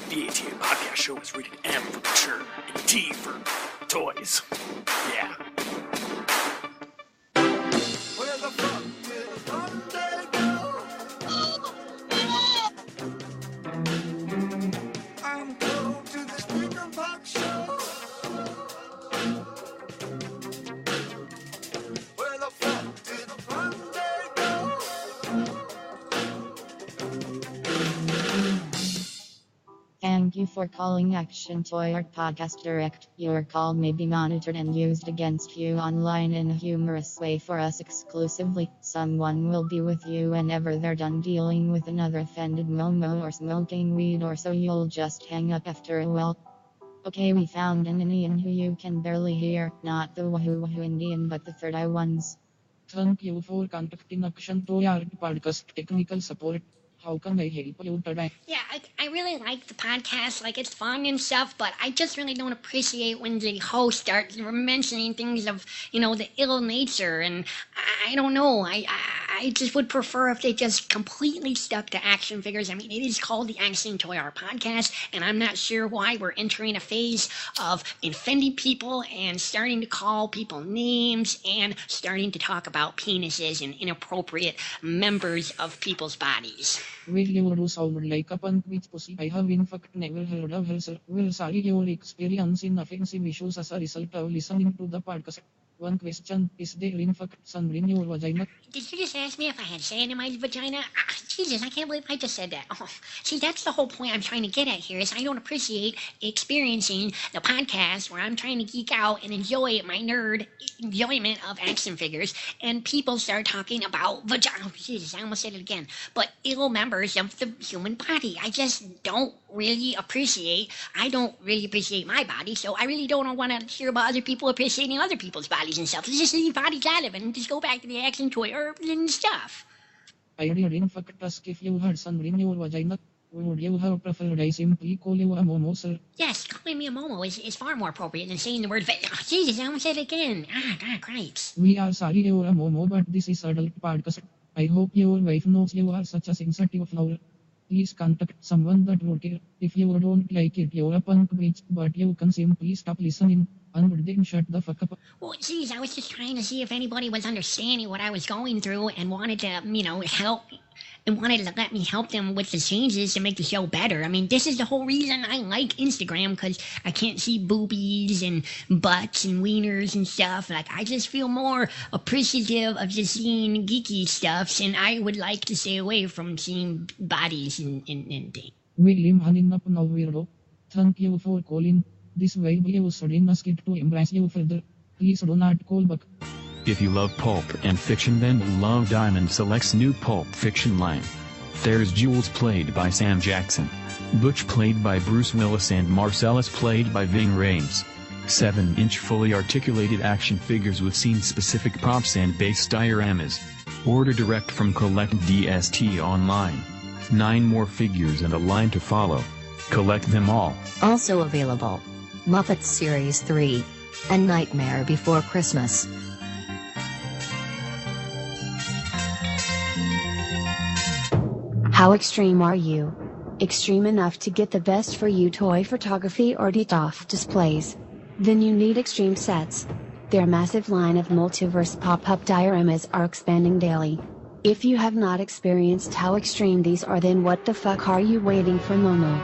The ATA Podcast Show is rated M for mature and T for toys. Yeah. Where the fuck did the fun day go? I'm going to the Speaker Box Show. Where the fuck did the fun day go? Thank you for calling Action Toy Art Podcast Direct. Your call may be monitored and used against you online in a humorous way for us exclusively. Someone will be with you whenever they're done dealing with another offended Momo or smoking weed, or so you'll just hang up after a while. Okay, we found an Indian who you can barely hear. Not the Wahoo Indian, but the third eye ones. Thank you for contacting Action Toy Art Podcast Technical Support. How can I help you today? Yeah, I really like the podcast, like it's fun and stuff, but I just really don't appreciate when the host starts mentioning things of, the ill nature, and I don't know, I just would prefer if they just completely stuck to action figures. I mean, it is called the Action Toy Art Podcast, and I'm not sure why we're entering a phase of offending people and starting to call people names and starting to talk about penises and inappropriate members of people's bodies. Will you do sound like a punk which pussy? I have in fact never heard of her, sir. Will sorry your experience in offensive issues as a result of listening to the podcast. One question, is there in fact sun in your vagina? Did you just ask me if I had sand in my vagina? Jesus, I can't believe I just said that. Oh, see, that's the whole point I'm trying to get at here, is I don't appreciate experiencing the podcast where I'm trying to geek out and enjoy my nerd enjoyment of action figures, and people start talking about vagina. Oh, Jesus, I almost said it again. But ill members of the human body. I just don't really appreciate. I don't really appreciate my body, so I really don't want to hear about other people appreciating other people's bodies and stuff. Let's just leave bodies out of it and just go back to the action toy herbs and stuff. I did in fact ask if you had sun in your vagina. Would you have preferred I simply call you a momo, sir? Yes, calling me a momo is far more appropriate than saying the word oh, Jesus, I almost said it again. God, Christ. We are sorry you're a momo, but this is adult podcast. I hope your wife knows you are such a sensitive flower. Please contact someone that would care. If you don't like it, you're a punk bitch, but you can simply stop listening and then shut the fuck up. Well, geez, I was just trying to see if anybody was understanding what I was going through and wanted to, help, and wanted to let me help them with the changes to make the show better. I mean, this is the whole reason I like Instagram, because I can't see boobies and butts and wieners and stuff. Like, I just feel more appreciative of just seeing geeky stuff, and I would like to stay away from seeing bodies and things. William Haninap now weirdo. Thank you for calling. This will be used in a skit to embrace you further. Please do not call back. If you love pulp and fiction, then you'll love Diamond Select's new Pulp Fiction line. There's Jules, played by Sam Jackson. Butch, played by Bruce Willis, and Marcellus, played by Ving Rhames. 7-inch fully articulated action figures with scene-specific props and base dioramas. Order direct from Collect DST online. 9 more figures and a line to follow. Collect them all. Also available: Muppets Series 3 and Nightmare Before Christmas. How extreme are you? Extreme enough to get the best for you toy photography or DTOF displays? Then you need Extreme Sets. Their massive line of multiverse pop-up dioramas are expanding daily. If you have not experienced how extreme these are, then what the fuck are you waiting for, Momo?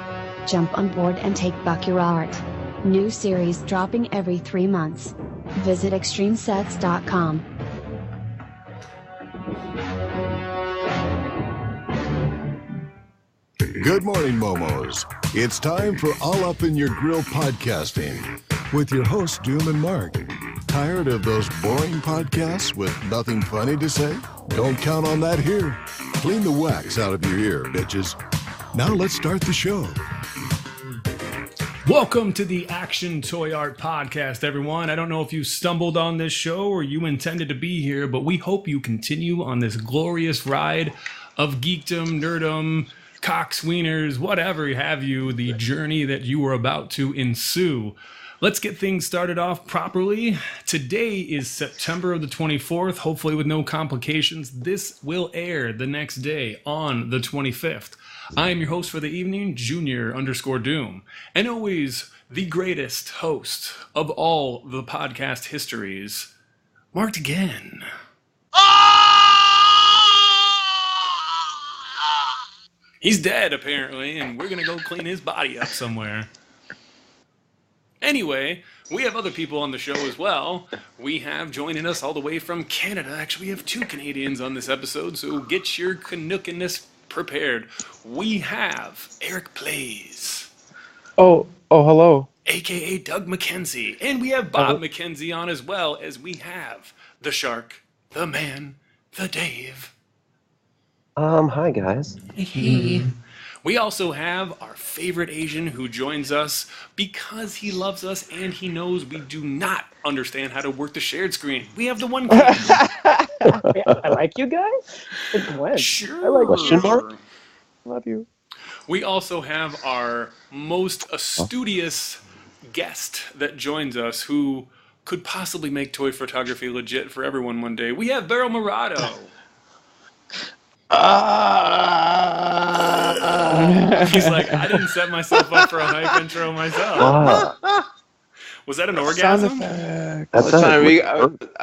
Jump on board and take back your art. New series dropping every 3 months. Visit extremesets.com. Good morning, Momos. It's time for All Up in Your Grill podcasting with your hosts, Doom and Mark. Tired of those boring podcasts with nothing funny to say? Don't count on that here. Clean the wax out of your ear, bitches. Now let's start the show. Welcome to the Action Toy Art Podcast, everyone. I don't know if you stumbled on this show or you intended to be here, but we hope you continue on this glorious ride of geekdom, nerdom, cocks, wieners, whatever have you, the journey that you are about to ensue. Let's get things started off properly. Today is September the 24th, hopefully with no complications. This will air the next day on the 25th. I am your host for the evening, Junior_Doom, and always the greatest host of all the podcast histories, Marked Again. He's dead, apparently, and we're gonna go clean his body up somewhere. Anyway, we have other people on the show as well. We have joining us all the way from Canada. Actually, we have 2 Canadians on this episode, so get your Canookiness prepared. We have Eric Plays. Oh, hello. A.K.A. Doug McKenzie. And we have Bob McKenzie on as well, as we have the Shark, the Man, the Dave. Hi guys. Hey. We also have our favorite Asian who joins us because he loves us and he knows we do not understand how to work the shared screen. We have the one cam. I like you guys. It's Glenn. Sure. I like question mark. Love you. We also have our most studious guest that joins us who could possibly make toy photography legit for everyone one day. We have Berol Mirado. He's like, I didn't set myself up for a hype intro myself. Was that an orgasm? I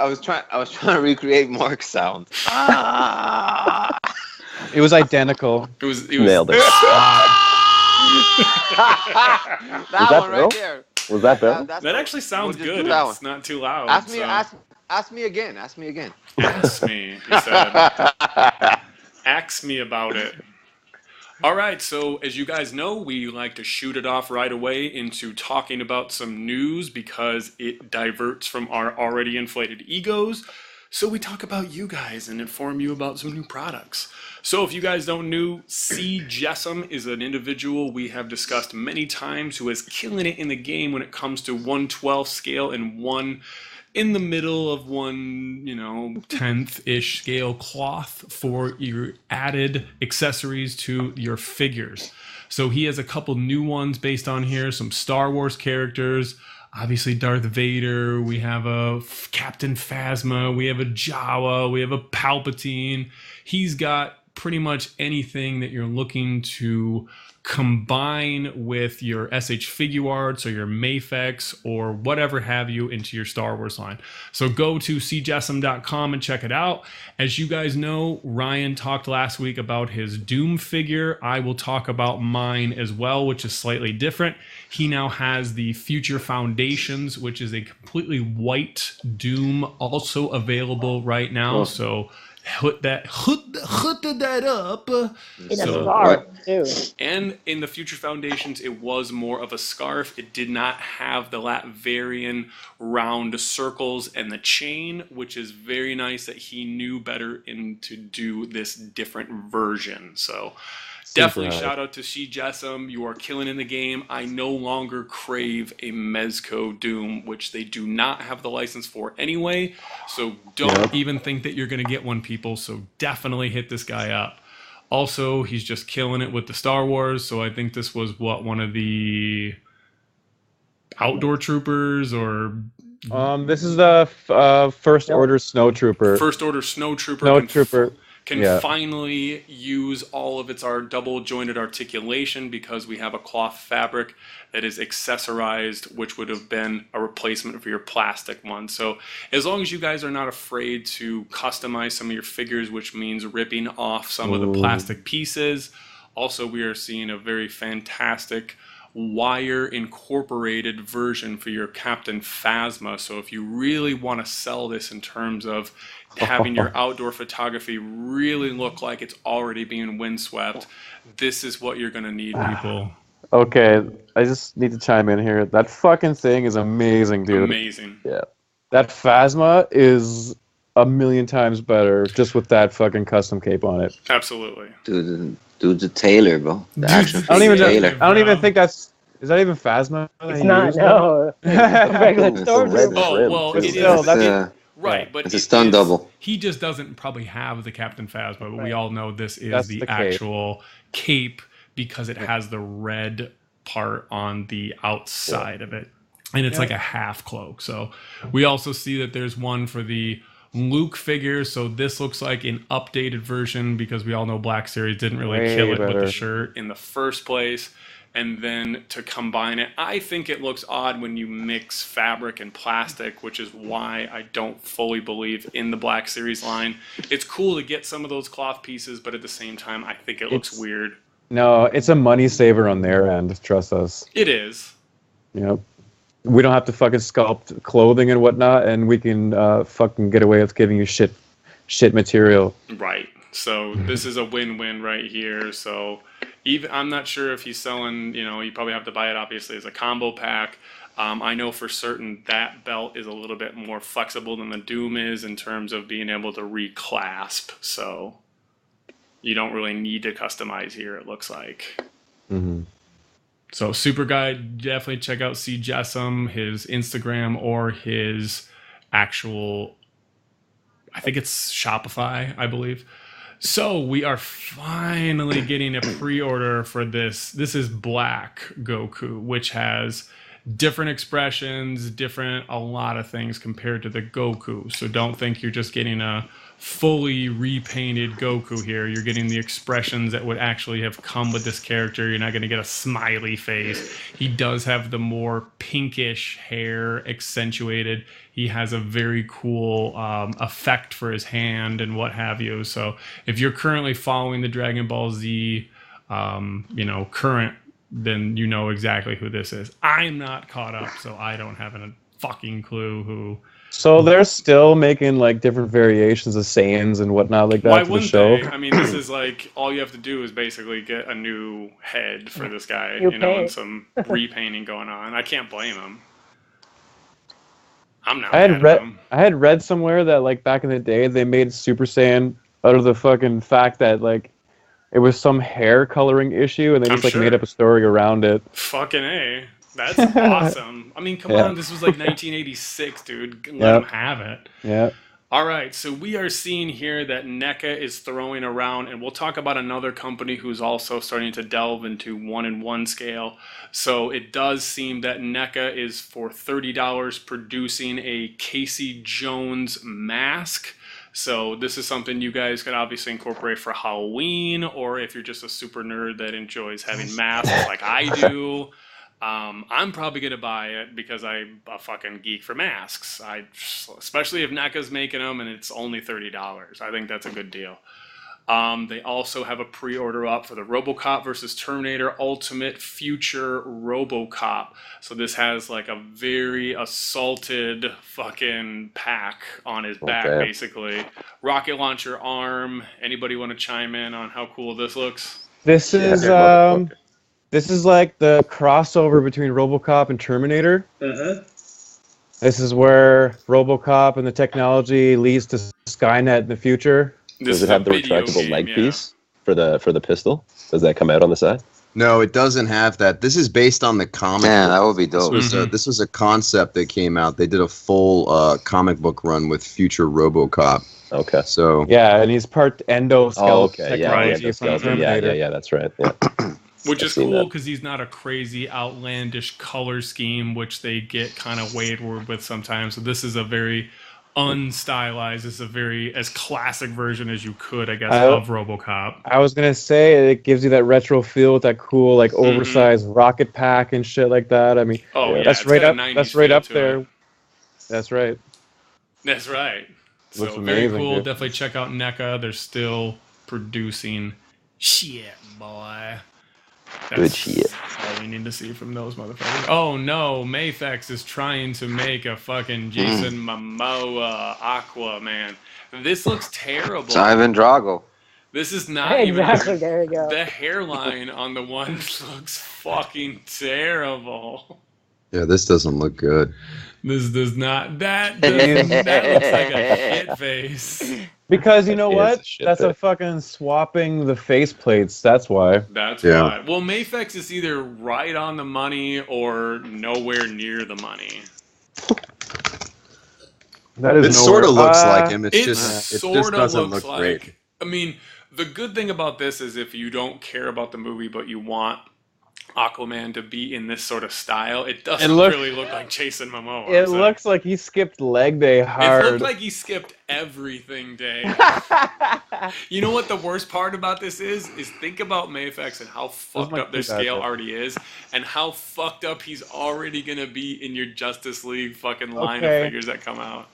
was trying to recreate Mark's sound. It was identical. It was nailed it. That one right there. Was that Bill? That actually sounds good. It's not too loud. Ask me again. Ask me, he said. Ask me about it. All right, so as you guys know, we like to shoot it off right away into talking about some news because it diverts from our already inflated egos. So we talk about you guys and inform you about some new products. So if you guys don't know, C. Jessam is an individual we have discussed many times who is killing it in the game when it comes to 1/12 scale and one in the middle of 1/10th-ish scale cloth for your added accessories to your figures. So he has a couple new ones based on here, some Star Wars characters, obviously Darth Vader, we have a Captain Phasma, we have a Jawa, we have a Palpatine. He's got pretty much anything that you're looking to combine with your SH Figuarts or your MAFEX or whatever have you into your Star Wars line. So go to cjessam.com and check it out. As you guys know, Ryan talked last week about his Doom figure. I will talk about mine as well, which is slightly different. He now has the Future Foundations, which is a completely white Doom, also available right now. So hood that up. In a scarf, too. And in the Future Foundations, it was more of a scarf. It did not have the Latverian round circles and the chain, which is very nice that he knew better to do this different version. So definitely shout out to C. Jessam. You are killing in the game. I no longer crave a Mezco Doom, which they do not have the license for anyway. So don't even think that you're going to get one, people. So definitely hit this guy up. Also, he's just killing it with the Star Wars. So I think this was one of the Outdoor Troopers or... This is the First Order Snow Trooper. First Order Snow Trooper. Can Yeah. finally use all of our double jointed articulation because we have a cloth fabric that is accessorized, which would have been a replacement for your plastic one. So as long as you guys are not afraid to customize some of your figures, which means ripping off some of the plastic pieces. Also, we are seeing a very fantastic wire incorporated version for your Captain Phasma. So if you really want to sell this in terms of having your outdoor photography really look like it's already being windswept, this is what you're going to need, people. Okay, I just need to chime in here. That fucking thing is amazing, dude. Amazing. Yeah. That Phasma is a million times better just with that fucking custom cape on it. Absolutely. Dude's a tailor, bro. The action I tailor. don't even think that's... Is that even Phasma? It's not, no. It's a regular stormtrooper. Oh, well, it still, is. Right, but it's a stun double. He just doesn't probably have the Captain Phasma, but we all know this is That's the the cape. actual cape because it has the red part on the outside of it. And it's like a half cloak. So we also see that there's one for the Luke figure. So this looks like an updated version because we all know Black Series didn't really Way kill it better. with the shirt in the first place. And then to combine it, I think it looks odd when you mix fabric and plastic, which is why I don't fully believe in the Black Series line. It's cool to get some of those cloth pieces, but at the same time, I think it looks weird. No, it's a money saver on their end. Trust us. It is. Yep. We don't have to fucking sculpt clothing and whatnot, and we can fucking get away with giving you shit material. Right. So this is a win-win right here. So even I'm not sure if he's selling, you probably have to buy it obviously as a combo pack. I know for certain that belt is a little bit more flexible than the Doom is in terms of being able to reclasp. So you don't really need to customize here, it looks like. Mm-hmm. So Super Guy, definitely check out C. Jessam, his Instagram or his actual, I think it's Shopify, I believe. So we are finally getting a pre-order for this. This is Black Goku, which has different expressions, a lot of things compared to the Goku. So don't think you're just getting a fully repainted Goku here. You're getting the expressions that would actually have come with this character. You're not going to get a smiley face. He does have the more pinkish hair accentuated. He has a very cool effect for his hand and what have you. So if you're currently following the Dragon Ball Z, current, then you know exactly who this is. I'm not caught up, so I don't have a fucking clue who. So they're still making like different variations of Saiyans and whatnot like that Why for the wouldn't show. they? I mean, this is like all you have to do is basically get a new head for this guy, New and paint. some repainting going on. I can't blame him. I'm not. I mad at him. had read somewhere that like back in the day they made Super Saiyan out of the fucking fact that like it was some hair coloring issue and they just made up a story around it. Fucking A. That's awesome. I mean, come on, this was like 1986, dude. Let him have it. Yeah. All right, so we are seeing here that NECA is throwing around, and we'll talk about another company who's also starting to delve into 1-in-1 scale. So it does seem that NECA is for $30 producing a Casey Jones mask. So this is something you guys can obviously incorporate for Halloween, or if you're just a super nerd that enjoys having masks like I do. I'm probably going to buy it because I'm a fucking geek for masks. Especially if NECA's making them and it's only $30. I think that's a good deal. They also have a pre-order up for the RoboCop versus Terminator Ultimate Future RoboCop. So this has like a very assaulted fucking pack on his back, basically. Rocket launcher arm. Anybody want to chime in on how cool this looks? This is like the crossover between RoboCop and Terminator. Mm-hmm. This is where RoboCop and the technology leads to Skynet in the future. Does it have the retractable leg piece for the pistol? Does that come out on the side? No, it doesn't have that. This is based on the comic. Yeah, book. that would be dope. This was a concept that came out. They did a full comic book run with future RoboCop. Okay. So yeah, and he's part endoskeleton technology from Terminator. Yeah, that's right. Yeah. Which is cool because he's not a crazy outlandish color scheme, which they get kind of wayward with sometimes. So this is a very unstylized. This is a very as classic version as you could, I guess, of RoboCop. I was gonna say it gives you that retro feel with that cool, like oversized rocket pack and shit like that. I mean, that's right up. That's right up there. That's right. That's right. So Looks very amazing, cool. dude. Definitely check out NECA. They're still producing shit, boy. Good shit. That's all we need to see from those motherfuckers. Oh no, MAFEX is trying to make a fucking Jason Momoa Aquaman. This looks terrible. It's Ivan Drago. This is not Exactly, even. there you go. The hairline on the one looks fucking terrible. yeah, this doesn't look good. This does not. That looks like a shit face. Because you know It is what? a shit That's a bit. fucking swapping the face plates. That's why. That's Yeah. why. Well, MAFEX is either right on the money or nowhere near the money. That is It sort of nowhere- looks like him. It It just sort of doesn't looks look like. great. I mean, the good thing about this is if you don't care about the movie but you want Aquaman to be in this sort of style. It doesn't really look like Jason Momoa. It looks like he skipped leg day hard. It looked like he skipped everything day. You know what the worst part about this is think about MAFEX and how fucked up their scale already is, and how fucked up he's already gonna be in your Justice League fucking line of figures that come out.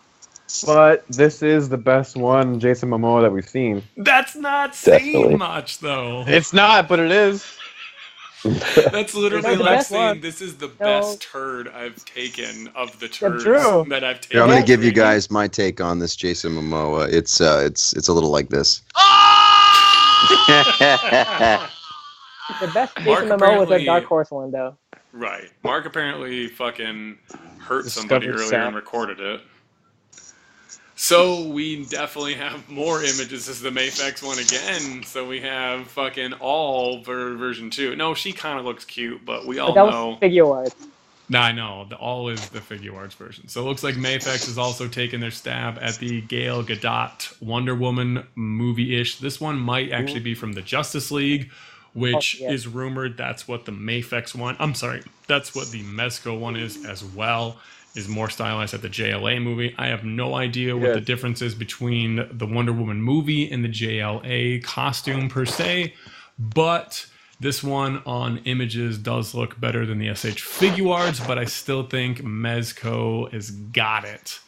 But this is the best one, Jason Momoa, that we've seen. That's not saying much, though. It's not, but it is. That's literally like saying this is the best turd I've taken of the turds that I've taken. Here, I'm going to give you guys my take on this Jason Momoa. It's a little like this. The best Jason Momoa was a Dark Horse one, though. Right. Mark apparently fucking hurt somebody earlier and recorded it. So we definitely have more images as the MAFEX one again. So we have fucking all version 2. No, she kind of looks cute, but we all know. That was figure arts. No, I know. The all is the figure arts version. So it looks like MAFEX has also taken their stab at the Gal Gadot Wonder Woman movie-ish. This one might actually be from the Justice League, which is rumored that's what the MAFEX one. I'm sorry, that's what the Mezco one is as well. Is more stylized at the JLA movie. I have no idea what the difference is between the Wonder Woman movie and the JLA costume per se, but this one on images does look better than the SH Figuarts, but I still think Mezco has got it.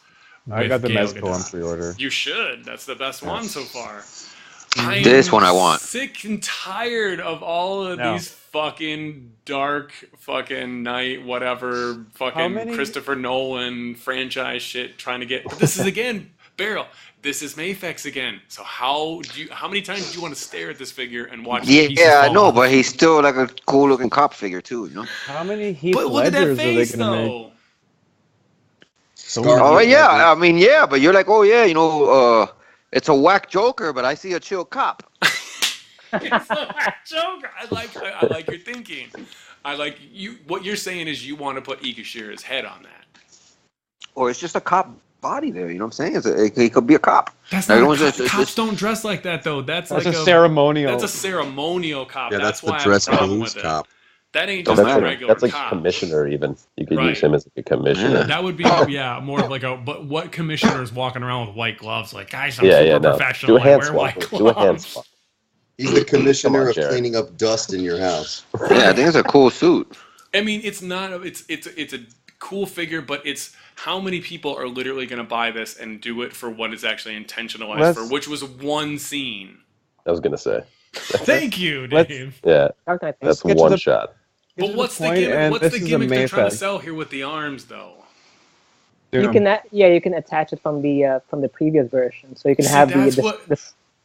I got the Mezco on pre-order. You should. That's the best one so far. This one I want. Sick and tired of all of these fucking dark fucking night whatever fucking Christopher Nolan franchise shit trying to get. But this is again Berol. This is MAFEX again. So how many times do you want to stare at this figure and watch? Yeah, I know, but he's still like a cool looking cop figure too, you know. How many Heath Ledgers are they gonna make? Oh yeah, I mean but you're like, oh yeah, you know, it's a whack Joker, but I see a chill cop. It's a whack Joker. I like your thinking. I like you. What you're saying is you want to put Ikashira's head on that. Or it's just a cop body there. You know what I'm saying? He could be a cop. That's not cops don't dress like that though. That's like a ceremonial. That's a ceremonial cop. Yeah, that's why the dress I have a problem code with cop. That ain't just a regular That's like cop. commissioner even. You could use him as a commissioner. That would be more of like a. But what commissioner is walking around with white gloves? Like, guys, I'm super professional. Do a hand I wear swap. white gloves. Do a hand swap. He's the commissioner of cleaning up dust in your house. Yeah, I think it's a cool suit. I mean, it's not. It's a cool figure, but it's how many people are literally going to buy this and do it for what it's actually intentionalized for, which was one scene. I was gonna say. Thank you, Dave. That's one shot. But what's the gimmick? What's the gimmick they're trying to sell here with the arms, though? You can attach it from the previous version, so you can have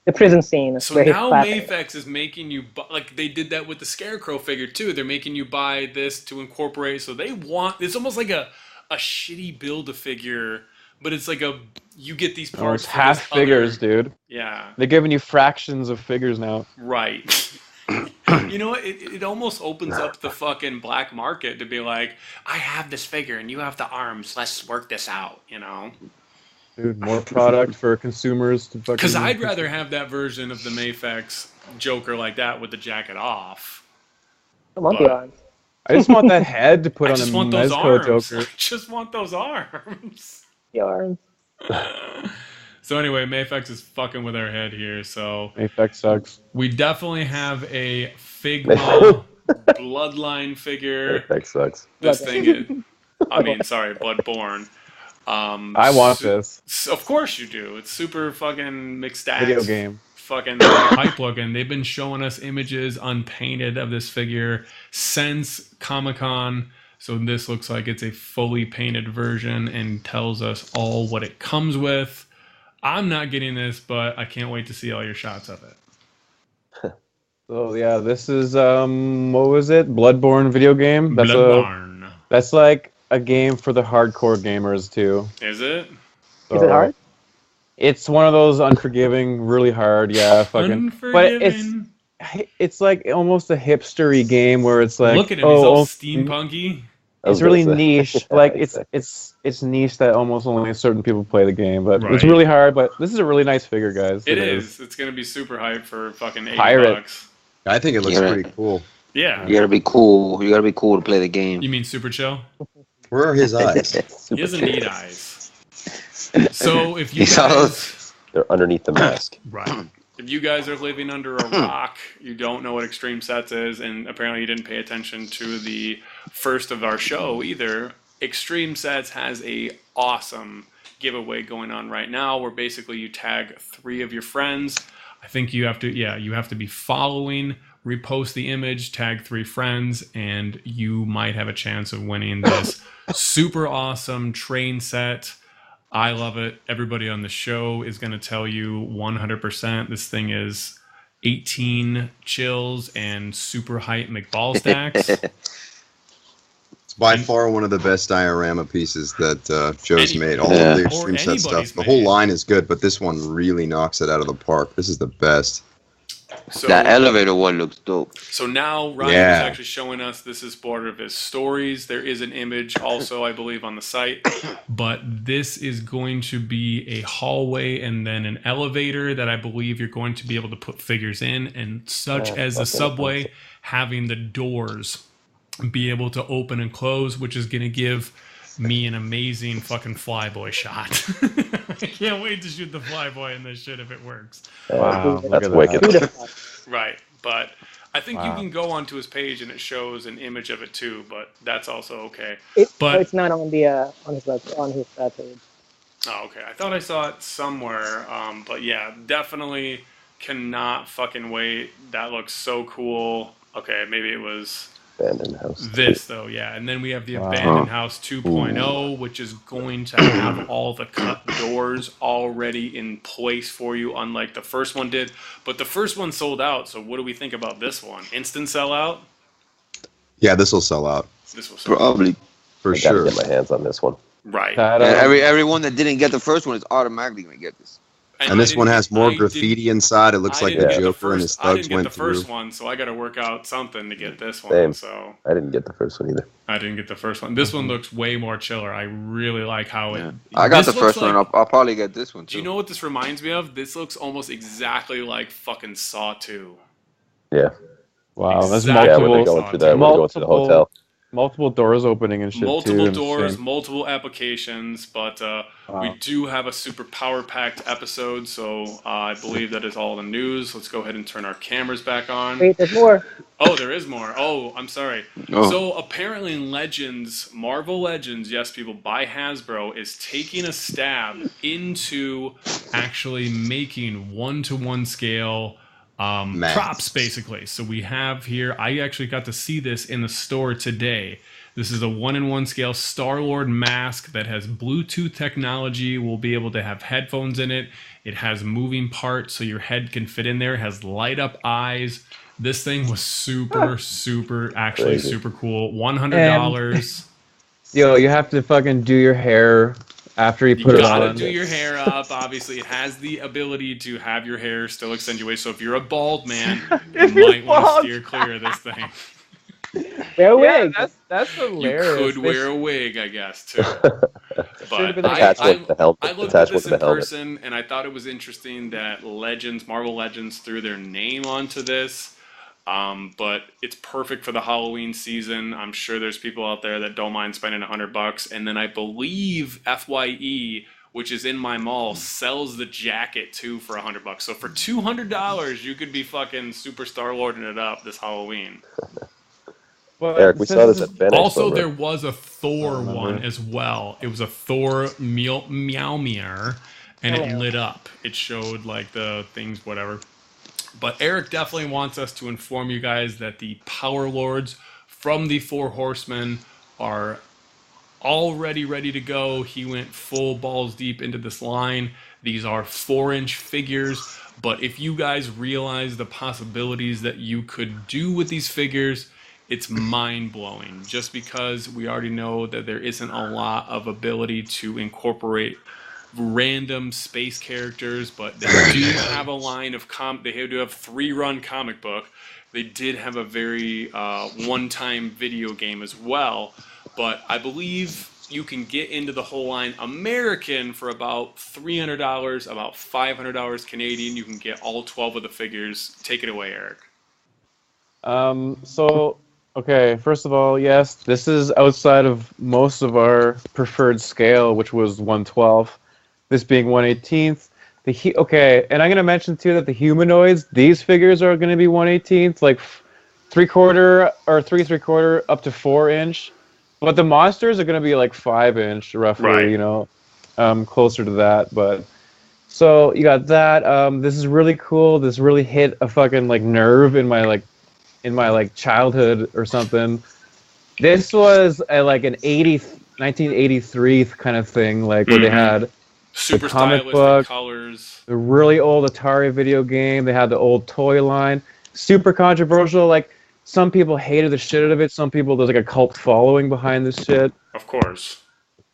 the prison scene. So now MAFEX is making you like they did that with the Scarecrow figure too. They're making you buy this to incorporate. So they want it's almost like a shitty build-a-figure, but it's like you get these parts. It's half figures, dude. Yeah, they're giving you fractions of figures now. Right. You know what? It almost opens up the fucking black market to be like, I have this figure and you have the arms. Let's work this out. You know. Dude, more product for consumers to fucking. Because I'd rather have that version of the MAFEX Joker like that with the jacket off. I want the arms. I just want that head to put on a Mezco Joker. I just want those arms. The arms. So anyway, MAFEX is fucking with our head here. So MAFEX sucks. We definitely have a Figma Bloodline figure. MAFEX sucks. This thing is, Bloodborne. I want this. Of course you do. It's super fucking mixed video game. Fucking hype looking. They've been showing us images unpainted of this figure since Comic-Con. So this looks like it's a fully painted version and tells us all what it comes with. I'm not getting this, but I can't wait to see all your shots of it. So yeah, this is what was it? Bloodborne video game. Bloodborne. That's like a game for the hardcore gamers too. Is it? So, is it hard? It's one of those unforgiving, really hard. Yeah, fucking. But it's like almost a hipstery game where it's like, look at him, he's all steampunky. It's really niche. Like it's niche that almost only certain people play the game. But it's really hard. But this is a really nice figure, guys. It is. It's gonna be super hype for fucking $80. I think it looks pretty cool. Yeah. You gotta be cool. You gotta be cool to play the game. You mean super chill? Where are his eyes? He doesn't need eyes. So if you guys... They're underneath the mask. Right. If you guys are living under a rock, you don't know what Extreme Sets is, and apparently you didn't pay attention to the first of our show either, Extreme Sets has a awesome giveaway going on right now where basically you tag 3 of your friends. I think you have to be following, repost the image, tag 3 friends, and you might have a chance of winning this super awesome train set. I love it. Everybody on the show is going to tell you 100% this thing is 18 chills and super height McBall stacks. It's by far one of the best diorama pieces that Joe's made. All of the Extreme Set stuff. The whole line is good, but this one really knocks it out of the park. This is the best. So, that elevator one looks dope. So now Ryan is actually showing us this is part of his stories. There is an image also, I believe, on the site. But this is going to be a hallway and then an elevator that I believe you're going to be able to put figures in, and such as the subway having the doors be able to open and close, which is going to give me an amazing fucking flyboy shot. I can't wait to shoot the flyboy in this shit if it works. Wow, that's wicked. Right, but I think you can go onto his page and it shows an image of it too, but that's also okay. But it's not on the on his page. Oh, okay. I thought I saw it somewhere, but yeah, definitely cannot fucking wait. That looks so cool. Okay, maybe it was Abandoned House. This though, yeah, and then we have the Abandoned House 2.0, which is going to have all the cut doors already in place for you, unlike the first one did. But the first one sold out, so what do we think about this one? Instant sellout? Yeah, this will sell out. This will sell probably out. For I sure. Gotta get my hands on this one. Right. Everyone that didn't get the first one is automatically gonna get this. And this one has more graffiti inside. It looks like the Joker and his thugs went through. I didn't get the first one, so I got to work out something to get this one. Same. So I didn't get the first one either. I didn't get the first one. This one looks way more chiller. I really like how it. I got the first one. I'll probably get this one too. Do you know what this reminds me of? This looks almost exactly like fucking Saw 2. Wow, Yeah. that's Exactly. Yeah, when they're going through the hotel. Multiple doors opening and shit Multiple too. doors, multiple applications, but we do have a super power-packed episode, so I believe that is all the news. Let's go ahead and turn our cameras back on. Wait, there's more. Oh, there is more. Oh, I'm sorry. Oh. So apparently Legends, Marvel Legends, yes, people, by Hasbro, is taking a stab into actually making one-to-one scale props, basically. So we have here, I actually got to see this in the store today. This is a 1-in-1 scale Star-Lord mask that has Bluetooth technology. We'll be able to have headphones in it. It has moving parts so your head can fit in there. It has light up eyes. This thing was super cool. $100. Yo, you have to fucking do your hair after you put it on. You gotta do your hair up. Obviously, it has the ability to have your hair still accentuate. So if you're a bald man, you might want to steer clear of this thing. Wear a wig. That's hilarious. You could wear a wig, I guess, too. But I looked at this in person, and I thought it was interesting that Marvel Legends threw their name onto this. But it's perfect for the Halloween season. I'm sure there's people out there that don't mind spending $100. And then I believe FYE, which is in my mall, sells the jacket too for $100. So for $200, you could be fucking super Star-Lording it up this Halloween. Well, Eric, we saw this at Ben. Also, there was a Thor one as well. It was a Thor Meowmere, and it lit up. It showed like the things, whatever. But Eric definitely wants us to inform you guys that the Power Lords from the Four Horsemen are already ready to go. He went full balls deep into this line. These are 4-inch figures. But if you guys realize the possibilities that you could do with these figures, it's mind-blowing. Just because we already know that there isn't a lot of ability to incorporate random space characters, but they do have a line of they do have 3-run comic book. They did have a very one-time video game as well, but I believe you can get into the whole line American for about $300, about $500 Canadian. You can get all 12 of the figures. Take it away, Eric. So, okay, first of all, yes, this is outside of most of our preferred scale, which was 1/12. This being 1/18th. Okay, and I'm gonna mention too that the humanoids, these figures are gonna be 1/18th, like 3/4 or 3/3 up to 4 inch, but the monsters are gonna be like 5 inch roughly, Right. you know, closer to that. But so you got that. This is really cool. This really hit a fucking like nerve in my childhood or something. This was like an 1983 kind of thing, like where they had super the comic stylistic book, colors, the really old Atari video game. They had the old toy line. Super controversial. Like some people hated the shit out of it. Some people, there's like a cult following behind this shit. Of course.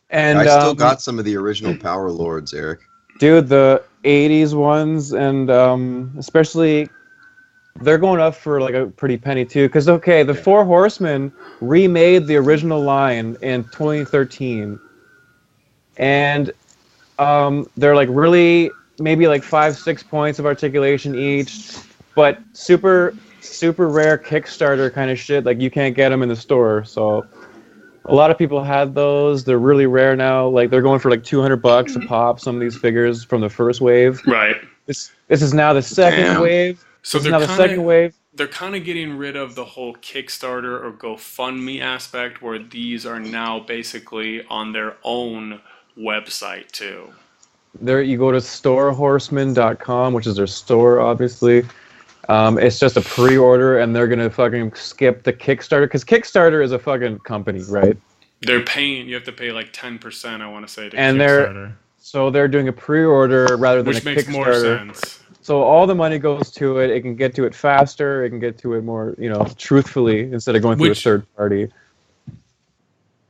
And I still got some of the original Power Lords, Eric. Dude, the 80s ones, and especially, they're going up for like a pretty penny too. Because, okay, the Four Horsemen remade the original line in 2013. And they're like really, maybe like 5-6 points of articulation each. But super, super rare Kickstarter kind of shit. Like, you can't get them in the store. So, a lot of people had those. They're really rare now. Like, they're going for like $200 a pop, some of these figures from the first wave. Right. This is now the second wave. So now the second wave. They're kind of getting rid of the whole Kickstarter or GoFundMe aspect, where these are now basically on their own website too. There, you go to storehorseman.com, which is their store, obviously. It's just a pre-order, and they're gonna fucking skip the Kickstarter, because Kickstarter is a fucking company, right? They're paying. You have to pay like 10%, I want to say, to And Kickstarter. they're doing a pre-order rather than Which a makes Kickstarter. more sense. So all the money goes to it. It can get to it faster. It can get to it more, truthfully, instead of going through a third party.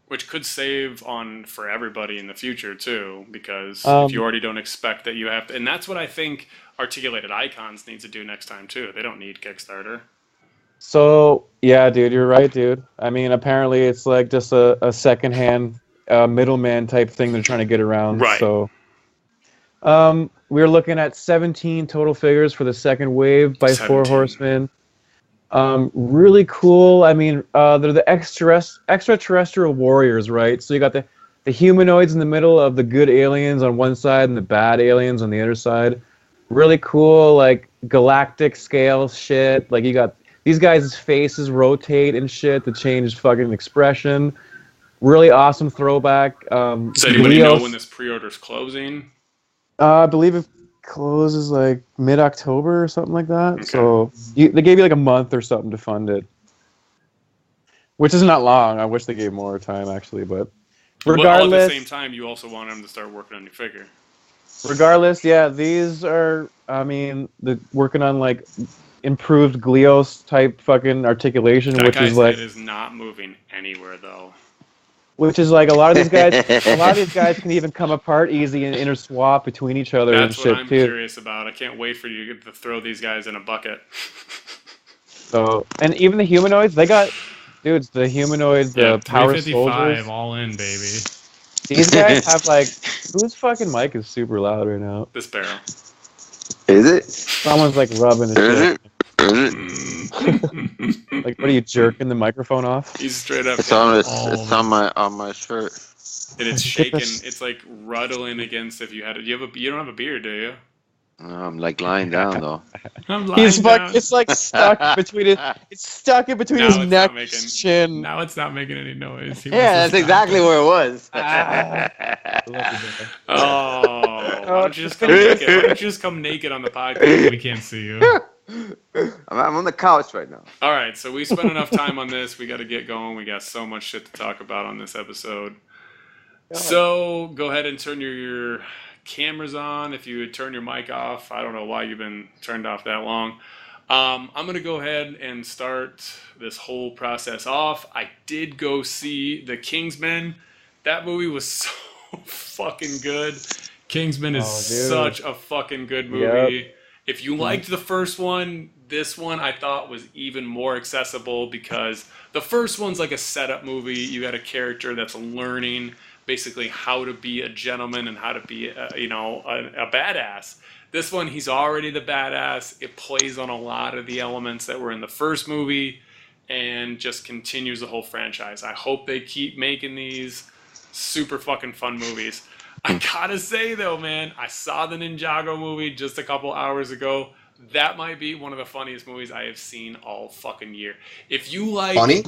Which could save on for everybody in the future too, because if you already don't expect that you have to, and that's what I think Articulated Icons needs to do next time too. They don't need Kickstarter. So yeah, dude, you're right, dude. I mean, apparently it's like just a secondhand middleman type thing they're trying to get around. Right. So we're looking at 17 total figures for the second wave by 4 Horsemen. Really cool. I mean, they're the extraterrestrial warriors, right? So you got the humanoids in the middle of the good aliens on one side and the bad aliens on the other side. Really cool, like galactic scale shit. Like you got these guys' faces rotate and shit to change fucking expression. Really awesome throwback. Does anybody know when this pre-order's closing? I believe it closes like mid-October or something like that. Okay. So they gave you like a month or something to fund it, which is not long. I wish they gave more time actually, but regardless. Well, at the same time, you also want them to start working on your figure. Regardless, yeah, these are. I mean, working on like improved Glios type fucking articulation, That which guy's is like head is not moving anywhere though. which is like a lot of these guys can even come apart easy and interswap between each other. That's and shit what I'm too. curious about. I can't wait for you to throw these guys in a bucket. So, and even the humanoids, they got, dudes, the humanoids, the power 355 soldiers. all in, baby. These guys have like, whose fucking mic is super loud right now? This barrel. Is it? Someone's like rubbing his shit. Like, what are you jerking the microphone off? He's straight up. It's on my shirt. And it's shaking. It's like ruddling against. If you had it, you don't have a beard, do you? No, I'm like lying down though. I'm lying down. It's like stuck between his. It's stuck in between his neck and chin. Now it's not making any noise. Yeah, that's exactly where it was. Why don't you just come naked? Why don't you just come naked on the podcast? We can't see you. I'm on the couch right now. All right, so we spent enough time on this. We got to get going. We got so much shit to talk about on this episode. So go ahead and turn your cameras on. If you would turn your mic off, I don't know why you've been turned off that long. I'm going to go ahead and start this whole process off. I did go see The Kingsman. That movie was so fucking good. Kingsman is such a fucking good movie. Yep. If you liked the first one, this one I thought was even more accessible because the first one's like a setup movie. You got a character that's learning basically how to be a gentleman and how to be a badass. This one, he's already the badass. It plays on a lot of the elements that were in the first movie and just continues the whole franchise. I hope they keep making these super fucking fun movies. I gotta say, though, man, I saw the Ninjago movie just a couple hours ago. That might be one of the funniest movies I have seen all fucking year. If you like... Funny?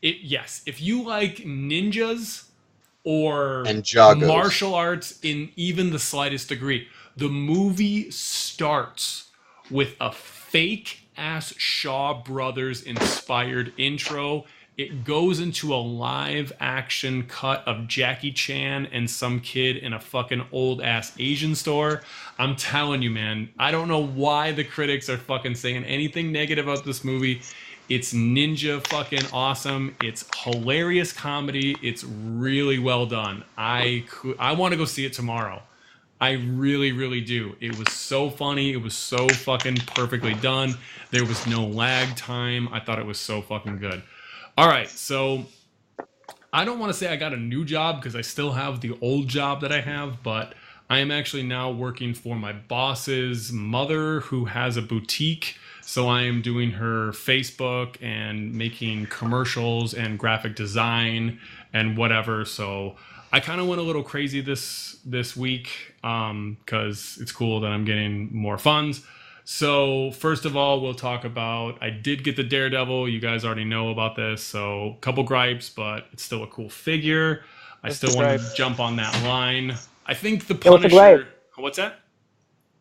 Yes. If you like ninjas or martial arts in even the slightest degree, the movie starts with a fake-ass Shaw Brothers inspired intro. It goes into a live-action cut of Jackie Chan and some kid in a fucking old-ass Asian store. I'm telling you, man, I don't know why the critics are fucking saying anything negative about this movie. It's ninja fucking awesome. It's hilarious comedy. It's really well done. I want to go see it tomorrow. I really, really do. It was so funny. It was so fucking perfectly done. There was no lag time. I thought it was so fucking good. All right, so I don't want to say I got a new job because I still have the old job that I have, but I am actually now working for my boss's mother who has a boutique. So I am doing her Facebook and making commercials and graphic design and whatever. So I kind of went a little crazy this week because it's cool that I'm getting more funds. So first of all, we'll talk about, I did get the Daredevil. You guys already know about this. So a couple gripes, but it's still a cool figure. I still want to jump on that line. I think the Punisher... What's that?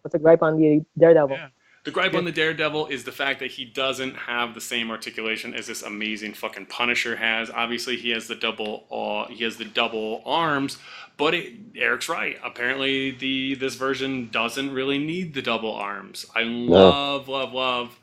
What's a gripe on the Daredevil? Yeah. The gripe on the Daredevil is the fact that he doesn't have the same articulation as this amazing fucking Punisher has. Obviously, he has the double arms, but Eric's right. Apparently, this version doesn't really need the double arms. I love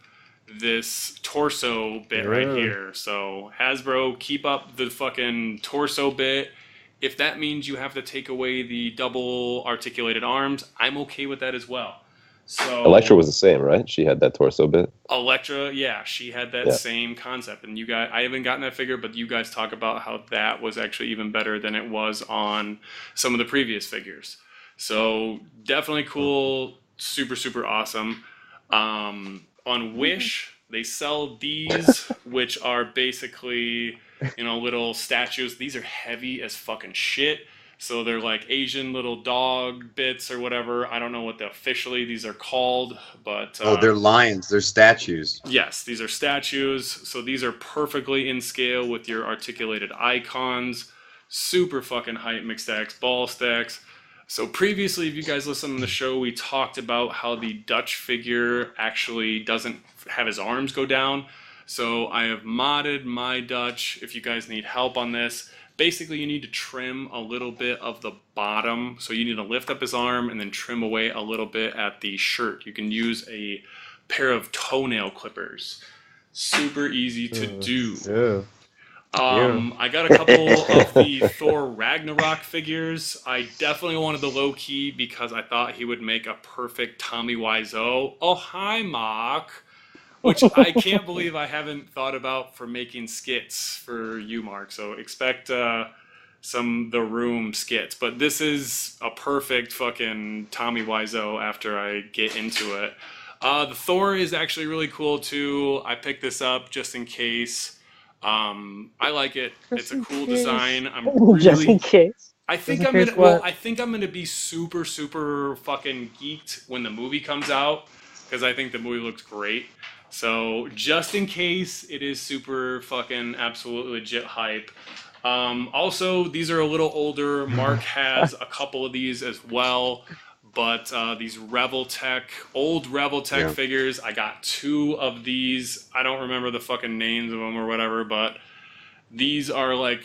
this torso bit right here. So Hasbro, keep up the fucking torso bit. If that means you have to take away the double articulated arms, I'm okay with that as well. So Elektra was the same, right? She had that torso bit. Elektra, yeah, she had that same concept. And you guys, I haven't gotten that figure, but you guys talk about how that was actually even better than it was on some of the previous figures. So definitely cool, super, super awesome. On Wish, they sell these, which are basically, little statues. These are heavy as fucking shit. So they're like Asian little dog bits or whatever. I don't know what officially these are called, but... they're lions. They're statues. Yes, these are statues. So these are perfectly in scale with your articulated icons. Super fucking hype McStacks, ball stacks. So previously, if you guys listened to the show, we talked about how the Dutch figure actually doesn't have his arms go down. So I have modded my Dutch. If you guys need help on this... Basically, you need to trim a little bit of the bottom. So you need to lift up his arm and then trim away a little bit at the shirt. You can use a pair of toenail clippers. Super easy to do. I got a couple of the Thor Ragnarok figures. I definitely wanted the low key because I thought he would make a perfect Tommy Wiseau. Oh, hi, Mark. Which I can't believe I haven't thought about for making skits for you, Mark. So expect some The Room skits. But this is a perfect fucking Tommy Wiseau after I get into it. The Thor is actually really cool too. I picked this up just in case. I like it. It's a cool design. I'm really, just in case. I think I'm gonna be super, super fucking geeked when the movie comes out because I think the movie looks great. So just in case, it is super fucking absolutely legit hype. Also, these are a little older. Mark has a couple of these as well. But these old Reveltech figures, I got 2 of these. I don't remember the fucking names of them or whatever, but these are like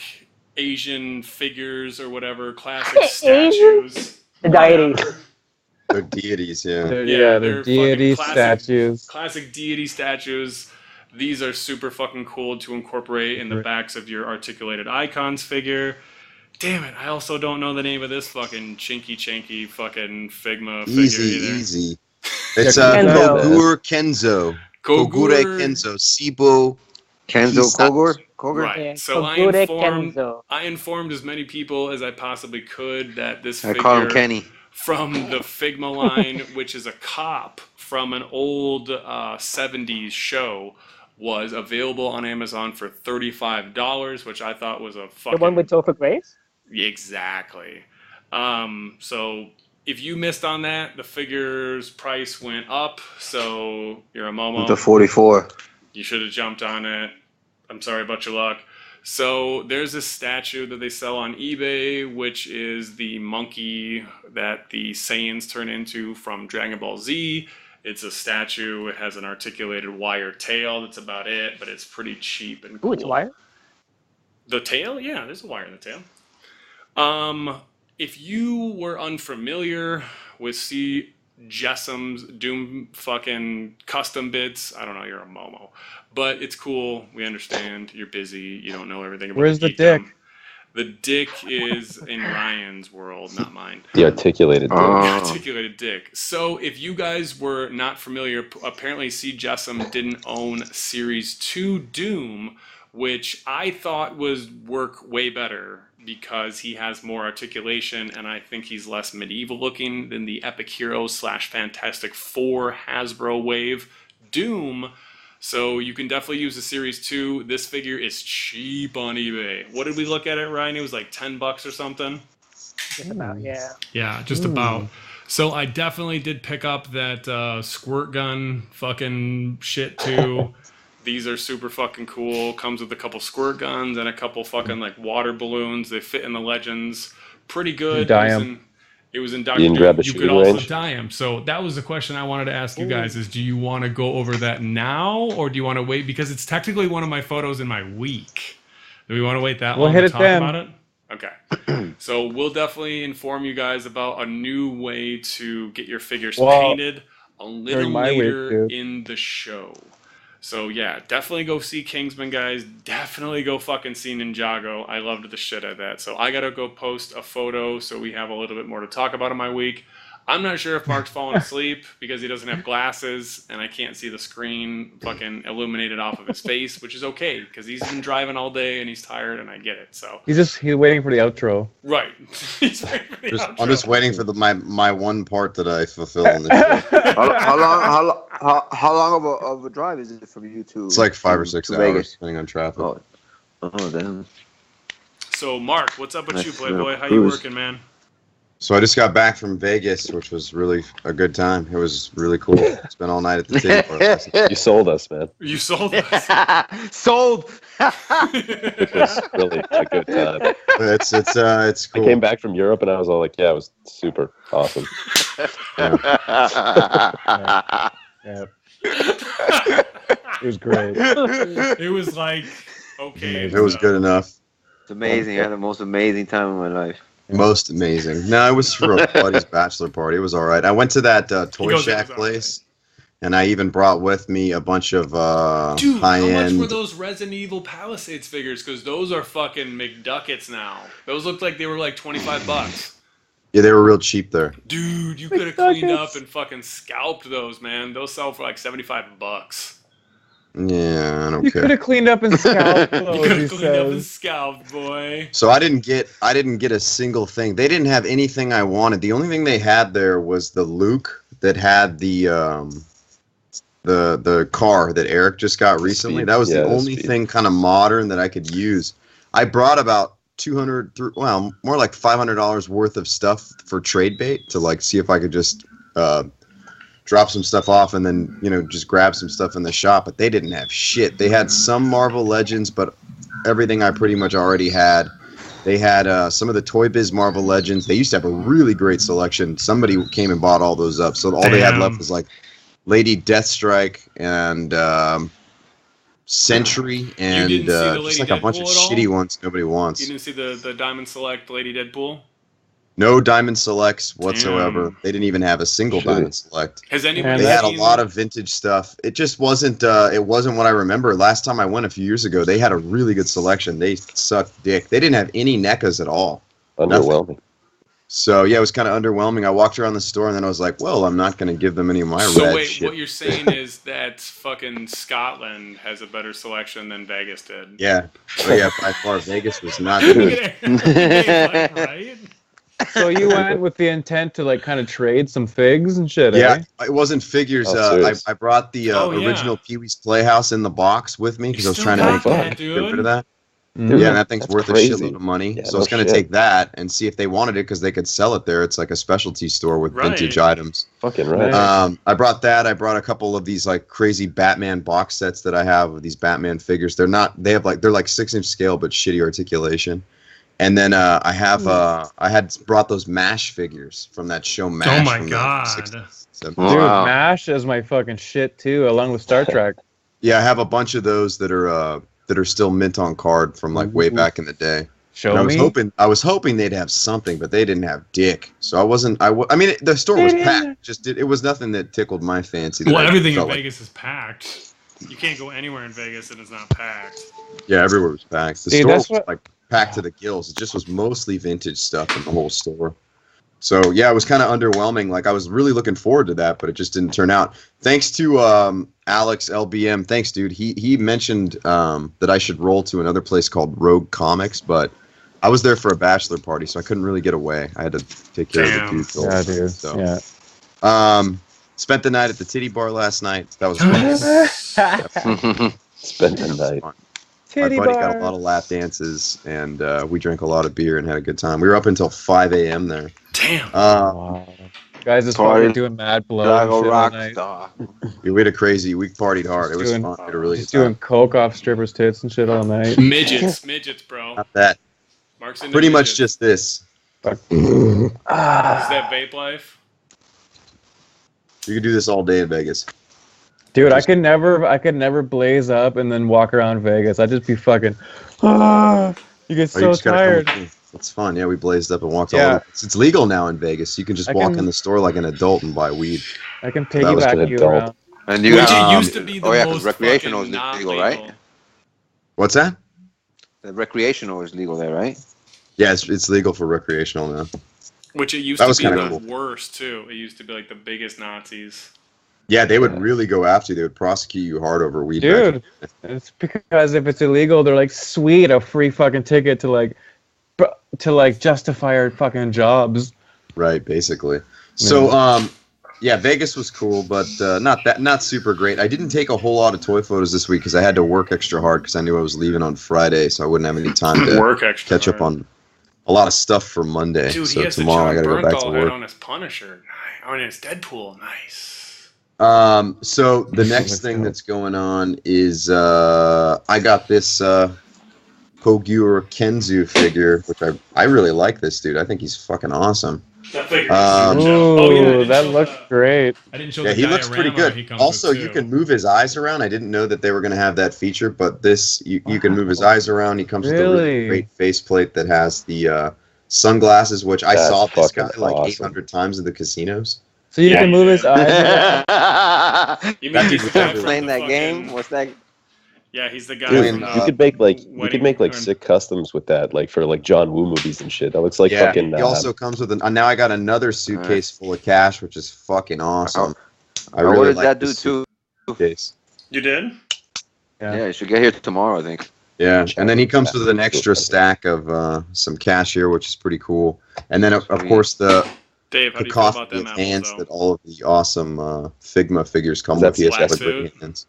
Asian figures or whatever, classic statues. The deities. They're deities, They're deity statues. Classic deity statues. These are super fucking cool to incorporate in the backs of your articulated icons figure. Damn it, I also don't know the name of this fucking chinky fucking Figma figure either. Easy. It's Kogure Kenzo. Kogure Kenzo. Sibo Kenzo Kogor? Right. Yeah, So I informed as many people as I possibly could that this I call him figure Kenny. from the Figma line, which is a cop from an old 70s show, was available on Amazon for $35, which I thought was a fucking... The one with Topher Grace? Exactly. So if you missed on that, the figure's price went up, so you're a Momo. The 44. You should have jumped on it. I'm sorry about your luck. So there's this statue that they sell on eBay, which is the monkey that the Saiyans turn into from Dragon Ball Z. It's a statue. It has an articulated wire tail. That's about it, but it's pretty cheap and cool. Ooh, it's wire? The tail? Yeah, there's a wire in the tail. If you were unfamiliar with C. Jessam's Doom fucking custom bits, I don't know, you're a Momo. But it's cool. We understand. You're busy. You don't know everything about Where's the geekdom. dick? The dick is in Ryan's world, not mine. The articulated dick. The articulated dick. So if you guys were not familiar, apparently C. Jessam didn't own Series 2 Doom, which I thought was work way better because he has more articulation and I think he's less medieval looking than the Epic Heroes / Fantastic Four Hasbro Wave Doom. So you can definitely use the Series 2. This figure is cheap on eBay. What did we look at it, Ryan? It was like $10 or something? Just about, yeah. Yeah, just about. So I definitely did pick up that squirt gun fucking shit too. These are super fucking cool. Comes with a couple squirt guns and a couple fucking like water balloons. They fit in the Legends. Pretty good. It was in Dr. You Doom. You could also range? dye him. So that was the question I wanted to ask you guys is do you want to go over that now or do you want to wait? Because it's technically one of my photos in my week. Do we want to wait that long to talk about it? Okay. So we'll definitely inform you guys about a new way to get your figures painted a little later in the show. So yeah, definitely go see Kingsman, guys. Definitely go fucking see Ninjago. I loved the shit out of that. So I gotta go post a photo so we have a little bit more to talk about in my week. I'm not sure if Mark's falling asleep because he doesn't have glasses and I can't see the screen fucking illuminated off of his face, which is okay because he's been driving all day and he's tired and I get it. So he's waiting for the outro. Right. He's waiting for the outro. I'm just waiting for my one part that I fulfill in the show. How long of a drive is it from you to? It's like 5 or 6 hours, Vegas? depending on traffic. Oh, damn. So Mark, what's up with you, Playboy? How you working, man? So I just got back from Vegas, which was really a good time. It was really cool. Spent all night at the table. You sold us, man. You sold us. Sold. It was really a good time. It's cool. I came back from Europe and I was all like, yeah, it was super awesome. Yeah. It was great. It was like, okay. It was good enough. It's amazing. I had the most amazing time in my life. Most amazing. No, it was for a buddy's bachelor party. It was all right. I went to that Toy Shack place, and I even brought with me a bunch of Dude, high-end... how much were those Resident Evil Palisades figures? Because those are fucking McDuckets now. Those looked like they were like $25. Yeah, they were real cheap there. Dude, you could have cleaned up and fucking scalped those, man. Those sell for like $75. Yeah, I don't care. You could have cleaned up and scalped those, you could have cleaned up and scalped, boy. So I didn't get a single thing. They didn't have anything I wanted. The only thing they had there was the Luke that had the car that Eric just got recently. That was the only thing kind of modern that I could use. I brought about more like $500 worth of stuff for trade bait to like see if I could just drop some stuff off and then just grab some stuff in the shop. But they didn't have shit. They had some Marvel Legends, but everything I pretty much already had. They had some of the Toy Biz Marvel Legends. They used to have a really great selection. Somebody came and bought all those up. So all they had left was like Lady Deathstrike and Sentry and just like a bunch of shitty ones nobody wants. You didn't see the Diamond Select Lady Deadpool? No Diamond Selects whatsoever. Damn. They didn't even have a single Diamond Select. Has anybody They had a lot of vintage stuff. It just wasn't what I remember. Last time I went a few years ago, they had a really good selection. They sucked dick. They didn't have any NECAs at all. Underwhelming. So yeah, it was kind of underwhelming. I walked around the store and then I was like, well, I'm not going to give them any of my so red wait, shit. What you're saying is that fucking Scotland has a better selection than Vegas did. Yeah. So yeah, by far Vegas was not good. Right? So you went with the intent to like kind of trade some figs and shit, Yeah, eh? it wasn't figures. I brought the original Pee-wee's Playhouse in the box with me because I was trying to get rid of that. Dude, yeah, and that thing's worth crazy. a shitload of money. Yeah, So I was going to take that and see if they wanted it because they could sell it there. It's like a specialty store with vintage items. Fucking right. I brought that. I brought a couple of these like crazy Batman box sets that I have of these Batman figures. They're like 6-inch scale but shitty articulation. And then I had brought those MASH figures from that show MASH. Oh my god. Dude, MASH is my fucking shit too, along with Star Trek. Yeah, I have a bunch of those that are still mint on card from like way back in the day. I was hoping they'd have something, but they didn't have dick. So I mean, the store was packed. It was nothing that tickled my fancy. Well, everything in Vegas is packed. You can't go anywhere in Vegas and it's not packed. Yeah, everywhere was packed. The store was like packed to the gills. It just was mostly vintage stuff in the whole store. So yeah, it was kind of underwhelming. Like I was really looking forward to that, but it just didn't turn out. Thanks to Alex LBM. Thanks, dude. He mentioned that I should roll to another place called Rogue Comics, but I was there for a bachelor party, so I couldn't really get away. I had to take care of the dude. Yeah, dude. So, yeah. Spent the night at the titty bar last night. That was fun. Spent the night. My buddy got a lot of lap dances, and we drank a lot of beer and had a good time. We were up until 5 a.m. there. Damn. Wow. Guys, this party doing mad blow. We had a crazy. We partied hard. It was fun. We had a really good doing time. coke off strippers' tits and shit all night. Midgets, bro. Not that. Mark's into Pretty much midgets. just this. Is that vape life? You could do this all day in Vegas. Dude, I could never blaze up and then walk around Vegas. I'd just be fucking. You get so tired. It's fun. Yeah, we blazed up and walked all over. It's legal now in Vegas. You can just walk in the store like an adult and buy weed. I can piggyback you around. And you used to be the most recreational is fucking legal, right? What's that? The recreational is legal there, right? Yeah, it's legal for recreational now. Which it used That to was be kinda the cool. worst too. It used to be like the biggest Nazis. Yeah, they would really go after you. They would prosecute you hard over weed. Dude, it's because if it's illegal, they're like, sweet, a free fucking ticket to like justify our fucking jobs. Right, basically. So, yeah, Vegas was cool, but not super great. I didn't take a whole lot of toy photos this week because I had to work extra hard because I knew I was leaving on Friday, so I wouldn't have any time to catch up on a lot of stuff for Monday. Dude, so he has tomorrow I the got to go John back to Bernthal head work. on his Punisher. On his Deadpool. Nice. So the next thing that's going on is I got this Kogure Kenzu figure, which I really like this dude. I think he's fucking awesome. That figure that looks great. I didn't show Yeah, the he looks pretty diorama he good. comes Also, with, you too. can move his eyes around. I didn't know that they were going to have that feature, but this you can move his eyes around. He comes with a really great faceplate that has the sunglasses, which I That's saw this guy fucking like awesome. 800 times in the casinos. So you can move his eyes. You mean he's the guy from Playing the that fucking- game? What's that? Yeah, he's the guy. Dude, from, you could make like Wedding- sick customs with that, like for like John Woo movies and shit. That looks like Yeah, fucking. he also comes with now I got another suitcase full of cash, which is fucking awesome. I What really does like that do this too? suitcase. You did? Yeah, you should get here tomorrow, I think. Yeah, and then he comes with an extra stack of some cash here, which is pretty cool. And then of course the Dave, how do you feel coffee about them with apples, hands though? that all of the awesome Figma figures come Is that with. He has to have a fast great food? hands.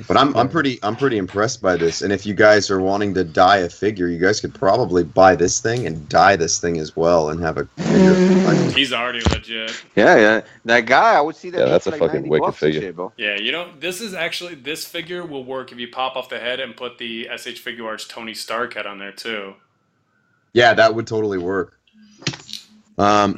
But I'm pretty impressed by this. And if you guys are wanting to dye a figure, you guys could probably buy this thing and dye this thing as well and have a figure. He's already legit. Yeah. That guy, I would see that. Yeah, that's for a like fucking 90 wicked bucks and figure. shit, bro. Yeah, you know, this figure will work if you pop off the head and put the SH Figure Arts Tony Stark head on there too. Yeah, that would totally work.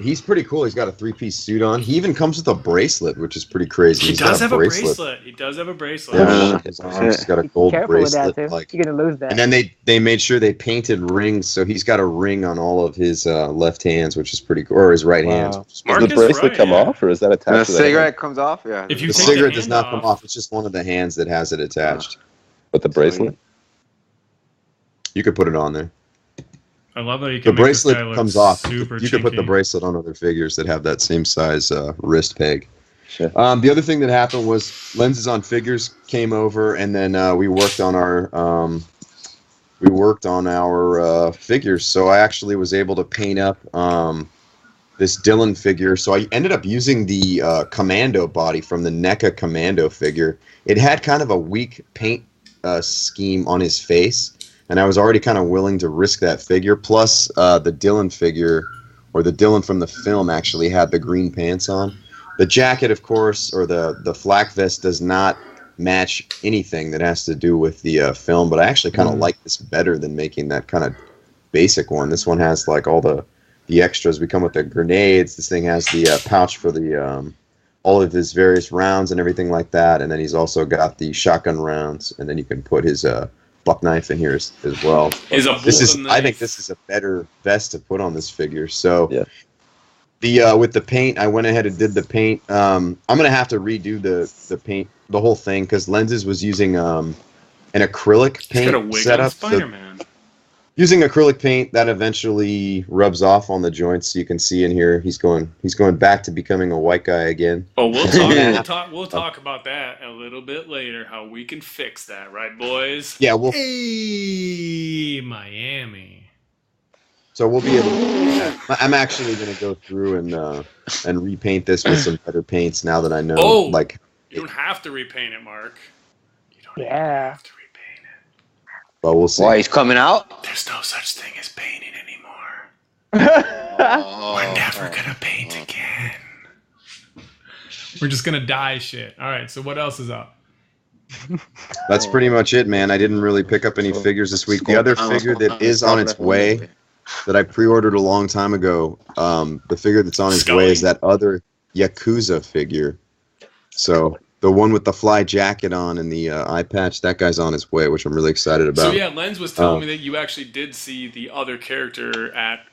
He's pretty cool. He's got a 3-piece suit on. He even comes with a bracelet, which is pretty crazy. He does have a bracelet. He does have a bracelet. Yeah, his arms, he's got a gold Careful with bracelet. that, too. Like, You're gonna lose that. and then they made sure they painted rings, so he's got a ring on all of his left hands, which is pretty cool, or his right hands. Which is Does Mark the is bracelet right, come yeah. off, or is that The attached to the cigarette hand? comes off, yeah. If you the take cigarette the does hand not come off- off. It's just one of the hands that has it attached. But the bracelet? You could put it on there. I love that you The can make bracelet this guy look comes off. super You can put the chinky. bracelet on other figures that have that same size wrist peg. Sure. The other thing that happened was Lenses on Figures came over, and then we worked on our figures. So I actually was able to paint up this Dylan figure. So I ended up using the Commando body from the NECA Commando figure. It had kind of a weak paint scheme on his face, and I was already kind of willing to risk that figure. Plus, the Dylan figure, or the Dylan from the film, actually had the green pants on. The jacket, of course, or the flak vest does not match anything that has to do with the film, but I actually kind of like this better than making that kind of basic one. This one has like all the extras. We come with the grenades. This thing has the pouch for the all of his various rounds and everything like that, and then he's also got the shotgun rounds, and then you can put his buck knife in here as well. I think this is a better vest to put on this figure. So yeah. With the paint, I went ahead and did the paint. I'm gonna have to redo the paint, the whole thing, because Lenses was using an acrylic paint setup. Spider-Man. Using acrylic paint, that eventually rubs off on the joints. So you can see in here, he's going back to becoming a white guy again. Oh, we'll talk about that a little bit later. How we can fix that, right, boys? Yeah, Hey, Miami. So we'll be able to, I'm actually going to go through and repaint this with some better paints now that I know. Oh, like, you don't have to repaint it, Mark. You don't have to repaint it. Well, we'll see. Why, he's coming out? There's no such thing as painting anymore. We're never going to paint again. We're just going to dye shit. All right, so what else is up? That's pretty much it, man. I didn't really pick up any figures this week. The other figure that is on its way, that I pre-ordered a long time ago, the figure that's on its way is that other Yakuza figure. So the one with the fly jacket on and the eye patch, that guy's on his way, which I'm really excited about. So yeah, Lens was telling me that you actually did see the other character at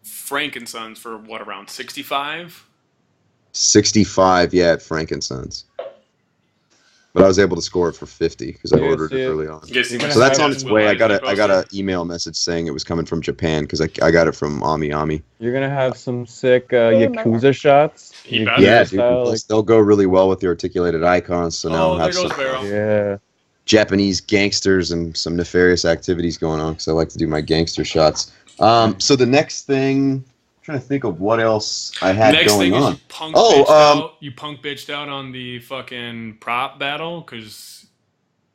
Frankenson's for what, around 65? 65, yeah, at Frankenson's. But I was able to score it for 50 because I ordered it early on. So that's on its way. I got an email message saying it was coming from Japan because I got it from Ami Ami. You're gonna have some sick Yakuza shots. Yeah, dude, they'll go really well with the articulated icons. So now I'll have some Japanese gangsters and some nefarious activities going on because I like to do my gangster shots. So the next thing, I'm trying to think of what else I had going on. You punk bitched out on the fucking prop battle because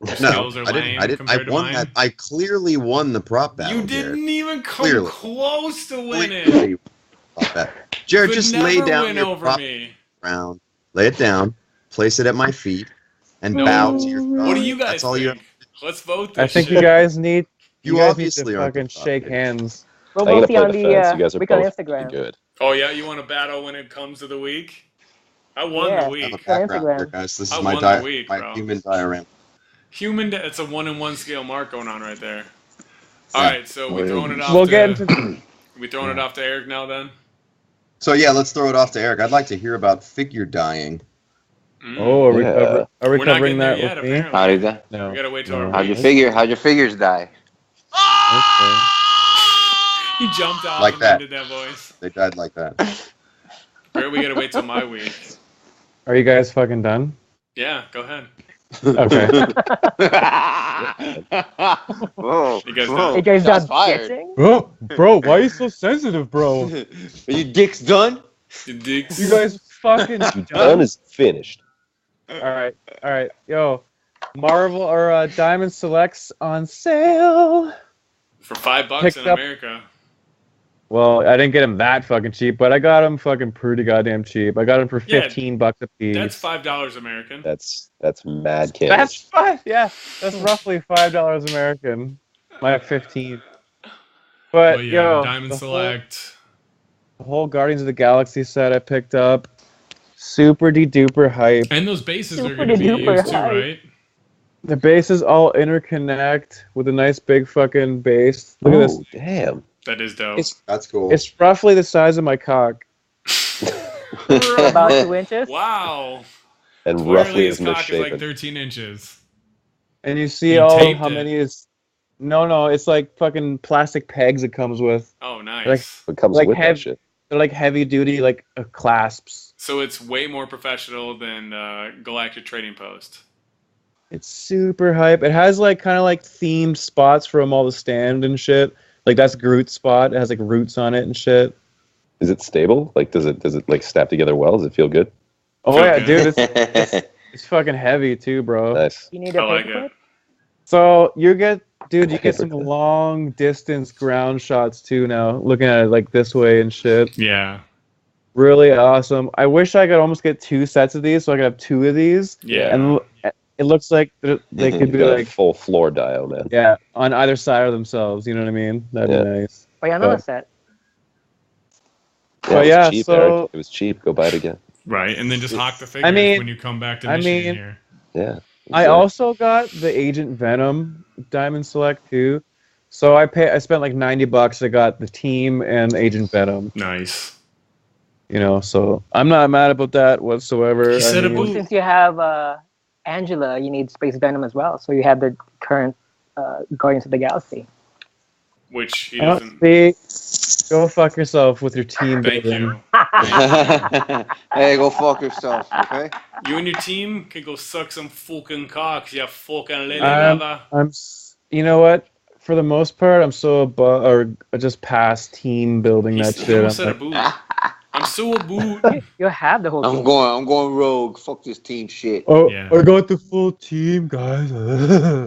your no, skills are lame compared to mine. I clearly won the prop battle. You didn't even come close to winning. Jared, just lay down your prop round, lay it down, place it at my feet, and bow to your God. What do you guys That's all think? You have. Let's vote this I think shit. you guys need obviously to fucking shake hands. We'll both see on the week on Instagram. Good. Oh yeah, you want to battle when it comes to the week? I won the week. Here, guys. This is my human diorama. It's a 1-in-1 scale mark going on right there. All right, so we throwing it off. We throwing it off to Eric now then. So yeah, let's throw it off to Eric. I'd like to hear about figure dyeing. Oh, are we covering that yet, with me? How did that? No. We gotta wait till our How'd your figures die? He jumped off like that. And did that voice. They died like that. Or we gotta wait till my week. Are you guys fucking done? Yeah, go ahead. Okay. Whoa. You guys Whoa. You guys done fired. bitching? Oh, bro, why are you so sensitive, bro? Are you dicks done? The dicks. You guys fucking Done is finished. All right. Yo, Marvel or Diamond Selects on sale. For $5 in America. Well, I didn't get him that fucking cheap, but I got him fucking pretty goddamn cheap. I got him for $15 a piece. That's $5 American. That's mad cash. That's five. Yeah, that's roughly $5 American. My 15. But yo, Diamond Select. The whole Guardians of the Galaxy set I picked up. Super duper hype. And those bases are going to be used too, right? The bases all interconnect with a nice big fucking base. Look at this. Damn. That is dope. That's cool. It's roughly the size of my cock. About 2 inches. Wow. And roughly his as cock is like misshapen. 13 inches. And you see all how many is No, it's like fucking plastic pegs it comes with. Oh, nice. It comes with that shit. They're like heavy duty, like clasps. So it's way more professional than Galactic Trading Post. It's super hype. It has like kind of like themed spots from all the stand and shit. Like that's Groot's spot. It has like roots on it and shit. Is it stable? Like does it like snap together well? Does it feel good? Oh yeah, dude, it's fucking heavy too, bro. Nice. You need a paperclip? So you get some long distance ground shots too now. Looking at it like this way and shit. Yeah. Really awesome. I wish I could almost get 2 sets of these so I could have 2 of these. Yeah. And it looks like they could be like full floor dial, man. Yeah, on either side of themselves. You know what I mean? That'd be nice. Oh yeah, another set. Yeah, it was cheap, Eric. It was cheap. Go buy it again. Right, and then just hawk the figures when you come back to Michigan here. Yeah. I also got the Agent Venom Diamond Select too. So I spent like $90. I got the team and Agent Venom. Nice. You know, so I'm not mad about that whatsoever. Since you have Angela, you need Space Venom as well. So you have the current Guardians of the Galaxy. Which he doesn't. Go fuck yourself with your team. Thank you. Hey, go fuck yourself, okay? You and your team can go suck some fucking cocks, you fucking lady lover. You know what? For the most part, I'm so just past team building that shit. I'm so a boot. You have the whole team. I'm going rogue. Fuck this team shit. Oh, yeah. I got the full team, guys.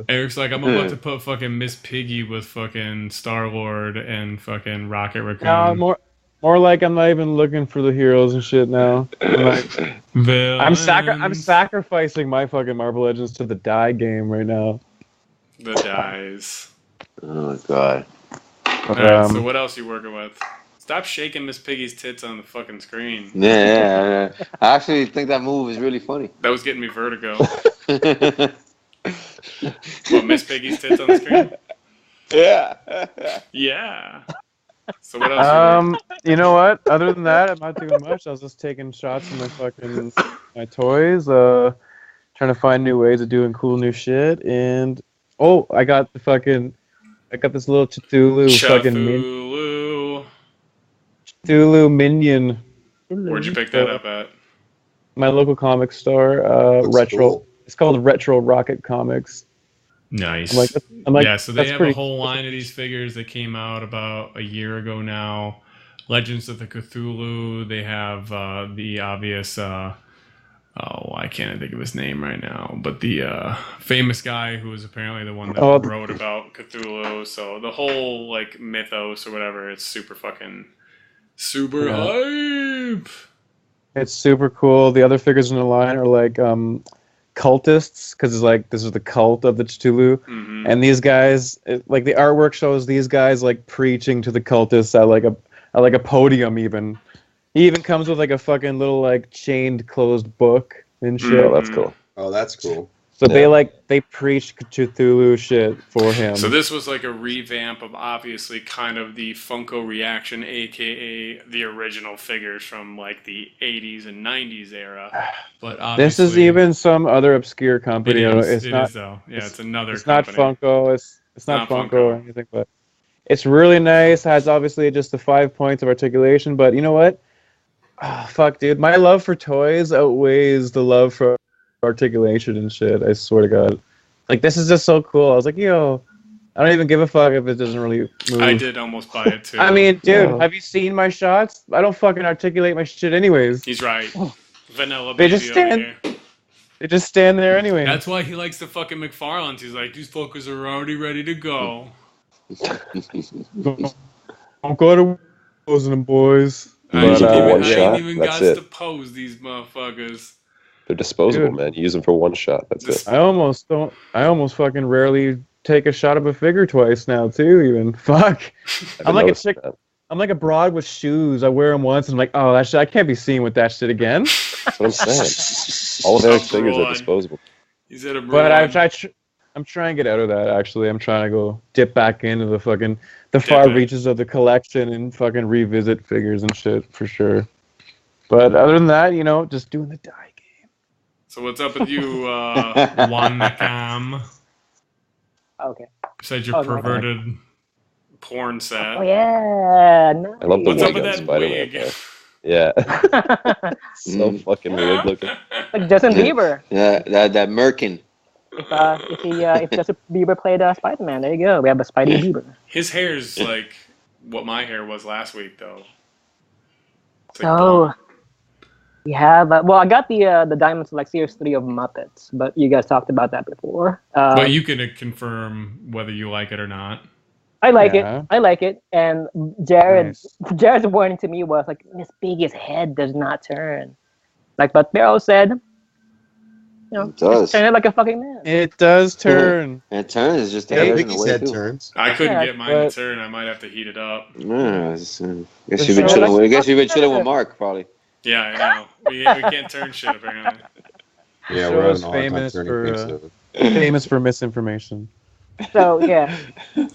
Eric's like, I'm about to put fucking Miss Piggy with fucking Star-Lord and fucking Rocket Raccoon. No, more like I'm not even looking for the heroes and shit now. I'm sacrificing my fucking Marvel Legends to the die game right now. The dies. Oh god. Alright, so what else are you working with? Stop shaking Miss Piggy's tits on the fucking screen. Yeah. I actually think that move is really funny. That was getting me vertigo. What, Miss Piggy's tits on the screen? Yeah. Yeah. So what else? You know what? Other than that, I'm not doing much. I was just taking shots of my toys, trying to find new ways of doing cool new shit, and I got this little Cthulhu minion. Where'd you pick that up at? My local comic store, Retro. Cool. It's called Retro Rocket Comics. Nice. Yeah, so they have a whole line of these figures that came out about a year ago now. Legends of the Cthulhu. They have the obvious, I can't think of his name right now, but the famous guy who was apparently the one that wrote about Cthulhu. So the whole like mythos or whatever, it's super fucking super hype. It's super cool. The other figures in the line are like cultists, because it's like this is the cult of the Cthulhu, and these guys, like the artwork shows these guys like preaching to the cultists at like a podium. Even he even comes with like a fucking little like chained closed book and shit. Oh, that's cool. Oh, that's cool. So they preached Cthulhu shit for him. So this was like a revamp of obviously kind of the Funko Reaction, aka the original figures from like the 80s and 90s era. But obviously, this is even some other obscure company. It's another. It's company. not Funko. It's not Funko or anything, but it's really nice. Has obviously just the 5 points of articulation, but you know what? Oh, fuck, dude. My love for toys outweighs the love for articulation and shit. I swear to God. Like, this is just so cool. I was like, yo, I don't even give a fuck if it doesn't really move. I did almost buy it too. I mean, dude, have you seen my shots? I don't fucking articulate my shit anyways. He's right. Vanilla baby over here. They just stand there anyway. That's why he likes the fucking McFarlanes. He's like, these fuckers are already ready to go. Don't go to posing them, boys. I ain't even got to pose these motherfuckers. They're disposable, man. You use them for one shot. That's it. I almost fucking rarely take a shot of a figure twice now, too. Even fuck. I'm like a chick. I'm like a broad with shoes. I wear them once, and I'm like, oh, that shit. I can't be seen with that shit again. That's what I'm saying. All of Eric's figures are disposable. He's at a but I'm trying to get out of that. Actually, I'm trying to go dip back into the far reaches of the collection and fucking revisit figures and shit for sure. But other than that, just doing the die game. So what's up with you, NECA? Okay. Besides your perverted porn set. Oh yeah. Nice. I love the What's up wig with on that Spider-Man. wig? Yeah. So fucking weird looking. Like Justin Bieber. Yeah, that Merkin. If Justin Bieber played Spider-Man, there you go. We have a Spidey Bieber. His hair's like what my hair was last week, though. So we have. Well, I got the Diamond Select Series 3 of Muppets, but you guys talked about that before. But you can confirm whether you like it or not. I like it. I like it. And Jared's warning to me was like, Miss Piggy's head does not turn. Like, but Berol said, you know, it does. turn it like a fucking man. It does turn. It turns. Just the Piggy's head turns. I couldn't get mine to turn. I might have to heat it up. Yeah, guess you've been chilling. I guess you've been chilling with Mark, probably. Yeah, I know. We can't turn shit apparently. Yeah, we're having a hard time turning things. Famous for misinformation. So yeah.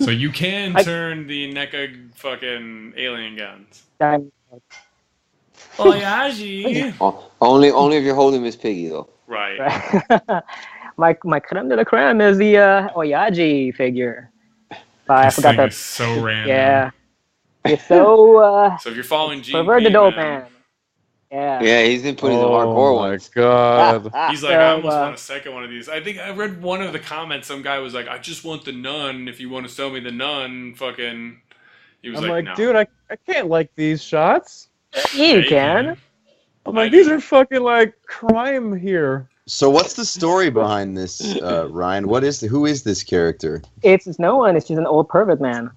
So you can turn the NECA fucking alien guns. Oh yeah, Only if you're holding Miss Piggy though. Right. My creme de la creme is the Oyaji figure. I forgot that. So random. Yeah. It's so. So if you're following Gene perverted old man. Yeah. Yeah, he's been putting the hardcore ones. Oh my god. He's like, I almost want a second one of these. I think I read one of the comments. Some guy was like, I just want the nun. If you want to sell me the nun, fucking. He was I'm no. dude, I can't like these shots. You can. I'm like, these are fucking like crime here. So what's the story behind this, Ryan? Who is this character? It's no one. It's just an old pervert man.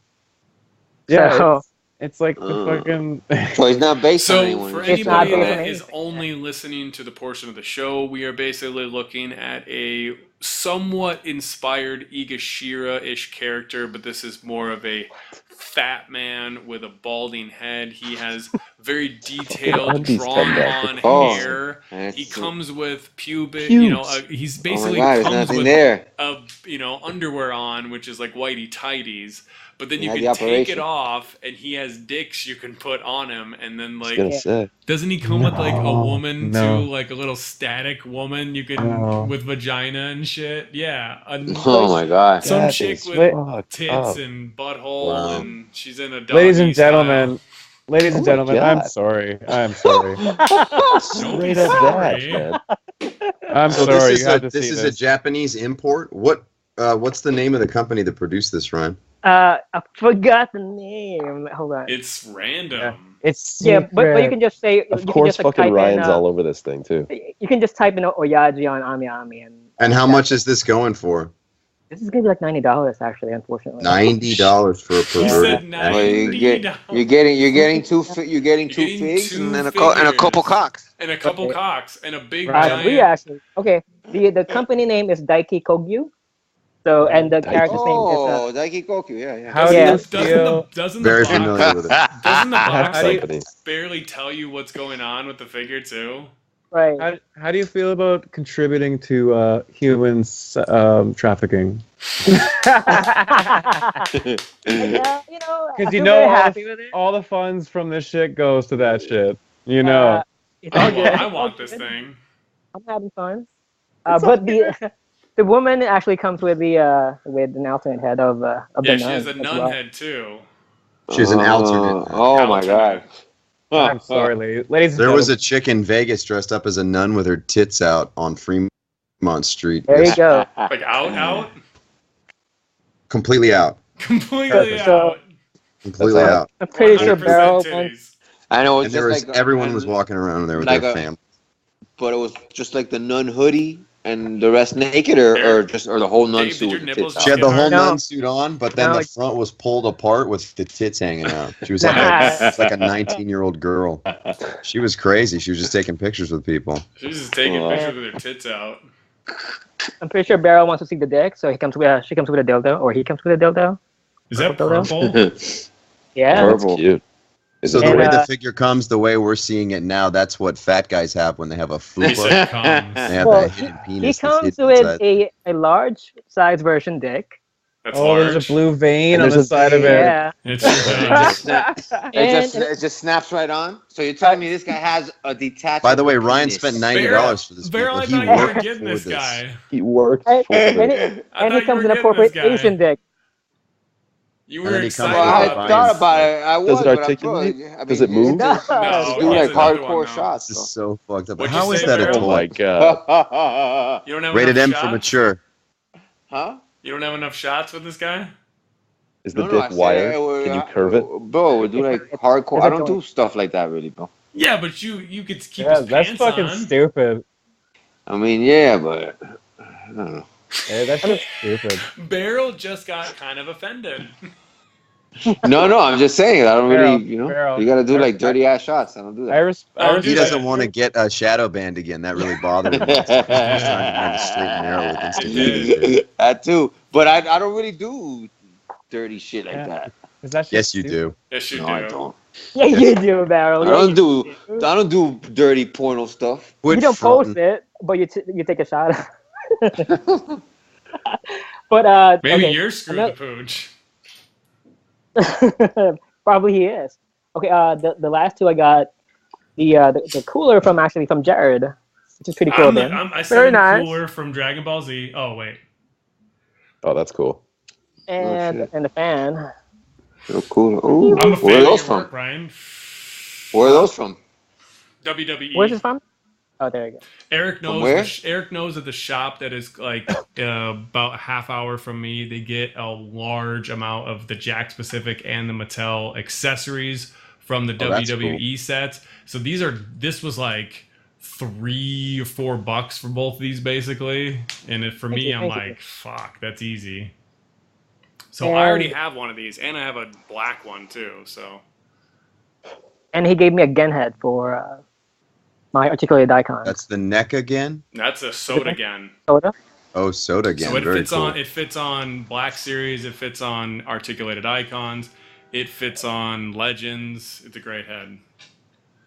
Yeah. So, it's like the fucking. So he's not based on anyone. So for anybody that is only listening to the portion of the show, we are basically looking at a somewhat inspired Igashira-ish character, but this is more of a fat man with a balding head. He has very detailed drawn-on hair. He comes with pubic, he's basically comes with underwear on, which is like whitey tighties. But then you can take it off, and he has dicks you can put on him, and then like, doesn't he come with like a woman too, like a little static woman you can with vagina and shit? Yeah. Oh my god. Some chick with tits and butthole, and she's in a doggy Ladies and style. I'm sorry. Straight at that, man. I'm sorry. This is a Japanese import. What's the name of the company that produced this, Ryan? I forgot the name. Hold on. It's random. It's but you can just say. Of course, fucking Ryan's all over this thing too. You can just type in Oyaji on Ami and how much is this going for? This is gonna be like $90 actually, unfortunately. $90 for a perverted. You're getting two figs and a couple cocks. And a couple cocks and a big giant. We actually the company name is Daiki Kogyu. So and the character's name is Daiki Kogyu, yeah. How do you feel? Doesn't very familiar with it. Doesn't the box barely tell you what's going on with the figure too? Right. How do you feel about contributing to human trafficking? Because all the funds from this shit goes to that shit. I want this thing. I'm having fun. But the woman actually comes with an alternate head of the nun. Yeah, she has a nun head too. She has an alternate. Oh my god. I'm sorry, ladies. There was a chick in Vegas dressed up as a nun with her tits out on Fremont Street. There you go. Like out? Completely out. Completely out. I'm pretty sure Berol. I know. And everyone was walking around there with their family. But it was just like the nun hoodie. And the rest naked, or the whole nun suit? She had the whole nun suit on, but then the front was pulled apart with the tits hanging out. She was like a 19-year-old girl. She was crazy. She was just taking pictures with people. She was just taking pictures with her tits out. I'm pretty sure Berol wants to see the dick, so she comes with a dildo, or he comes with a dildo. Is that purple? Yeah, that's cute. So the way the figure comes, the way we're seeing it now, that's what fat guys have when they have a fupa. They have that hidden penis. He comes with a large size version dick. That's large. There's a blue vein on the side of it. Yeah. It just snaps right on. So you're telling me this guy has a detachable By the way, Ryan spent $90 for this. Berol, I thought you were getting this guy. He worked for it. And he comes in appropriate Asian dick. You were excited. Well, I had thought about it. I was. Does it but articulate? Does it move? No, do like hardcore shots. This is so fucked up. What'd How you is say, that a Berol? toy? Oh my god. You don't have Rated enough M shots? for mature. Huh? You don't have enough shots with this guy? Is the dick wired? Can you curve it? Bro, we do like hardcore. I don't do stuff like that really, bro. Yeah, but you could keep Yeah, his that's pants fucking on. stupid. I mean, yeah, but I don't know. Yeah, that's just stupid. Berol just got kind of offended. No, I'm just saying. I don't Berol, really, you know. Berol. You gotta do like dirty ass shots. I don't do that. He doesn't want to get a shadow banned again. That really bothered him. He's trying to find a straight and narrow with instant. That too, but I don't really do dirty shit like that. Yes, you do. Yes, you No, do. I don't. Yeah, you do, Berol. I don't do dirty porno stuff. You don't post it, but you take a shot. But Maybe okay, you're screwed the pooch. Probably he is. Okay, the last two I got the cooler from Jared, which is pretty cool. I sent a cooler from Dragon Ball Z. Oh wait. Oh, that's cool. And the fan. So cool. Ooh, I'm a fan where are of those your from? work, Brian. Where are those from? WWE. Where's this from? Oh, there you go. Eric knows. where? Eric knows at the shop that is like about a half hour from me. They get a large amount of the Jakks Pacific and the Mattel accessories from the WWE sets. So this was like $3 or $4 for both of these basically. And for me, I'm like, fuck, that's easy. So I already have one of these, and I have a black one too. So. And he gave me a Gen head for my articulated icon. That's the NECA again? That's a Soda Gen. Soda? Oh, Soda again. So it fits on Black Series, it fits on articulated icons, it fits on Legends. It's a great head.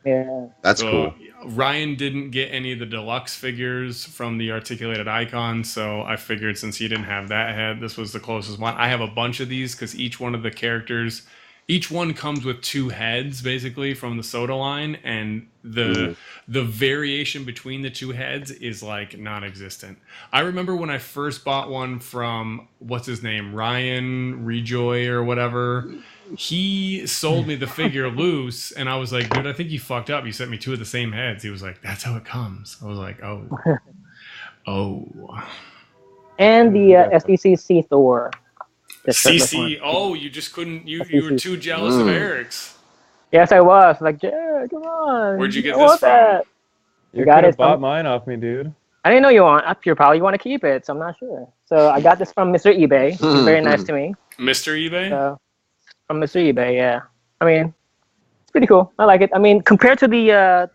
Yeah. That's cool. Ryan didn't get any of the deluxe figures from the articulated icons, so I figured since he didn't have that head, this was the closest one. I have a bunch of these because each one of the characters, each one comes with 2 heads basically from the Soda line, and the variation between the 2 heads is like non-existent. I remember when I first bought one from what's his name, Ryan Rejoy or whatever. He sold me the figure loose, and I was like, dude, I think you fucked up. You sent me 2 of the same heads. He was like, that's how it comes. I was like, oh. And the SDCC Thor. CC, you just couldn't, you were too jealous of Eric's. Yes, I was. Like, Jared, come on. Where'd you get this from? You could have bought mine off me, dude. I didn't know you probably want to keep it, so I'm not sure. So I got this from Mr. eBay. He's very nice to me. Mr. eBay? So, from Mr. eBay, yeah. I mean, it's pretty cool. I like it. I mean, compared to the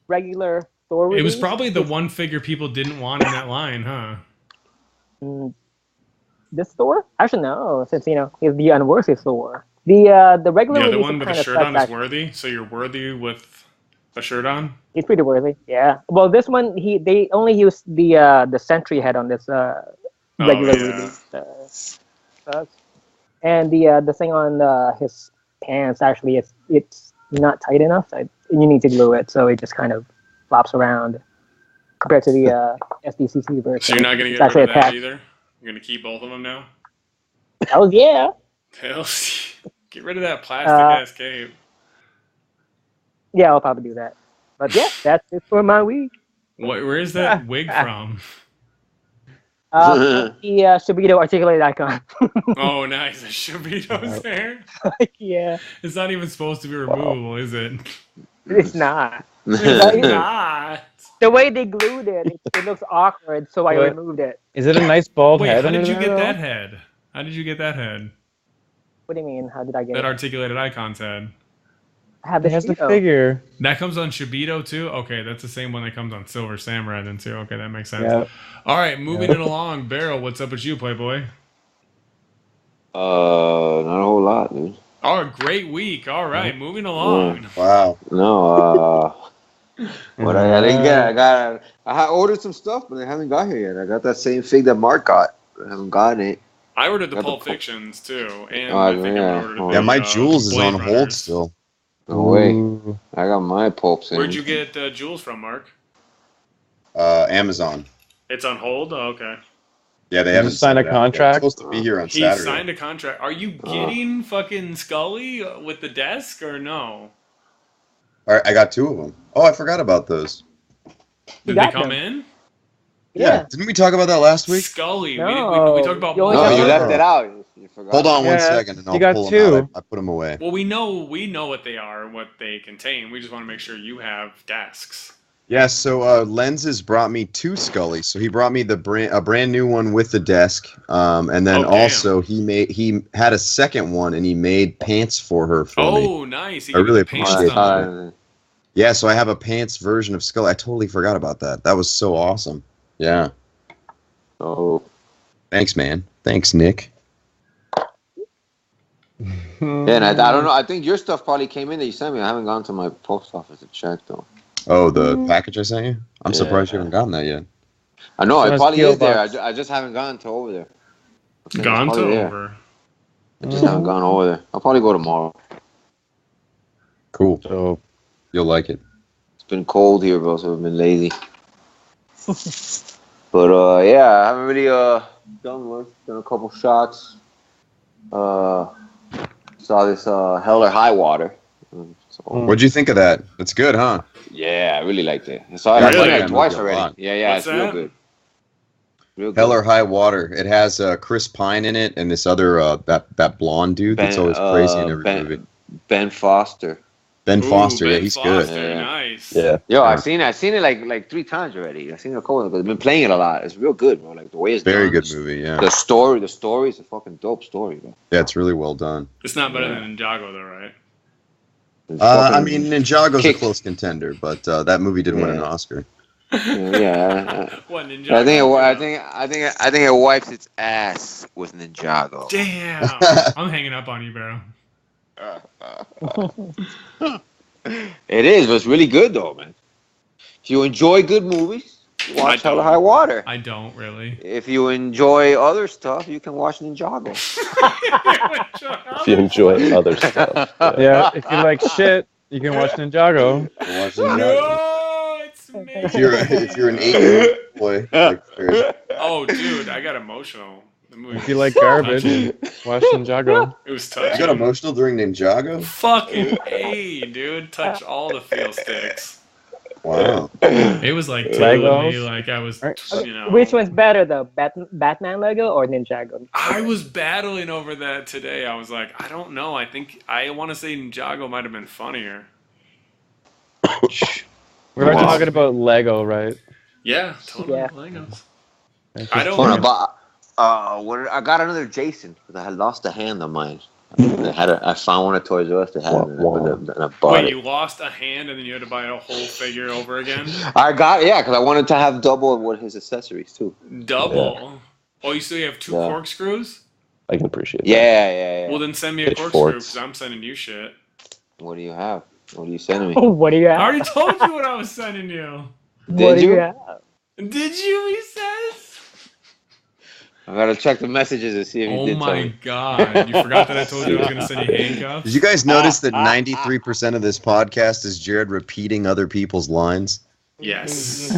regular Thor release, it was probably the one figure people didn't want in that line, huh? This Thor? Actually, no, since, he's the unworthy Thor. The regular the release one with the shirt on is worthy, so you're worthy with a shirt on? He's pretty worthy, yeah. Well, this one, they only used the Sentry head on this regular release. And the thing on his pants, actually, it's not tight enough. You need to glue it, so it just kind of flops around compared to the SDCC version. So you're not going to get rid of that either? You're going to keep both of them now? Hell yeah. Get rid of that plastic-ass cape. Yeah, I'll probably do that. But yeah, that's it for my week. Where is that wig from? The Shibito articulated icon. Oh, nice. The Shibito's there? Yeah. It's not even supposed to be removable, is it? It's not. It's not. The way they glued it looks awkward, so I removed it. Is it a nice bald head? How did you get that head? How did you get that head? What do you mean? How did I get that it? articulated icons head. It has the figure. That comes on Shibito too? Okay, that's the same one that comes on Silver Samurai then too. Okay, that makes sense. Yep. All right, moving it along. Berol, what's up with you, Playboy? Not a whole lot, dude. Oh, great week. All right, moving along. Wow. No, what I didn't get, I ordered some stuff, but I haven't got here yet. I got that same fig that Mark got. I haven't gotten it. I ordered the Pulp Fictions too, and I think I'm gonna order my Jules is on hold Runners. still. No way. I got my pulps in. Where'd you get Jules from, Mark? Amazon. It's on hold? Oh, okay. Yeah, they You haven't just signed a sent it out yet. contract? It's supposed to be here on He Saturday. signed a contract. Are you getting fucking Scully with the desk or no? All right, I got 2 of them. Oh, I forgot about those. Did they come in? Yeah. Didn't we talk about that last week? Scully. No. We talked about You only No, got you one. left it out. You forgot. Hold on one Yeah, second, and you I'll got pull them 2. out. I put them away. Well, we know what they are, what they contain. We just want to make sure you have desks. Yeah, so Lenses brought me 2 Scullys. So he brought me a brand new one with the desk, and then also he had a second one, and he made pants for her for me. Oh, nice! I really appreciate it. Yeah, so I have a pants version of Scully. I totally forgot about that. That was so awesome. Yeah. Oh, thanks, man. Thanks, Nick. Yeah, and I don't know. I think your stuff probably came in that you sent me. I haven't gone to my post office to check though. Oh, the package I sent you? I'm surprised you haven't gotten that yet. I know, it probably is there. box. I just haven't gone to over there. Gone to there. over? I just haven't gone over there. I'll probably go tomorrow. Cool. So you'll like it. It's been cold here, bro, so I've been lazy. But yeah, I haven't really done much. Done a couple shots. Saw this Hell or High Water. So, What'd you think of that? It's good, huh? yeah, I really liked it. So I've seen it twice already. Yeah, What's it's real that? good. Real Hell good. or High Water. It has Chris Pine in it and this other that blonde dude that's always crazy in every movie. Ben Foster. Ben Foster, Ben yeah, he's Foster, good. Nice. Yeah. Yo, I've seen it like 3 times already. I've seen it a couple. I've been playing it a lot. It's real good, bro. Like the way it's Very done. good movie, yeah. The story is a fucking dope story, bro. Yeah, it's really well done. It's not better than Ninjago, though, right? I mean, Ninjago's a close contender, but that movie did win an Oscar. Yeah. What, Ninjago? I think it wipes its ass with Ninjago. Damn. I'm hanging up on you, bro. It is, but it's really good though, man. If you enjoy good movies, watch Hell or High Water. I don't really. If you enjoy other stuff, you can watch Ninjago. If you enjoy other stuff. Yeah, if you like shit, you can watch Ninjago. No, it's me. If you're an 8-year-old boy, like, Oh, dude, I got emotional. The movie If you was like garbage, touching. watch Ninjago. It was you touching. got emotional during Ninjago? Fucking A, dude. Touch all the feel sticks. Wow. It was like totally Legos. like I was, you know. Which one's better, the Batman Lego or Ninjago? I was battling over that today. I was like, I don't know. I think I want to say Ninjago might have been funnier. We're talking about Lego, right? Yeah, totally. Yeah. Legos. It's I just don't. fun. I got another Jason because I had lost a hand on mine. I found one at Toys R Us that had it, and I bought Wait, it. you lost a hand and then you had to buy a whole figure over again? I got because I wanted to have double of what his accessories too. Double? Oh, you still have 2 Yeah. corkscrews? I can appreciate that. Yeah. Well, then send me a corkscrew Pitchforks. because I'm sending you shit. What do you have? What are you sending me? What do you I have? already told you what I was sending you. What do you? you have? Did you, he says? I gotta check the messages and see if you Oh did tell my me. god. You forgot that I told you I was going to send you handcuffs? Did you guys notice that 93% of this podcast is Jared repeating other people's lines? Yes.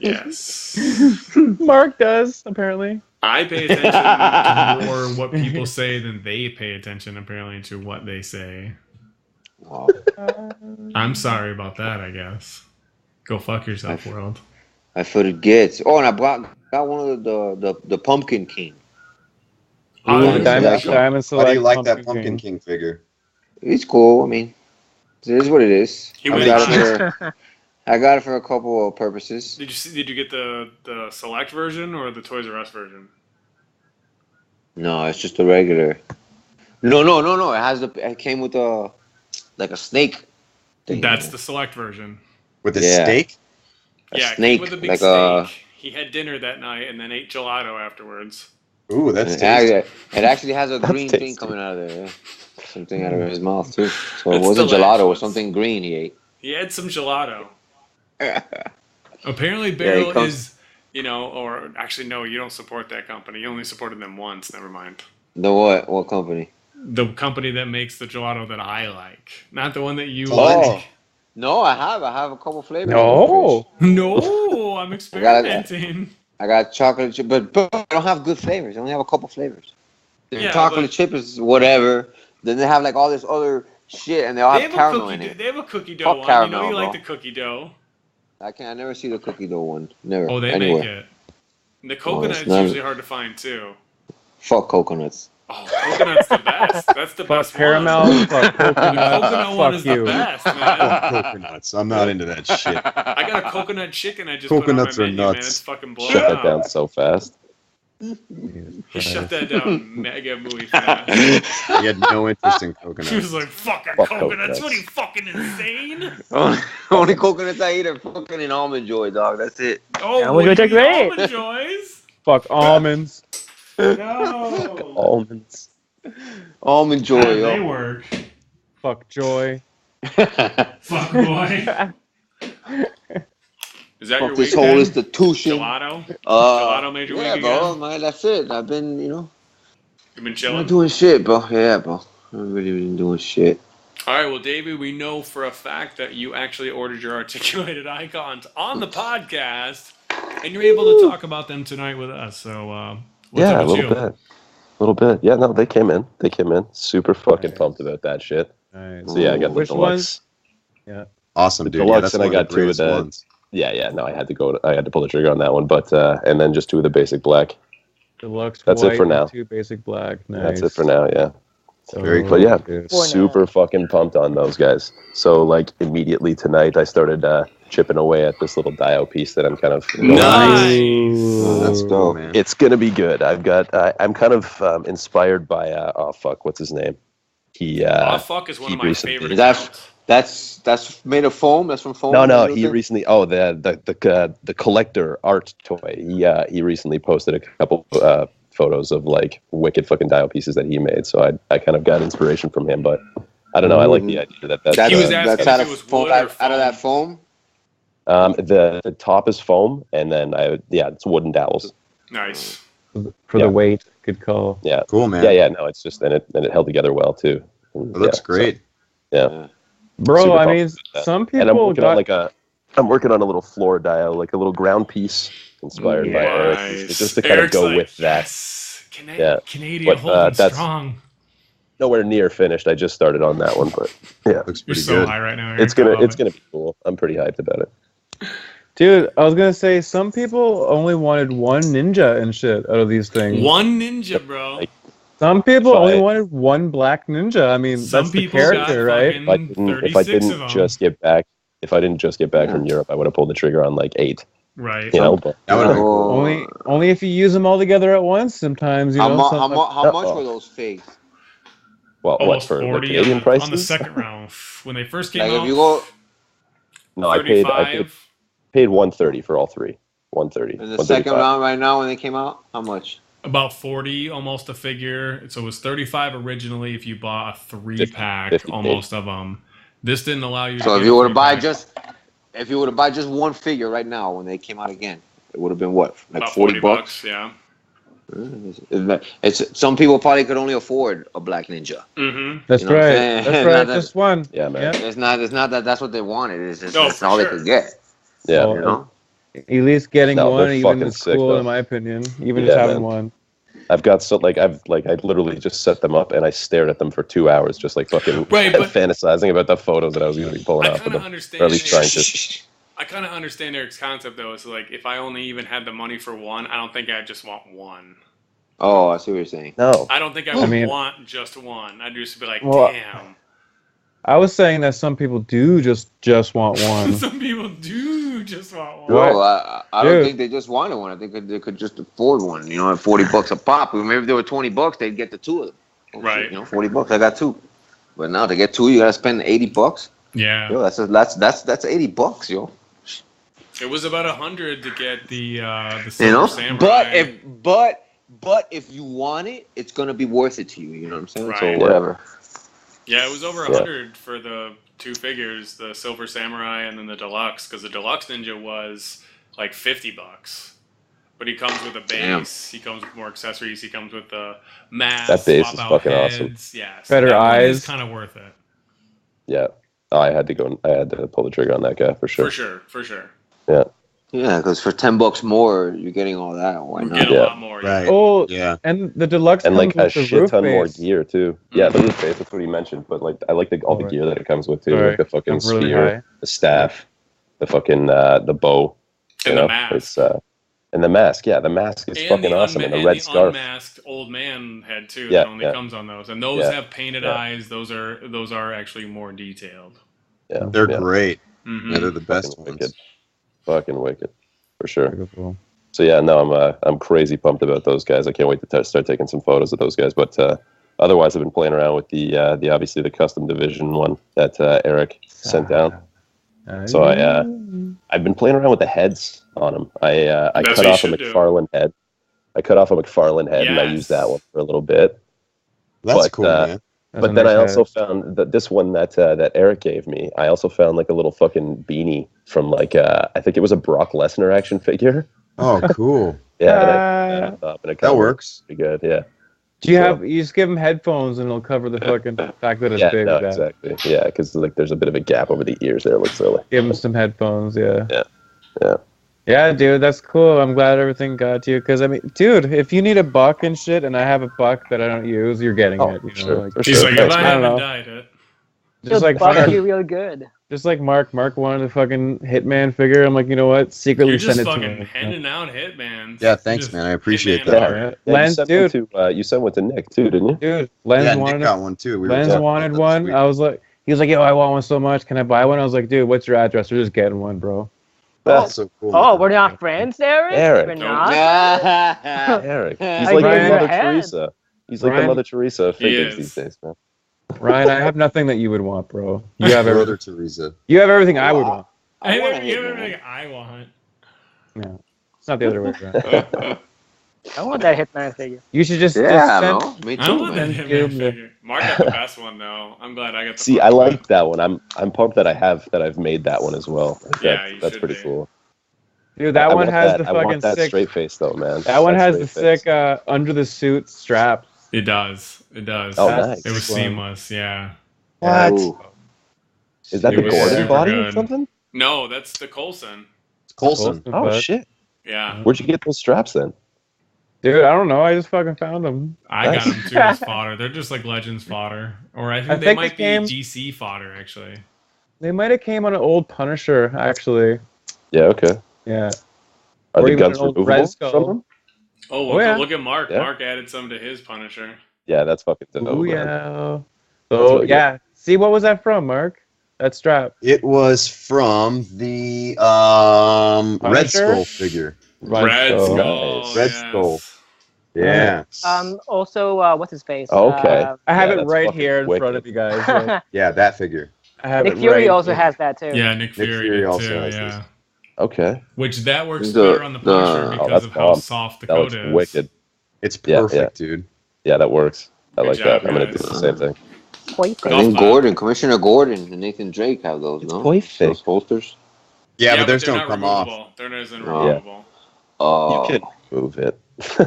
Yes. Mark does, apparently. I pay attention more what people say than they pay attention, apparently, to what they say. Wow. I'm sorry about that, I guess. Go fuck yourself, world. I forget. Oh, and I got one of the Pumpkin King. Oh, Ooh, that's Diamond How do you Select like that Pumpkin King figure? It's cool. I mean, it is what it is. He I went got it for a couple of purposes. Did you get the select version or the Toys R Us version? No, it's just a regular. No. It came with a snake thing. That's the select version. With a steak? Yeah, it snake, came with a big like steak. He had dinner that night and then ate gelato afterwards. Ooh, that's tasty. tasty. It actually has a green thing tasty. coming out of there. Yeah. Something out of his mouth too. So That's it wasn't gelato. It delicious. was something green he ate. He had some gelato. Apparently, he Berol comes- is, or actually, no, you don't support that company. You only supported them once. Never mind. The what? What company? The company that makes the gelato that I like, not the one that you Oh. like. No, I have a couple flavors. No. No, I'm experimenting. I got chocolate chip, but I don't have good flavors. I only have a couple flavors. The chocolate chip is whatever. Then they have like all this other shit, and they all have caramel in it. They have a cookie dough one. Caramel, you like the cookie dough. I never see the cookie dough one. Never. Oh, they make it. And the coconut is usually hard to find too. Fuck coconuts. Oh, coconut's the best. That's the best caramel, one. fuck coconut. The coconut one is the best, man. Fuck coconuts. I'm not into that shit. I got a coconut chicken I just coconuts put on my menu, are man. nuts. It's fucking blown Shut out. that down so fast. He shut that down mega muy fast. He had no interest in coconuts. He was like, fucking Fuck coconuts. coconuts. What are you, fucking insane? Only coconuts I eat are fucking an almond joy, dog. That's it. Oh, Almond Joys are great. Almond Joys? Fuck almonds. No. Almonds. Almond joy, How do yo. they work? Fuck joy. Fuck boy. Is that Fuck your this week, whole then? institution. Gelato? Gelato made your Yeah, week bro. again? Man, that's it. I've been, You've been I'm chilling? not doing shit, bro. Yeah, bro. I've really been doing shit. All right, well, David, we know for a fact that you actually ordered your articulated icons on the podcast, and you're able to talk about them tonight with us. So, what's Yeah, up a with little you? bit. A little bit. Yeah, no, they came in. Super fucking pumped about that shit. Nice. So yeah, I got the Which deluxe. ones? Yeah. Awesome, The dude. deluxe, Yeah, that's and I one of got the two of greatest the. ones. Yeah. No, I had to pull the trigger on that one, but and then just two of the basic black. Deluxe That's white it for now. and 2 basic black. Nice. That's it for now. Yeah. Very But yeah, good. super fucking pumped on those guys. So like immediately tonight, I started chipping away at this little Dio piece that I'm kind of. Nice. Let's go, man. It's gonna be good. I've got. I'm kind of inspired by. Oh fuck, what's his name? He. Oh, fuck is one of my recently- favorite accounts. That's made of foam. That's from foam. No. He recently. Oh, the collector art toy. He recently posted a couple photos of like wicked fucking dial pieces that he made. So I kind of got inspiration from him. But I don't know. I like the idea that's. He was asking that's out if of it was foam. wood or Out of that foam. The top is foam, and then it's wooden dowels. Nice. For the weight. Good call. Yeah. Cool, man. Yeah. No, it's just and it held together well too. It looks great. Yeah. Bro, Super I pumped mean, with that. some And I'm people working on I'm working on a little floor dial, like a little ground piece inspired by Eric. It's just to kind Eric's of go like, with that. yes. Yeah. Canadian But, holding that's strong. nowhere near finished. I just started on that one, but yeah, Looks You're pretty so good. high right now, Eric. it's I love gonna it. be cool. I'm pretty hyped about it. Dude, I was gonna say some people only wanted one ninja and shit out of these things. One ninja, bro. Like, Some people But- only wanted one black ninja. I mean, Some that's the people got character, right? fucking If I 36 of didn't them. just get back, from Europe, I would have pulled the trigger on like 8. Right. You know, but That would have been cool. Only if you use them all together at once. Sometimes you How, know. how much were those figs? well, what Almost for 40 Canadian on prices? the second round. When they first came Like out, if you go No, I 35. paid $130 for all 3. $130. in the second round right now when they came out, how much? about 40 almost a figure. So it was 35 originally if you bought a 3-pack 50 almost of them. This didn't allow you to So get if you a were to buy 3-pack. if you were to buy just one figure right now when they came out again, it would have been what? Like About 40 bucks? yeah. It's some people probably could only afford a black ninja. Mm-hmm. That's You know what I'm right. saying? That's Not right. that- Just one. Yeah, man. Yep. It's not that that's what they wanted. It's just No, that's for all sure. they could get. Yeah. You know? At least getting No, one they're even fucking is sick, cool though. in my opinion. Even Yeah, just having man. one. I've got I literally just set them up and I stared at them for 2 hours, just like fucking Right, but- fantasizing about the photos that I was going to be pulling I off of kind of them. understand. Or at least trying to. I kind of understand Eric's concept though. It's like if I only even had the money for one, I don't think I'd just want one. Oh, I see what you're saying. No. I don't think I would want just one. I'd just be like, Well, damn. I was saying that some people do just want one. Some people do just want one. Bro, I don't Dude. think they just wanted one. I think they could just afford one. You know, at $40 a pop. Maybe if they were $20, they'd get the two of them. Oh, shit, Right. You know, $40. I got two. But now to get two, you gotta spend $80. Yeah. Yo, that's $80, yo. It was about 100 to get the You Silver know, Samurai. but if you want it, it's gonna be worth it to you. You know what I'm saying? So Right. whatever. Yeah, it was over 100 for the 2 figures, the Silver Samurai and then the Deluxe, because the Deluxe Ninja was like $50. But he comes with a base. He comes with more accessories. He comes with the mask. That base swap is out fucking heads. awesome. Yeah, so Better that one eyes. is kind of worth it. Yeah. Oh, I had to pull the trigger on that guy for sure. For sure. Yeah. Yeah, because for $10 more, you're getting all that. Why not? Get a lot more. Right. Oh, Yeah. and the deluxe And comes like a with the shit roof ton more base. gear too. Yeah, the roof base. That's what he mentioned. But like, I like all the gear that it comes with too. Sorry, Like the fucking I'm really spear, high. the staff, the fucking the bow, And the mask. It's and the mask. Yeah, the mask is fucking awesome, and the red scarf. Unmasked old man head too. Yeah, that only comes on those, and those have painted eyes. Those are actually more detailed. Yeah, they're great. Mm-hmm. Yeah, they're the best fucking ones. Wicked. Fucking wicked, for sure. Beautiful. So yeah, no, I'm crazy pumped about those guys. I can't wait to start taking some photos of those guys. But otherwise, I've been playing around with the obviously the custom division one that Eric sent down. So I've been playing around with the heads on them. I cut off a McFarlane head. I cut off a McFarlane head, and I used that one for a little bit. That's cool, man. But then I also found that this one that Eric gave me, I also found like a little fucking beanie from like I think it was a Brock Lesnar action figure. Oh, cool. Yeah, that works. Pretty good. Yeah. Do you just give him headphones and it'll cover the fucking fact that it's big? No, exactly. Yeah, because like there's a bit of a gap over the ears there. It looks silly. Give him some headphones. Yeah. Yeah. Yeah, dude, that's cool. I'm glad everything got to you. Because, I mean, dude, if you need a buck and shit, and I have a buck that I don't use, you're getting it. You know? Sure. Like, He's like, if I I don't haven't know. died it. Just like buck you real good. Just like Mark wanted the fucking Hitman figure. I'm like, you know what? Secretly You're send just it to fucking him. handing out Hitmans. Yeah, thanks, man. I appreciate that. Yeah, Lens, you sent one to Nick too, didn't you? Dude, Lens Nick got one too. Lens wanted one. I was like, he was like, yo, I want one so much. Can I buy one? I was like, dude, what's your address? We're just getting one, bro. That's so cool. Oh, we're not friends, Eric? We're not? Eric. He's I like get your Mother head. Teresa. He's like the Mother Teresa of figures these days, man. Ryan, I have nothing that you would want, bro. You have Mother Teresa. You have everything I would want. I want everything I want. No, it's not the other way around. I want that Hitman figure. You should just Me I want too. that Hitman figure. Mark got the best one though. I'm glad I got the. See, I like that one. I'm pumped that I've made that one as well. That's pretty cool. Dude, that one has the I want fucking that sick straight face though, man. That one has the straight sick under the suit straps. It does. It does. Oh, nice. It was seamless. Yeah. What? Is that It the was Gordon super body or good. something? No, that's the Coulson. Coulson. Oh shit. Yeah. Where'd you get those straps then? Dude, I don't know. I just fucking found them. I got them too as fodder. They're just like Legends fodder, or I think they might be GC fodder actually. They might have came on an old Punisher, actually. Yeah. Okay. Yeah. Are Or the even guns an old removable Red Skull. from them? Oh, well, Oh, yeah. look at Mark. Yeah. Mark added some to his Punisher. Yeah, that's fucking dope. Oh man. yeah. That's So really yeah. See, what was that from, Mark? That strap. It was from the Red Punisher? Skull figure. Red Skull. Nice. Red yes. Skull. Yeah. Also, what's his face? Okay. I have Yeah, it that's right fucking here in front wicked. of you guys. Like, Yeah, that figure. I have Nick it Fury right also here. has that too. Yeah, Nick Fury, Fury did also too. has Yeah. this. Okay. Which that works The- better on the Punisher the- because that's of how bomb. soft the That coat looks is. wicked. It's Yeah, perfect, dude. Yeah, that works. I Good like job, that. I'm gonna do guys. the same thing. Quite I Golf think clap. Gordon, Commissioner Gordon, and Nathan Drake have those, no? toy fake. Those holsters. Yeah, but theirs they're don't not come off. removable. They're not Yeah. removable. Oh. You can move it.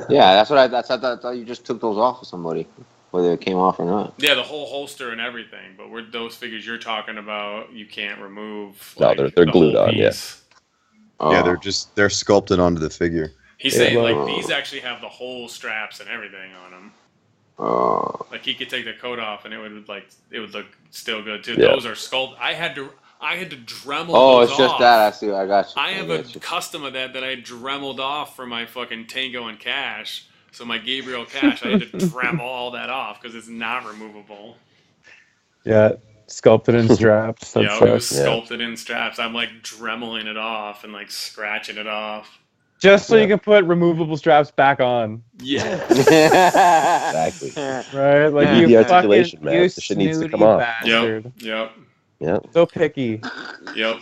Yeah, that's what I thought you just took those off of somebody, whether it came off or not. Yeah, the whole holster and everything. But with those figures you're talking about, you can't remove. No, like, they're the glued whole on, yeah. piece. Yeah, they're sculpted onto the figure. He's saying like Oh. these actually have the whole straps and everything on them. Oh. Like he could take the coat off and it would look still good too. Yeah. Those are sculpt. I had to Dremel. Oh, those it's just off. that. I see. I got you. I have a got you. custom of that I Dremeled off for my fucking Tango and Cash. So my Gabriel Cash, I had to Dremel all that off because it's not removable. Yeah, sculpted in straps. That Yeah, it was sucks. sculpted in straps. I'm like Dremeling it off and like scratching it off. Just so you can put removable straps back on. Yeah. Exactly. Right? Like You need you the articulation, fucking, man. you The shit needs to snooty come off. bastard. Yep. Yeah. So picky. Yep.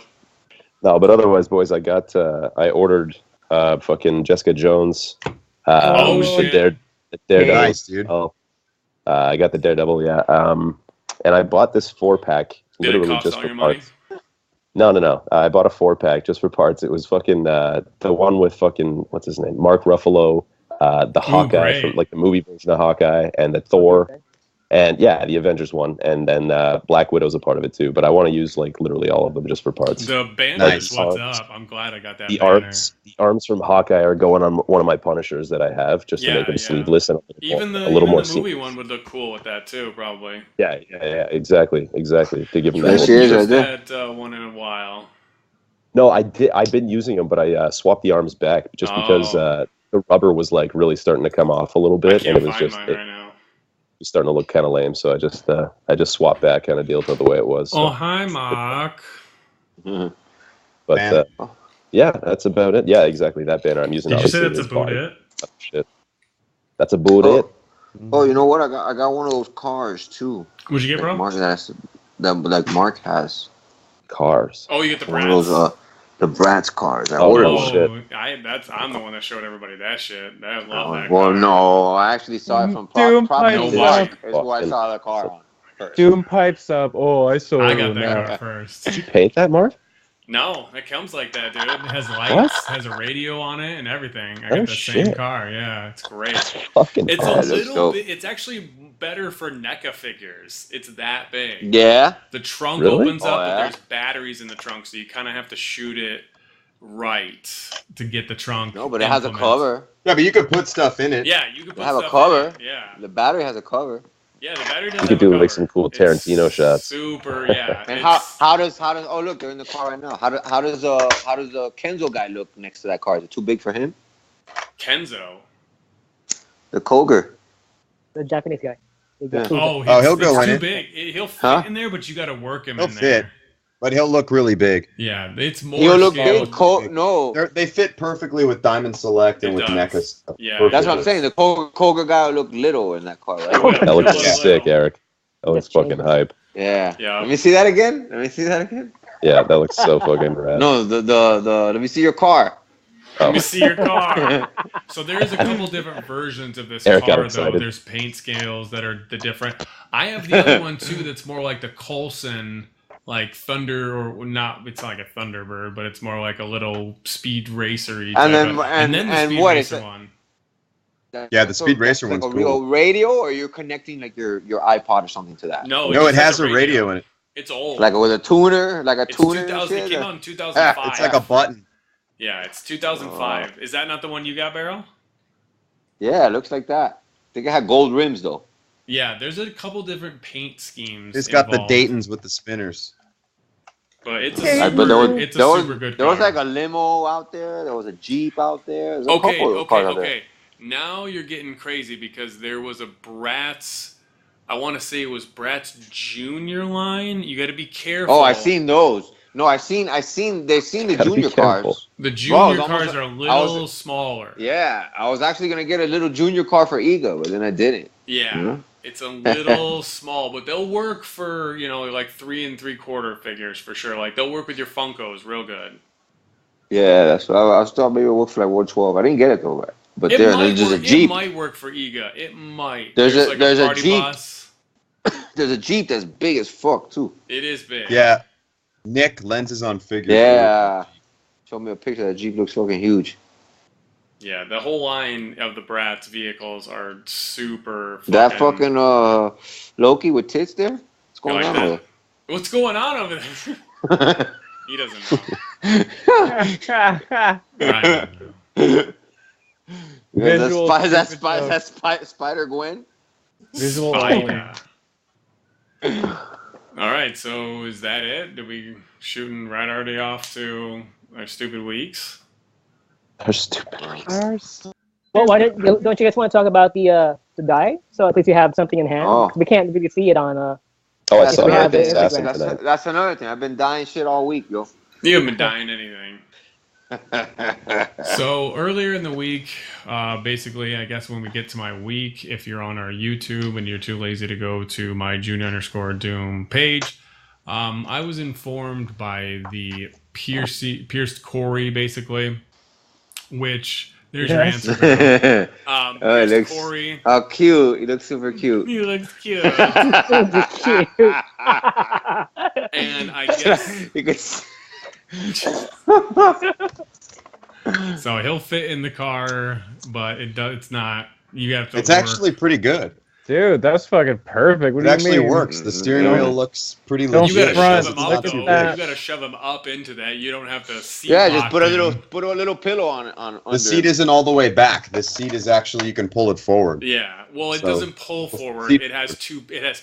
No, but otherwise, boys, I ordered fucking Jessica Jones. Oh, the shit. the Daredevil. Nice, dude. Oh, I got the Daredevil, yeah. And I bought this 4-pack Did it literally cost just all for your money? parts. No. I bought a 4-pack just for parts. It was fucking the one with fucking what's his name, Mark Ruffalo, the Hawkeye great. from like the movie version of Hawkeye, and the Thor. And yeah, the Avengers one, and then Black Widow's a part of it too. But I want to use like literally all of them just for parts. The banner is what's up. I'm glad I got that the banner. The arms from Hawkeye are going on one of my Punishers that I have, just to make them sleeveless and even a little more. The movie one would look cool with that too, probably. Yeah, exactly. To give them that. That one in a while. No, I did. I've been using them, but I swapped the arms back just because the rubber was like really starting to come off a little bit, and it was just. Right now. It's starting to look kind of lame, so I just swapped back kind of deal to the way it was. So. Oh, hi, Mark. But yeah, that's about it. Yeah, exactly. That banner I'm using. Did you say that's about it? Oh, shit. That's about it. Oh, you know what? I got one of those cars too. What'd you get, bro? Mark has. Cars. Oh, you get the one Bratz. of those, the Bratz cars. I ordered one. I'm the one that showed everybody that shit. I love that. Well, no, I actually saw it from Doom Property pipes is who I saw the car on first. Doom pipes up. Oh, I saw. I got that car first. Did you paint that, Mark? No, it comes like that, dude. It has lights, has a radio on it, and everything. I got the same car. Yeah, it's great. It's a little bit. It's actually better for NECA figures. It's that big. Yeah. The trunk opens up, and there's batteries in the trunk, so you kind of have to shoot it right to get the trunk. No, but it has a cover. Yeah, but you could put stuff in it. Yeah, you could put have stuff a cover. in it. Yeah. The battery has a cover. Yeah, the battery does. You could do like some cool Tarantino shots. Super, yeah. And how does oh look, they're in the car right now. How does the Kenzo guy look next to that car? Is it too big for him? Kenzo. The Koger. The Japanese guy. Oh, he'll go in too it. big. He'll fit in there, but you got to work him He'll in there. fit. But he'll look really big. Yeah, it's more. He'll look big. No, they fit perfectly with Diamond Select and with NECA stuff. Yeah, perfectly. That's what I'm saying. The Koger guy will look little in that car, right? That looks sick, Eric. That looks fucking hype. Yeah. Let me see that again. Yeah, that looks so fucking rad. No, the let me see your car. Let me see your car. So there's a couple different versions of this Eric got car, though. excited. There's paint scales that are the different. I have the other one too. That's more like the Coulson. Like Thunder, or not, it's not like a Thunderbird, but it's more like a little speed racer-y type and then the speed what racer is it? one. Yeah, the speed racer one's like a cool. real radio, or you're connecting like your iPod or something to that? No, it has a radio in it. It's old. Like with a tuner, It's tuner. 2000, it came out in 2005. It's like a button. Yeah, it's 2005. Is that not the one you got, Berol? Yeah, it looks like that. I think it had gold rims though. Yeah, there's a couple different paint schemes. It's got involved. the Daytons with the spinners. But it's a super good car. There was like a limo out there. There was a Jeep out there. There's a couple of cars out there. Now you're getting crazy because there was a Bratz. I want to say it was Bratz Junior line. You got to be careful. Oh, I've seen those. No, I've seen the junior cars. The junior cars are a little smaller. Yeah, I was actually gonna get a little junior car for Ego, but then I didn't. Yeah. It's a little small, but they'll work for, like 3 3/4 figures for sure. Like they'll work with your Funkos real good. Yeah, that's what I thought maybe it worked for like 112. I didn't get it though, but there's just a Jeep. It might work for Ega. It might. There's a Jeep. There's a Jeep that's big as fuck too. It is big. Yeah, Nick lenses on figure. Yeah, show me a picture. That Jeep looks fucking huge. Yeah, the whole line of the Bratz vehicles are super. That fucking Loki with tits there. What's going on over there? What's going on over there? He doesn't know. That's Spider Gwen. Visual Spider. All right, so is that it? Did we shooting right already off to our stupid weeks? Our stupid weeks. Well, don't you guys want to talk about the dye? So at least you have something in hand. Oh. We can't really see it on. I saw that. That's another thing. I've been dying shit all week, yo. You haven't been dying anything. So earlier in the week, basically, I guess when we get to my week, if you're on our YouTube and you're too lazy to go to my Junior_Doom page, I was informed by the pierced Corey, basically, which there's your answer. Looks, Corey. How cute! He looks super cute. He looks cute. And I guess. So he'll fit in the car, but it's not. You have to. It's actually pretty good. Dude, that's fucking perfect. What It do you actually mean? works. The steering wheel looks pretty Don't legit. You gotta front. shove them up, Look at though. that. You gotta shove them up into that. You don't have to seat Yeah, just lock put a them. little pillow on The seat isn't all the way back. The seat is actually, you can pull it forward. Yeah, well, it So- doesn't pull forward. It has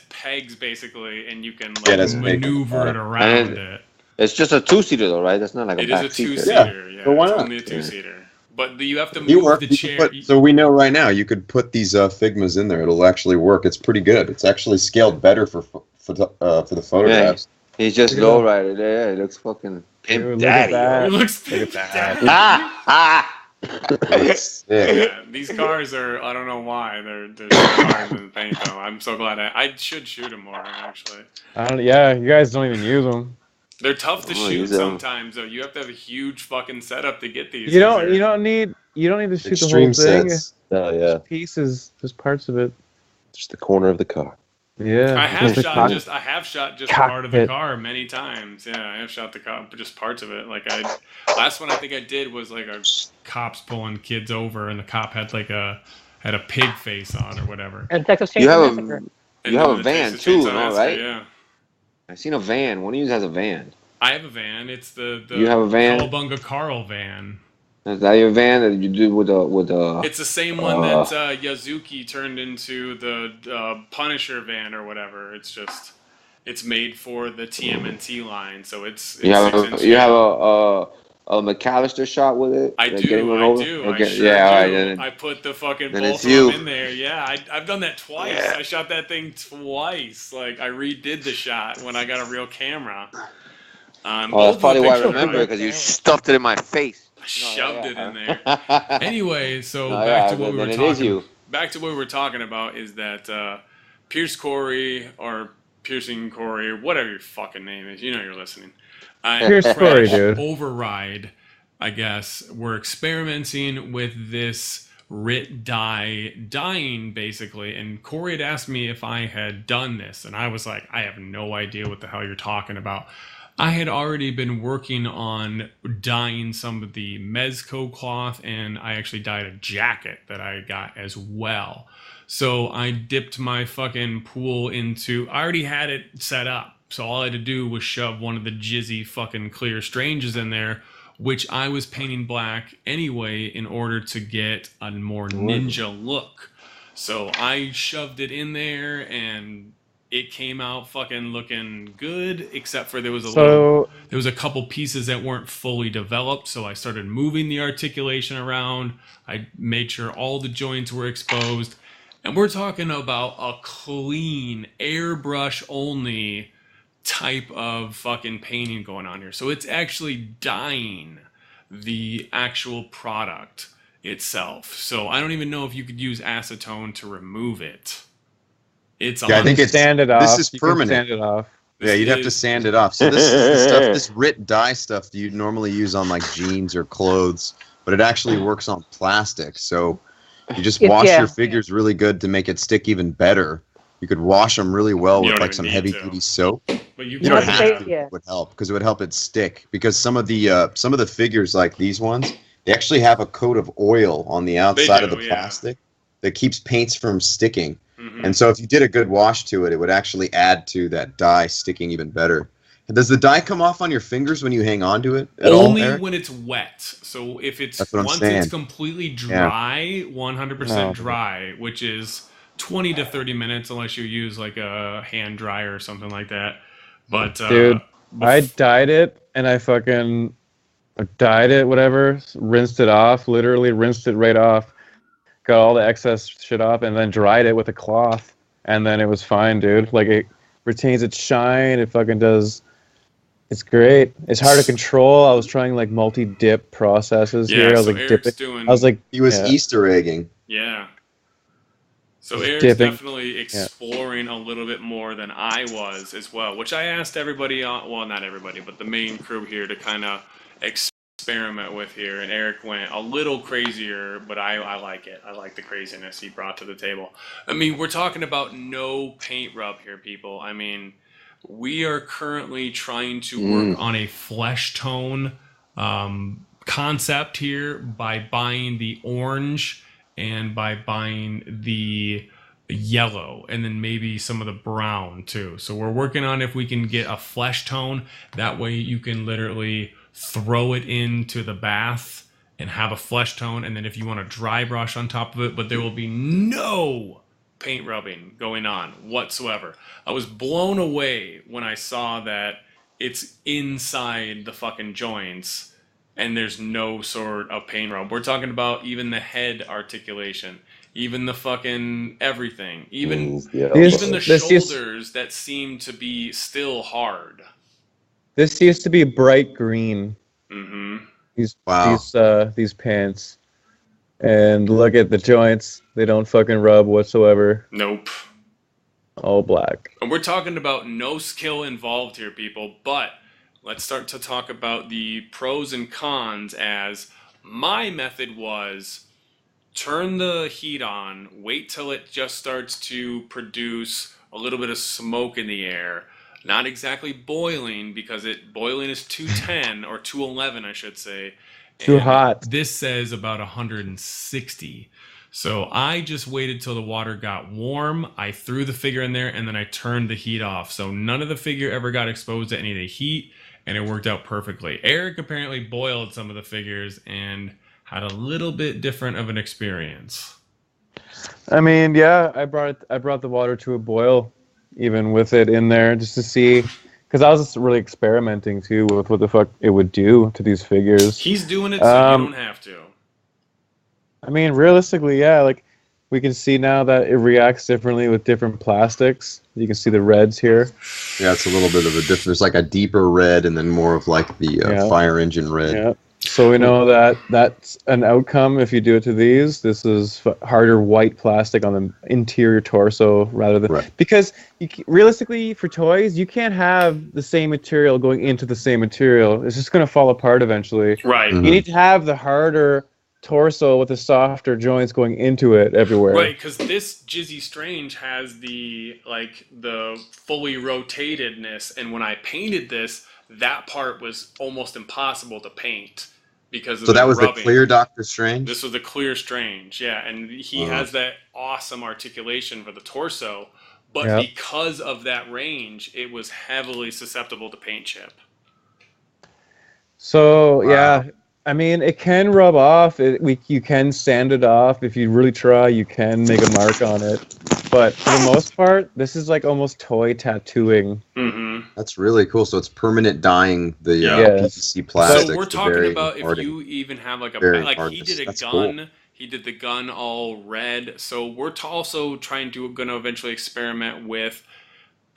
pegs basically, and you can like that's maneuver it around it. It's just a 2-seater though, right? That's not like It a is back a seat. 2-seater. Yeah, so why it's not? only a 2-seater. But you have to You move work. the You can chair. put, so we know right now you could put these Figmas in there. It'll actually work. It's pretty good. It's actually scaled better for the photographs. He's just low rider there. It looks fucking pimp Dude, daddy. look at that. It looks Look at that. It's sick. Yeah, these cars are, I don't know why, they're so hard in the paint though. I'm so glad I should shoot them more, actually. Yeah, you guys don't even use them. They're tough to shoot use them. sometimes though. You have to have a huge fucking setup to get these. You don't need to shoot the whole Extreme thing. sets. Oh yeah, Pieces, just parts of it. just the corner of the car. Yeah. I have just the shot just cockpit. part of the car many times. Yeah, I have shot the car, just parts of it. Like last one I think I did was like a cops pulling kids over, and the cop had like a pig face on or whatever. And Texas You Chainsaw have Massacre. You have a the van Texas too, Chainsaw no, Massacre, right? Yeah. I seen a van. One of you has a van. I have a van. It's the You have a van? Cowabunga Carl van. Is that your van that you do with the? It's the same one that Yazuki turned into the Punisher van or whatever. It's made for the TMNT line, so it's You have 6 inch. you have a McAllister shot with it. I Like, do. getting one I over? do. Okay, I sure yeah, do. all right, then I put the fucking then both it's of you. them in there. Yeah, I've done that twice. Yeah. I shot that thing twice. Like I redid the shot when I got a real camera. Oh, that's probably why I remember because you stuffed it in my face. Shoved it in there. Anyway, so No, back yeah, to what we then were it is talking. you. Back to what we were talking about is that Pierce Corey or Piercing Corey or whatever your fucking name is. You know you're listening. Pierce Corey, dude. Override, I guess. We're experimenting with this RIT dyeing basically, and Corey had asked me if I had done this, and I was like, I have no idea what the hell you're talking about. I had already been working on dyeing some of the Mezco cloth, and I actually dyed a jacket that I got as well. So I dipped my fucking pool into, I already had it set up. So all I had to do was shove one of the jizzy fucking clear stranges in there, which I was painting black anyway in order to get a more ninja look. So I shoved it in there and it came out fucking looking good, except for there was a couple pieces that weren't fully developed. So I started moving the articulation around. I made sure all the joints were exposed. And we're talking about a clean, airbrush only type of fucking painting going on here. So it's actually dyeing the actual product itself. So I don't even know if you could use acetone to remove it. I think it's sand it off. This is You can permanent. sand it off. Yeah, you'd have to sand it off. So this is the stuff, this RIT dye stuff that you'd normally use on like jeans or clothes, but it actually works on plastic. So you just wash your figures really good to make it stick even better. You could wash them really well with like some heavy duty soap. But you don't have to. It would help because it would help it stick. Because some of the figures like these ones, they actually have a coat of oil on the outside of the plastic that keeps paints from sticking. And so if you did a good wash to it, it would actually add to that dye sticking even better. And does the dye come off on your fingers when you hang on to it at all, Only Eric? when it's wet. So if it's That's what I'm once saying. it's completely dry, 100% dry, which is 20 to 30 minutes unless you use like a hand dryer or something like that. But dude, I dyed it and I fucking dyed it, whatever, rinsed it off, literally rinsed it right off. Got all the excess shit off and then dried it with a cloth, and then it was fine, dude. Like, it retains its shine. It fucking does. It's great. It's hard to control. I was trying like multi-dip processes here. I was like dipping. I was like, he was Easter egging. Yeah. So Eric's dipping. definitely exploring a little bit more than I was as well, which I asked everybody on, well, not everybody, but the main crew here to kind of experiment with here, and Eric went a little crazier, but I like it. I like the craziness he brought to the table. I mean, we're talking about no paint rub here, people. I mean, we are currently trying to work on a flesh tone concept here by buying the orange and by buying the yellow, and then maybe some of the brown too. So we're working on if we can get a flesh tone. That way you can literally throw it into the bath and have a flesh tone, and then if you want to dry brush on top of it, but there will be no paint rubbing going on whatsoever. I was blown away when I saw that it's inside the fucking joints and there's no sort of paint rub. We're talking about even the head articulation, even the fucking everything, even the shoulders that seem to be still hard. This used to be bright green. Mm-hmm. These pants. And look at the joints. They don't fucking rub whatsoever. Nope. All black. And we're talking about no skill involved here, people, but let's start to talk about the pros and cons, as my method was turn the heat on, wait till it just starts to produce a little bit of smoke in the air. Not exactly boiling, because boiling is 210 or 211, I should say. Too hot. This says about 160. So I just waited till the water got warm. I threw the figure in there, and then I turned the heat off. So none of the figure ever got exposed to any of the heat, and it worked out perfectly. Eric apparently boiled some of the figures and had a little bit different of an experience. I mean, yeah, I brought the water to a boil, even with it in there, just to see, because I was just really experimenting too with what the fuck it would do to these figures. He's doing it so you don't have to. I mean, realistically, yeah, like we can see now that it reacts differently with different plastics. You can see the reds here. Yeah, it's a little bit of a difference. There's like a deeper red and then more of like the fire engine red. Yeah. So we know that that's an outcome if you do it to these. This is harder white plastic on the interior torso rather than... Because realistically, for toys, you can't have the same material going into the same material. It's just going to fall apart eventually. Right. You need to have the harder torso with the softer joints going into it everywhere. Right, because this Jizzy Strange has the fully rotatedness, and when I painted this, that part was almost impossible to paint because of that was rubbing. the clear Doctor Strange? This was the clear Strange, yeah, and he has that awesome articulation for the torso, but because of that range, it was heavily susceptible to paint chip. So, yeah, I mean, it can rub off. You can sand it off. If you really try, you can make a mark on it. But for the most part, this is like almost toy tattooing. Mm-hmm. That's really cool. So it's permanent dyeing the PVC plastic. So we're talking about if you even have like he did a gun. Cool. He did the gun all red. So we're also going to eventually experiment with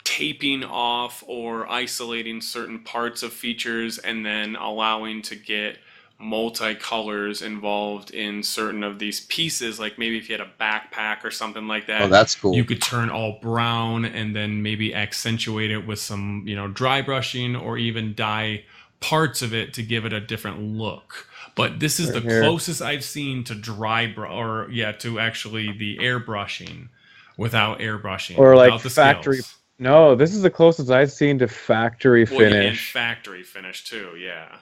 taping off or isolating certain parts of features and then allowing to get multicolors involved in certain of these pieces. Like maybe if you had a backpack or something like that, that's cool. You could turn all brown and then maybe accentuate it with some dry brushing or even dye parts of it to give it a different look. But this is the closest I've seen to to actually the airbrushing without airbrushing or like the factory scales. No, this is the closest I've seen to factory finish. Yeah, and factory finish too, yeah.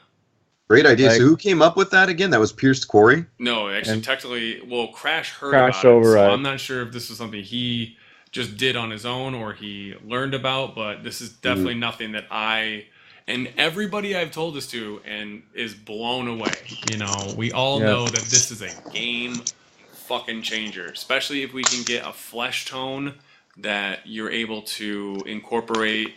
Great idea. So who came up with that again? That was Pierce Quarry? No, actually, technically, Crash heard about it. So I'm not sure if this was something he just did on his own or he learned about, but this is definitely nothing that and everybody I've told this to and is blown away. We all know that this is a game fucking changer, especially if we can get a flesh tone that you're able to incorporate.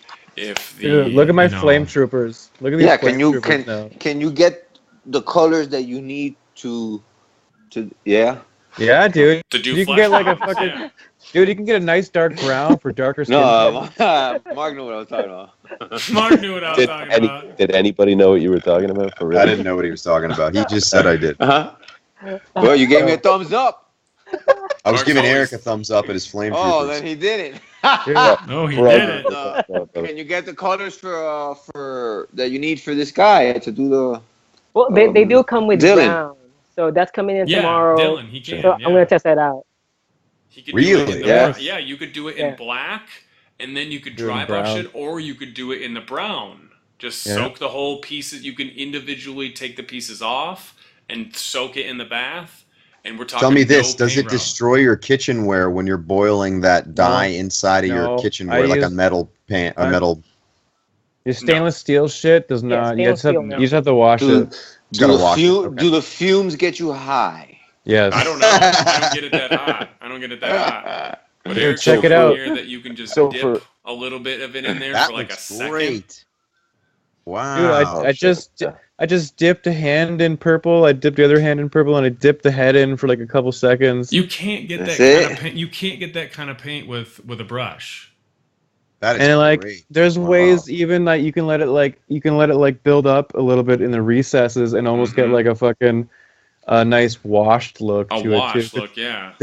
Dude, look at my flame troopers. Look at these flame troopers now. Can you get the colors that you need to Yeah, dude. To do you can get like a fucking dude, you can get a nice dark brown for darker skin. No, Mark knew what I was talking about. Mark knew what I was talking about. Did anybody know what you were talking about? For real? I didn't know what he was talking about. He just said I did. Well, you gave me a thumbs up. I was giving Eric a thumbs up at his flame troopers. Oh, then he did it. No, he did it. Can you get the colors for that you need for this guy to do the? Well, they do come with brown, so that's coming in tomorrow. Dylan, he can. So I'm gonna test that out. He could really? Yeah, you could do it in black, and then you could dry brush it, or you could do it in the brown. Just soak the whole pieces. You can individually take the pieces off and soak it in the bath. And we're talking. Tell me this: no does paint it destroy your kitchenware when you're boiling that dye inside of your kitchenware, like a metal pan, a metal? Your stainless steel shit does not. You just have to wash it. Do the fumes get you high? Yes. I don't know. I don't get it that hot. But Dude, Eric check it out. here that you can just So dip a little bit of it in there That for like a looks second. great. Wow. Dude, I just dipped a hand in purple. I dipped the other hand in purple, and I dipped the head in for like a couple seconds. You can't get that kind of paint. You can't get that kind of paint with a brush. That is great. There's ways even that you can let it build up a little bit in the recesses and almost get like a fucking nice washed look to it too. Yeah.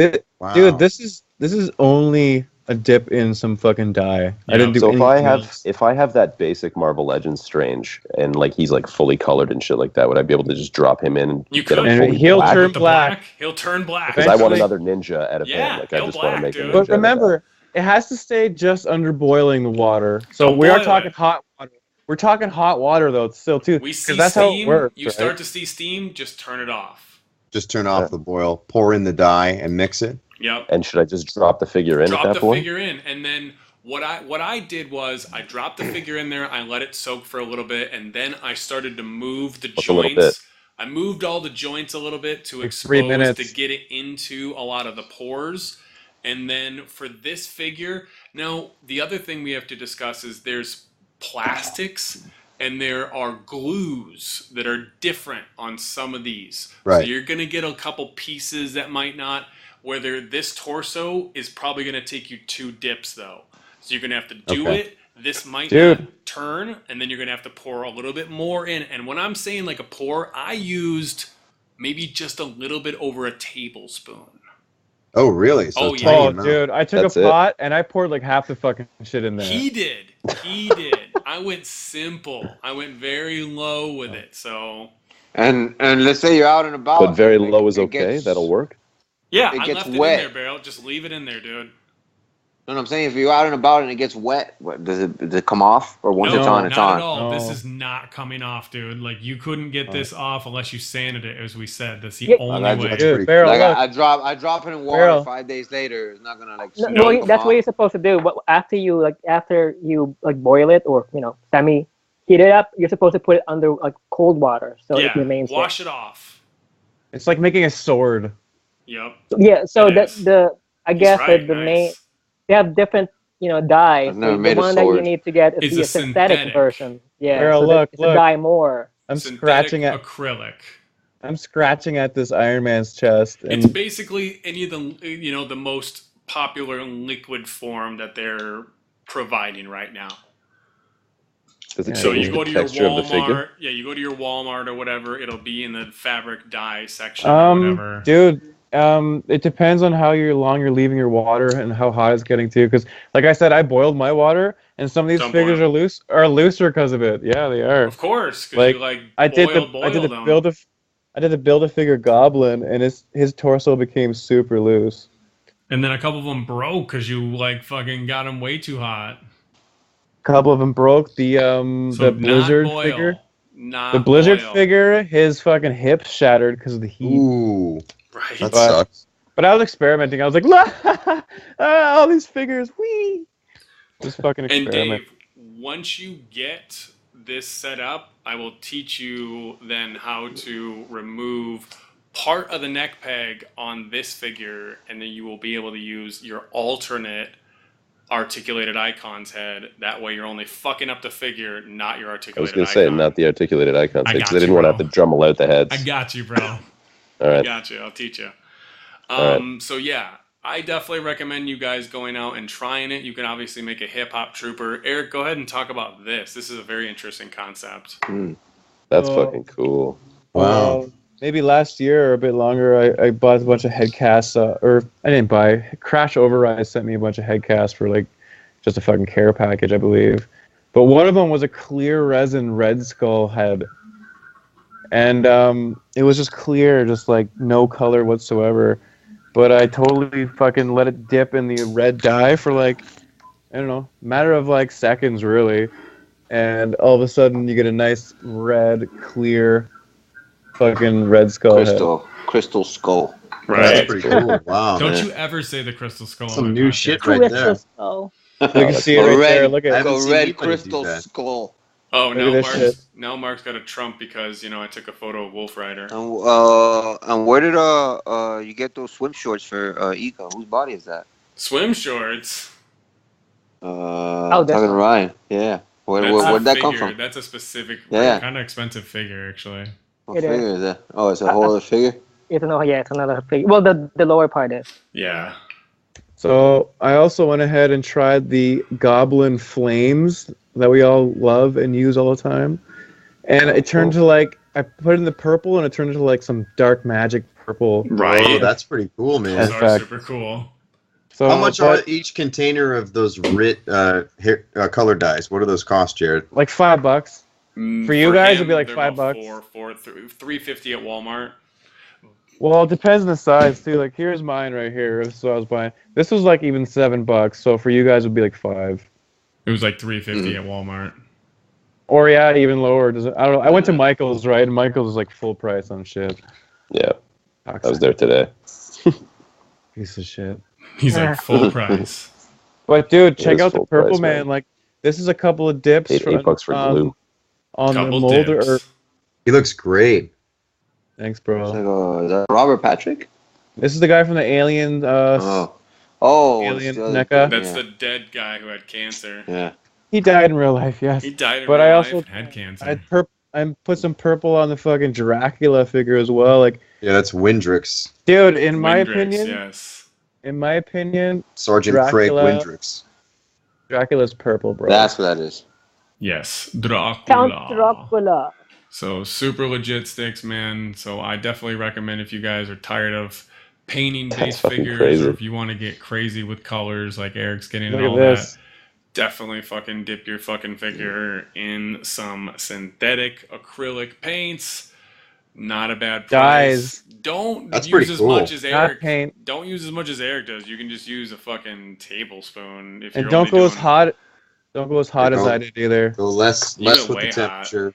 Dude, this is only a dip in some fucking dye. Yeah. I didn't do so anything else. If I have that basic Marvel Legends Strange and like he's like fully colored and shit like that, would I be able to just drop him in and get him fully he'll black? turn black. He'll turn black. Because I want another ninja out of him. Like I just want to make a ninja. But remember, it has to stay just under boiling the water. So we are talking hot water. We're talking hot water though, still too. Because that's how it works. You start to see steam, just turn it off. Just turn off the boil, pour in the dye, and mix it. Yep. And should I just drop the figure in at that point? Drop the figure in, and then what I did was I dropped the figure in there. I let it soak for a little bit, and then I started to move the joints. I moved all the joints a little bit to expose to get it into a lot of the pores. And then for this figure, now the other thing we have to discuss is there's plastics and there are glues that are different on some of these. Right. So you're going to get a couple pieces that might not, whether this torso is probably going to take you 2 dips though. So you're going to have to do it. This might not turn, and then you're going to have to pour a little bit more in. And when I'm saying like a pour, I used maybe just a little bit over a tablespoon. Oh, really? So dude, I took a pot and I poured like half the fucking shit in there. He did. I went simple. I went very low with it. So. And let's say you're out and about. But very low is okay. That'll work. Yeah, it I gets left wet. it in there, Berol. Just leave it in there, dude. No, I'm saying if you're out and about and it gets wet, does it come off? Or once it's on, it's on? Not at all. This is not coming off, dude. Like, you couldn't get this off unless you sanded it, as we said. That's the only way. Dude, Berol, like, I drop it in water. Berol. 5 days later, it's not gonna like. No, that's what you're supposed to do. But after you boil it or semi heat it up, you're supposed to put it under like cold water so it remains. Wash it off. It's like making a sword. Yep. Yeah. So the main. They have different, dyes. So the one that you need to get is the synthetic version. Yeah, Berol, so look. dye more. I'm scratching at acrylic. I'm scratching at this Iron Man's chest. It's basically any of the the most popular liquid form that they're providing right now. So you go to your Walmart. Yeah, you go to your Walmart or whatever. It'll be in the fabric dye section or whatever. Dude. It depends on how long you're leaving your water and how hot it's getting to. Because, like I said, I boiled my water, and some of these figures are looser because of it. Yeah, they are. Of course, like I did the Build-A-Figure Goblin, and his torso became super loose. And then a couple of them broke because you fucking got them way too hot. A couple of them broke. The Blizzard figure. The Blizzard figure, his fucking hips shattered because of the heat. Ooh. Right. That sucks. But I was experimenting. I was like, all these figures, wee. Just fucking experiment. And Dave, once you get this set up, I will teach you then how to remove part of the neck peg on this figure, and then you will be able to use your alternate articulated icons head. That way you're only fucking up the figure, not your articulated icon. I was going to say, not the articulated icons head, because I didn't want to have to drummel out the heads. I got you, bro. All right. I got you. I'll teach you. So yeah, I definitely recommend you guys going out and trying it. You can obviously make a hip hop trooper. Eric, go ahead and talk about this. This is a very interesting concept. That's fucking cool. Wow. Maybe last year or a bit longer, I bought a bunch of head casts, or I didn't buy. Crash Override sent me a bunch of head casts for just a fucking care package, I believe. But one of them was a clear resin Red Skull head. And it was just clear, just no color whatsoever. But I totally fucking let it dip in the red dye for I don't know, matter of seconds really. And all of a sudden you get a nice red, clear fucking Red Skull head. Crystal skull. Right. That's pretty cool. Wow. Don't you ever say the crystal skull. Some on new podcast. shit right there. Skull. You can see it right there. Look at a red crystal skull. Oh, Look now at this shit. Mark's got a Trump because I took a photo of Wolf Rider. And where did you get those swim shorts for Ika? Whose body is that? Swim shorts. Talking to Ryan. Yeah. Where'd that come from? That's a specific, kind of expensive figure, actually. What figure is that? Oh, it's a whole other figure? It's another figure. Well, the lower part is. Yeah. So I also went ahead and tried the Goblin Flames that we all love and use all the time. And it turned to like, I put in the purple and it turned into like some dark magic purple. Right. Oh, that's pretty cool, man. Those are super cool. So, how much are each container of those color dyes? What do those cost, Jared? Like $5. For you guys, it'd be like $5. $3.50 at Walmart. Well, it depends on the size too. Like here's mine right here. This is what I was buying. This was like even $7. So for you guys, it'd be like $5. It was like $3.50 at Walmart. Or yeah, even lower. I don't know. I went to Michael's, right? And Michael's is like full price on shit. Yeah, I was there today. Piece of shit. He's like full price. But dude, check out the purple price, man. Like this is a couple of dips. $8 for glue. On the molder. He looks great. Thanks, bro. Is that Robert Patrick? This is the guy from the Alien. Alien NECA. That's the dead guy who had cancer. Yeah. He died in real life, yes. He died in real life and had cancer. I put some purple on the fucking Dracula figure as well. Like, yeah, that's Windrix. Dude, in my opinion, yes. In my opinion, Sergeant Craig Windrix. Dracula's purple, bro. That's what that is. Yes, Dracula. Count Dracula. So super legit sticks, man. So I definitely recommend if you guys are tired of painting base figures, or if you want to get crazy with colors like Eric's getting and all that, definitely fucking dip your fucking figure in some synthetic acrylic paints. Not a bad price. Don't use as much as Eric. Don't use as much as Eric does. You can just use a fucking tablespoon. If and don't go as hot. Don't go as hot as I did either. Go less with the temperature.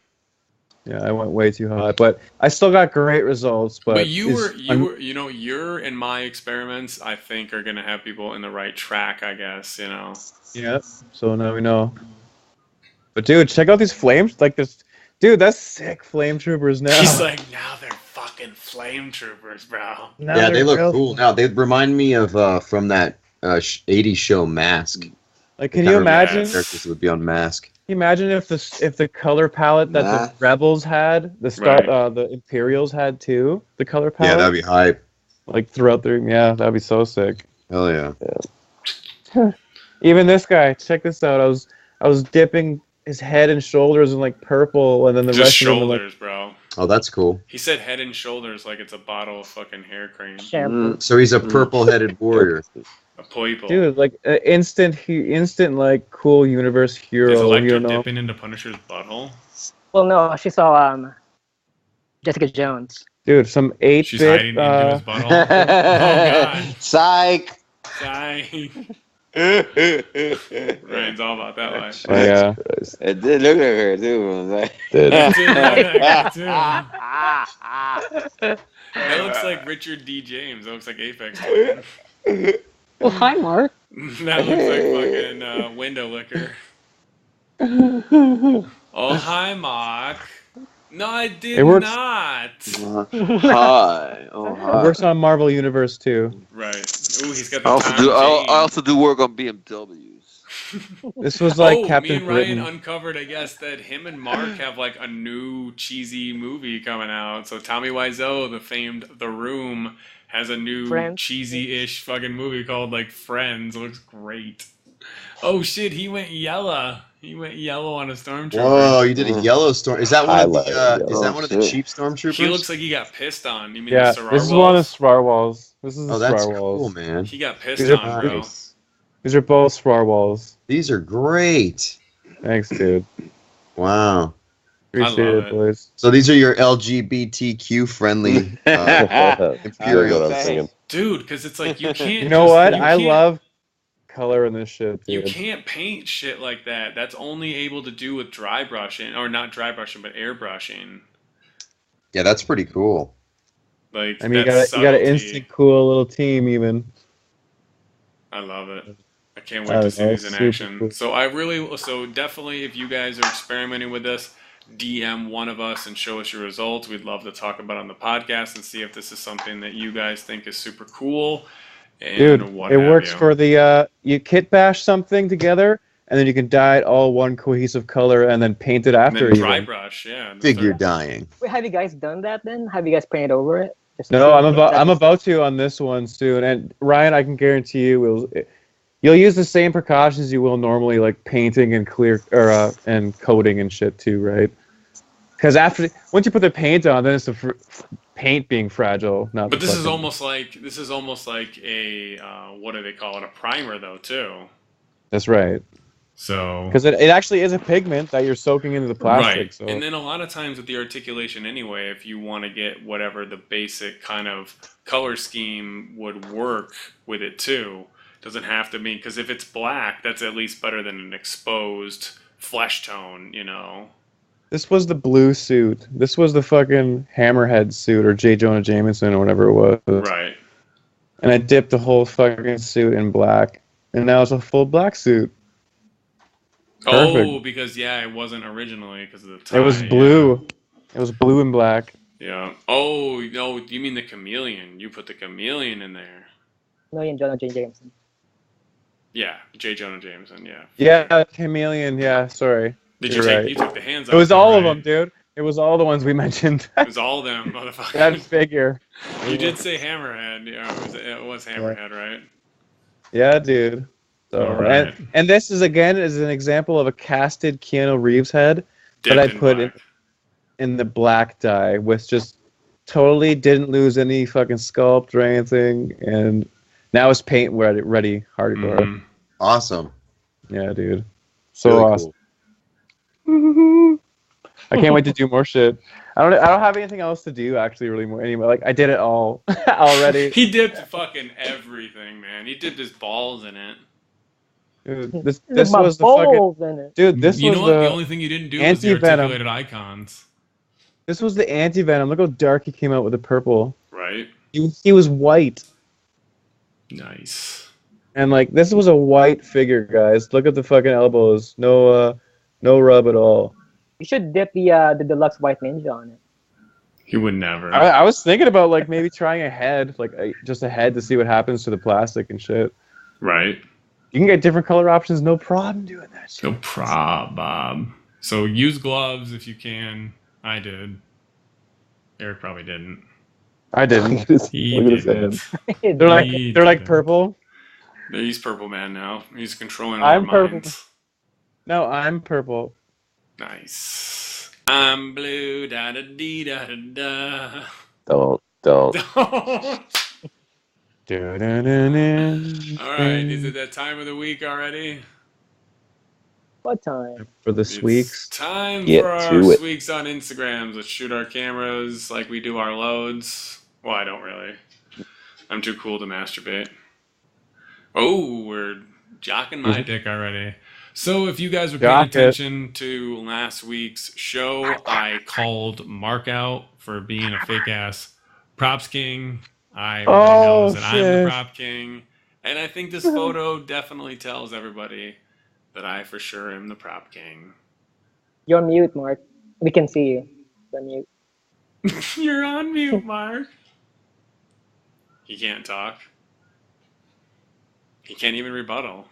Yeah, I went way too hot, but I still got great results. But your and my experiments, I think, are gonna have people in the right track. I guess Yeah. So now we know. But dude, check out these flames. Like this, dude. That's sick. Flame troopers now. He's like, now they're fucking flame troopers, bro. Yeah, they look cool now. They remind me of from that '80s show Mask. Like, can you imagine? Characters would be on Mask. Can you imagine if the color palette that the Rebels had, the Imperials had too, the color palette? Yeah, that'd be hype. Like throughout that'd be so sick. Hell yeah. Even this guy, check this out. I was dipping his head and shoulders in like purple, and then the rest shoulders, of them like, bro. Oh, that's cool. He said head and shoulders like it's a bottle of fucking hair cream. So he's a purple-headed warrior. A poiple. Dude, like instant like cool universe hero. Is Electra dipping into Punisher's butthole? Well, no, she saw Jessica Jones. Dude, some 8-bit. She's hiding into his butthole. Oh god. Psych. Ryan's all about that life. Oh, yeah. It did look like her too. That looks like Richard D. James. That looks like Apex. Well, hi, Mark. That looks like fucking window liquor. Oh, hi, Mark. No, I did not. Hi. Oh, hi. It works on Marvel Universe too. Right. Ooh, he's got I the also do work on BMWs. This was like Captain me and Ryan Britain. uncovered, I guess, that him and Mark have like a new cheesy movie coming out. So Tommy Wiseau, the famed The Room, has a new cheesy-ish fucking movie called like Friends. It looks great. Oh shit, he went yellow. He went yellow on a stormtrooper. Whoa, you did a yellow storm. Is that one of the? Is that one of the cheap stormtroopers? He looks like he got pissed on. You mean Yeah, the this is one of the Svar Walls. This is the that's Svar Walls. cool, man. He got pissed on, bro. These are both Svar Walls. These are great. Thanks, dude. Wow. Appreciate it, boys. So these are your LGBTQ friendly Imperials. Dude, because it's like you can't. You know what? I love color in this shit, dude. You can't paint shit like that. That's only able to do with dry brushing, or not dry brushing, but airbrushing. Yeah, that's pretty cool. Like, I mean, that's you got an instant cool little team even. I love it. I can't wait to see these in action. Cool. So definitely, if you guys are experimenting with this, DM one of us and show us your results. We'd love to talk about it on the podcast and see if this is something that you guys think is super cool. And dude, it works for the you kit bash something together, and then you can dye it all one cohesive color and then paint it after. And then dry brush, yeah. Figure dyeing. Wait, have you guys done that then? Have you guys painted over it? No, I'm about to on this one soon. And Ryan, I can guarantee you'll use the same precautions you will normally, like painting and and coating and shit too, right? Because once you put the paint on, then it's the paint being fragile. But this is almost like a what do they call it? A primer though too. That's right. So because it actually is a pigment that you're soaking into the plastic. Right. So. And then a lot of times with the articulation anyway, if you want to get whatever the basic kind of color scheme would work with it too, doesn't have to be, because if it's black, that's at least better than an exposed flesh tone, you know. This was the blue suit. This was the fucking Hammerhead suit or J. Jonah Jameson or whatever it was. Right. And I dipped the whole fucking suit in black, and now it's a full black suit. Perfect. Oh, because it wasn't originally because of the tie. It was blue. Yeah. It was blue and black. Yeah. Oh, no, you mean the chameleon? You put the chameleon in there. Jonah Jameson. Yeah, J. Jonah Jameson. Yeah. Yeah, chameleon. Yeah, sorry. Did you right. You took the hands off? It was all of them, dude. It was all the ones we mentioned. It was all of them, motherfucker. That figure. You did say Hammerhead. It was Hammerhead, right? Yeah, dude. So, right. and this is an example of a casted Keanu Reeves head that I put in the black dye, which just totally didn't lose any fucking sculpt or anything, and now it's paint ready hardcore. Mm-hmm. Awesome. Yeah, dude. So really awesome. Cool. I can't wait to do more shit. I don't have anything else to do actually really more anyway. Like I did it all already. He dipped fucking everything, man. He dipped his balls in it. Dude, this was the fucking... Dude, this you was know what? The only thing you didn't do was the articulated icons. This was the anti-venom. Look how dark he came out with the purple. Right. He was white. Nice. And like this was a white figure, guys. Look at the fucking elbows. No rub at all. You should dip the deluxe white ninja on it. He would never. I was thinking about like maybe trying a head, like just a head to see what happens to the plastic and shit. Right. You can get different color options, no problem doing that shit. No problem, Bob. So use gloves if you can. I did. Eric probably didn't. I didn't. He didn't. They're like purple. He's purple man now. He's controlling our minds. No, I'm purple. Nice. I'm blue. Da da dee da da da. Don't. All right, is it that time of the week already? What time? For the Sweeks. Time for our Sweeks on Instagrams. Let's shoot our cameras like we do our loads. Well, I don't really. I'm too cool to masturbate. Oh, we're jocking my dick already. So if you guys were paying attention to last week's show, I called Mark out for being a fake-ass props king. I really knows that I'm the prop king. And I think this photo definitely tells everybody that I for sure am the prop king. You're mute, Mark. We can see you. You're mute. You're on mute, Mark. He can't talk. He can't even rebuttal.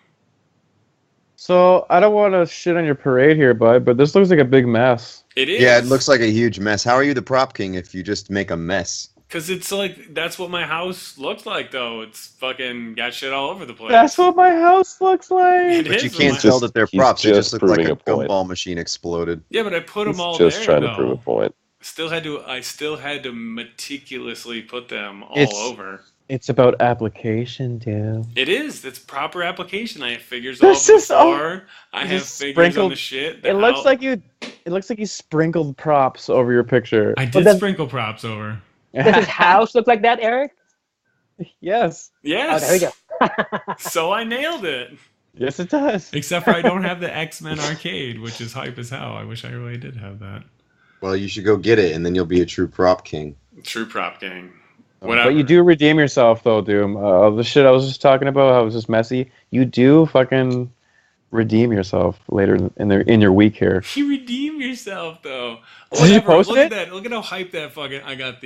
So, I don't want to shit on your parade here, bud, but this looks like a big mess. It is. Yeah, it looks like a huge mess. How are you the prop king if you just make a mess? Because it's like, that's what my house looks like, though. It's fucking got shit all over the place. That's what my house looks like. But you can't tell that they're props. They just look like a gumball machine exploded. Yeah, but I put them all there, just trying to prove a point. I still had to meticulously put them all over. It's about application, dude. It is. It's proper application. I have figures all over the floor. I have figures on the shit. It looks like you sprinkled props over your picture. I did sprinkle props over. Does his house look like that, Eric? Yes. Yes. Oh, there we go. So I nailed it. Yes, it does. Except for I don't have the X-Men arcade, which is hype as hell. I wish I really did have that. Well, you should go get it, and then you'll be a true prop king. True prop king. Whatever. But you do redeem yourself, though, Doom. The shit I was just talking about, how it was just messy. You do fucking redeem yourself later in your week here. You redeem yourself, though. Did you post Look it? at that. Look at how hyped that fucking. I got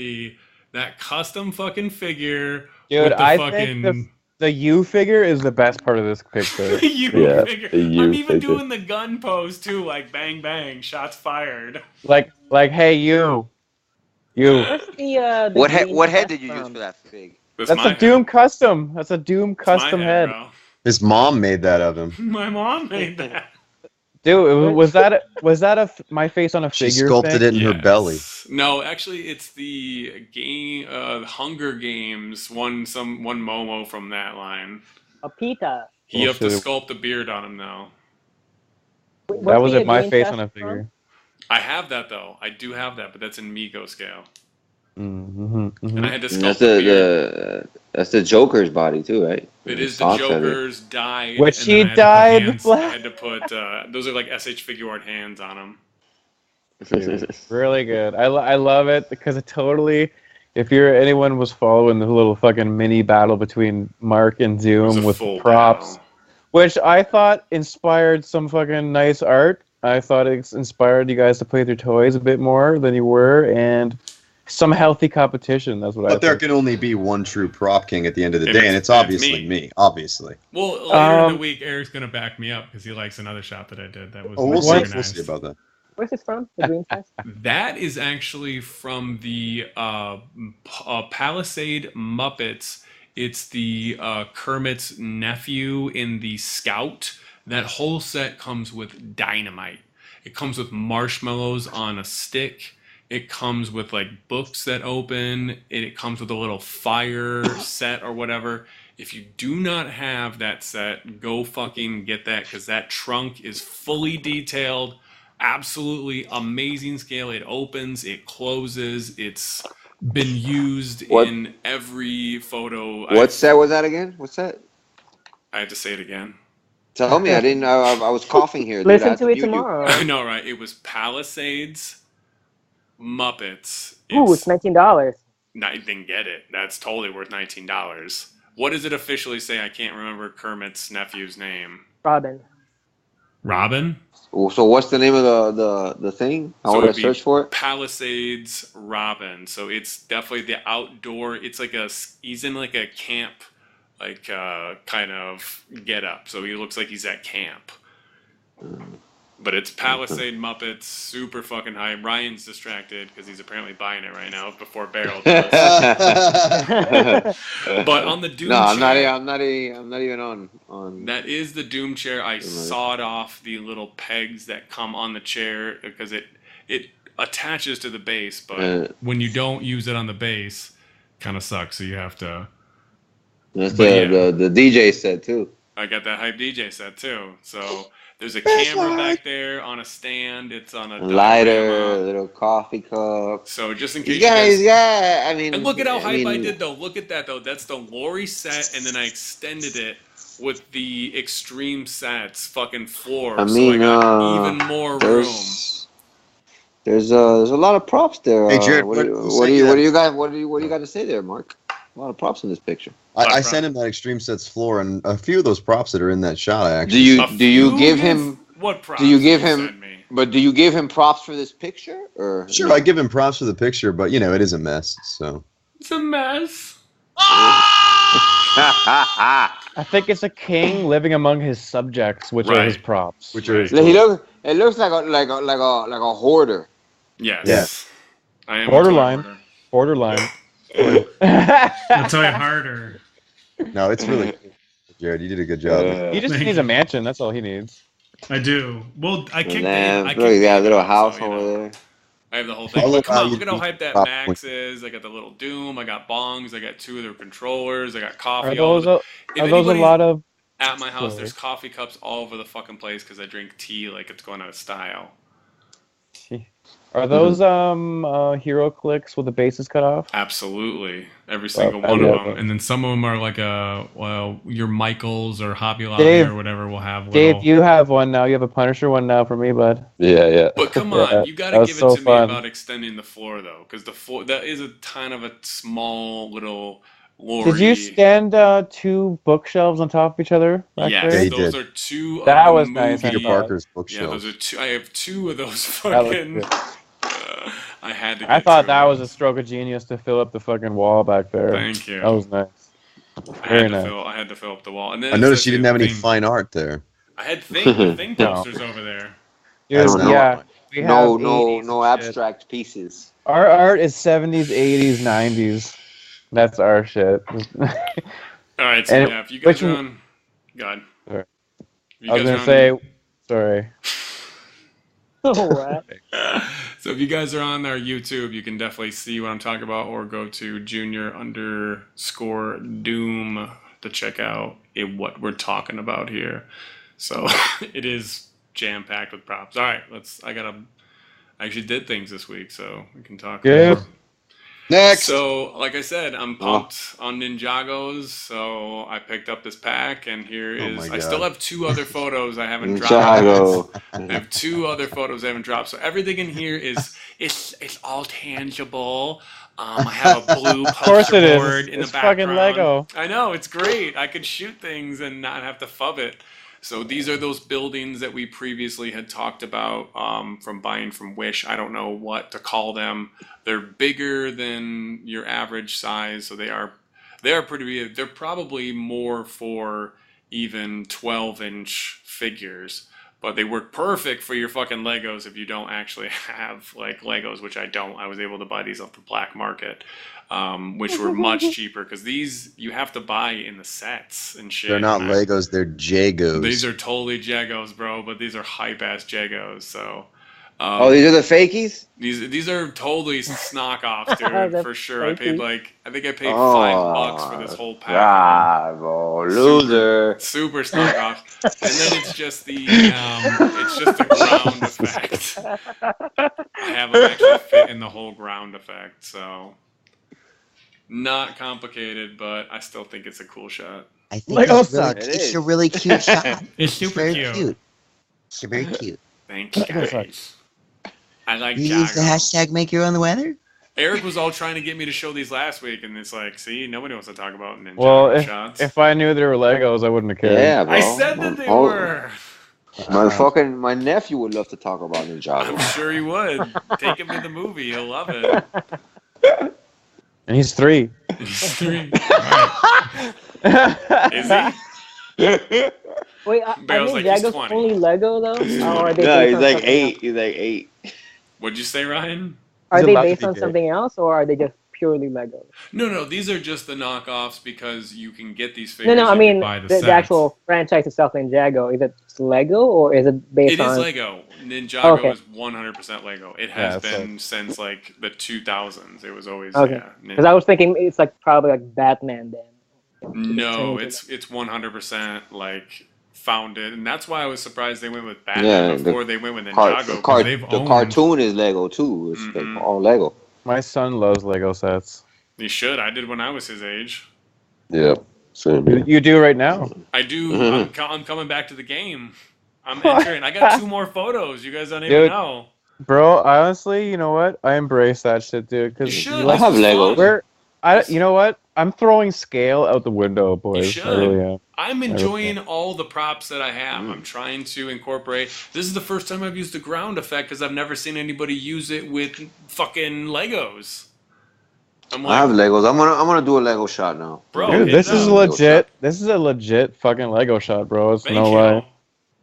that custom fucking figure. Dude, with the I fucking... think the U figure is the best part of this picture. The U figure. I'm even doing the gun pose too, like bang bang, shots fired. Like hey you. Where's the What green head vest did you use from? for that fig? That's a Doom custom. That's a Doom custom head. Bro. His mom made that of him. My mom made that. Dude, was that my face on a figure? She sculpted it in her belly. No, actually, it's the game, Hunger Games. One Momo from that line. A pita. You have to sculpt a beard on him now. That was my face on a figure. I have that though. I do have that, but that's in Mego scale. And I had to sculpt the beard. That's the Joker's body too, right? It is the Joker's dyed. Which he dyed. I had to put those are like SH figure art hands on them. Really good. I love it because it totally. If anyone was following the little fucking mini battle between Mark and Doom with props, which I thought inspired some fucking nice art. I thought it inspired you guys to play with your toys a bit more than you were, and some healthy competition. That's what I thought. But there can only be one true prop king at the end of the day, and it's obviously me. Obviously. Well, later in the week, Eric's going to back me up because he likes another shot that I did. That was we'll see about that. Where's this from? The green test? That is actually from the Palisade Muppets. It's the Kermit's nephew in the Scout. That whole set comes with dynamite. It comes with marshmallows on a stick. It comes with like books that open. It comes with a little fire set or whatever. If you do not have that set, go fucking get that because that trunk is fully detailed. Absolutely amazing scale. It opens, it closes. It's been used in every photo. What set was that again? What's that? I had to say it again. Tell me, I didn't. I was coughing here. Listen to it tomorrow. I know, right? It was Palisades Muppets. Ooh, it's $19. I didn't get it. That's totally worth $19. What does it officially say? I can't remember Kermit's nephew's name. Robin. Robin? So what's the name of the thing? How would I search for it? Palisades Robin. So it's definitely the outdoor. It's like he's in like a camp, like kind of get up. So he looks like he's at camp. But it's Palisade Muppets, super fucking high. Ryan's distracted because he's apparently buying it right now before Berol does. But on the Doom chair, I'm not even on. That is the Doom chair. I sawed off the little pegs that come on the chair because it attaches to the base, but when you don't use it on the base, kind of sucks. So you have to. That's the DJ set too. I got that hype DJ set too. So. There's a camera back there on a stand. It's on a lighter, a little coffee cup. So just in case I mean, and look at how hype I did though. Look at that though. That's the Lori set, and then I extended it with the extreme sets fucking floor. I mean, so I got even more room. There's a lot of props there. Hey Jared, what do you got to say there, Mark? A lot of props in this picture. I sent him that Extreme Sets floor and a few of those props that are in that shot. I actually do you give him what props? Do you give him? But do you give him props for this picture or? Sure, I give him props for the picture, but it is a mess. So it's a mess. I think it's a king living among his subjects, which are his props. Which are his It looks like a hoarder. Yes. Yes. I am borderline. I'll tell you harder. No, it's really cool. Jared, you did a good job. He just needs a mansion. That's all he needs. I do. Well, I kicked I got a little house over there. I have the whole thing. But come on, look at how hyped that Max is. I got the little Doom. I got bongs. I got 2 of their controllers. I got coffee. Are those a lot of? At my house, there's coffee cups all over the fucking place because I drink tea like it's going out of style. Are those hero clicks with the bases cut off? Absolutely, every single one of them. And then some of them are like your Michaels or Hobby Lobby or whatever will have. Dave, you have one now. You have a Punisher one now for me, bud. Yeah. But come on, you got to give it to me about extending the floor though, because the floor that is a kind of a small little. Lorry. Did you stand 2 bookshelves on top of each other? Yes, those are 2. That was nice. Peter Parker's bookshelves. Yeah, those are 2. I have 2 of those fucking. I had to. I thought that was a stroke of genius to fill up the fucking wall back there. Thank you. That was nice. Very nice. I had to fill up the wall, and then I noticed you didn't have any fine art there. I had thing posters over there. Dude, no abstract pieces. Our art is 70s, 80s, 90s. That's our shit. All right, so if you guys are on, God. I was gonna say, sorry. Alright. So if you guys are on our YouTube, you can definitely see what I'm talking about, or go to junior_doom to check out what we're talking about here. So it is jam packed with props. All right, I actually did things this week, so we can talk. Yeah. Next. So, like I said, I'm pumped on Ninjagos, so I picked up this pack, and here is. I still have 2 other photos I haven't dropped. I have 2 other photos I haven't dropped. So everything in here is it's all tangible. I have a blue poster board in the background. Fucking Lego. I know, it's great. I could shoot things and not have to fub it. So these are those buildings that we previously had talked about from buying from Wish. I don't know what to call them. They're bigger than your average size, so they are pretty big. They're probably more for even 12-inch figures, but they work perfect for your fucking Legos if you don't actually have like Legos, which I don't. I was able to buy these off the black market. Which were much cheaper because these you have to buy in the sets and shit. They're not Legos, they're Jagos. These are totally Jagos, bro, but these are hype ass Jagos. So, these are the fakies. These are totally knockoffs, dude, for sure. I paid I think I paid $5 for this whole pack. Bravo, loser. Super knockoff, and then it's just the ground effect. I have them actually fit in the whole ground effect, so. Not complicated, but I still think it's a cool shot. I think it's a really cute shot. It's super cute. It's very cute. Thank you, guys. I like You use the hashtag make your own weather? Eric was all trying to get me to show these last week, and it's like, see, nobody wants to talk about Ninjago shots. If I knew they were Legos, I wouldn't have cared. Yeah, bro. I said that they were. My nephew would love to talk about Ninjago. I'm sure he would. Take him to the movie. He'll love it. And he's 3. He's 3. Right. Is he? Wait, I mean, Jago's only Lego though? Or are they he's like 8. He's like 8. What'd you say, Ryan? Are they based on something else, or are they just purely Lego? No. These are just the knockoffs because you can get these figures. No. I mean, the actual franchise itself, Ninjago. Is it Lego or is it based on? It is Lego. Ninjago is 100% Lego. It has been since like the 2000s. It was always Because I was thinking it's like probably like Batman then. No, it's 100% like founded, and that's why I was surprised they went with Batman before they went with Ninjago. The cartoon is Lego too. It's like all Lego. My son loves Lego sets. He should. I did when I was his age. Yeah, same here. You do right now. I do. I'm coming back to the game. I'm entering. I got 2 more photos. You guys don't even know. Bro, honestly, you know what? I embrace that shit, dude. You should. I have Legos. You know what? I'm throwing scale out the window, boys. You should. I really am. I'm enjoying all the props that I have. I'm trying to incorporate. This is the first time I've used the ground effect because I've never seen anybody use it with fucking Legos. I have Legos. I'm gonna do a Lego shot now, bro. Dude, this is legit. This is a legit fucking Lego shot, bro. It's no lie.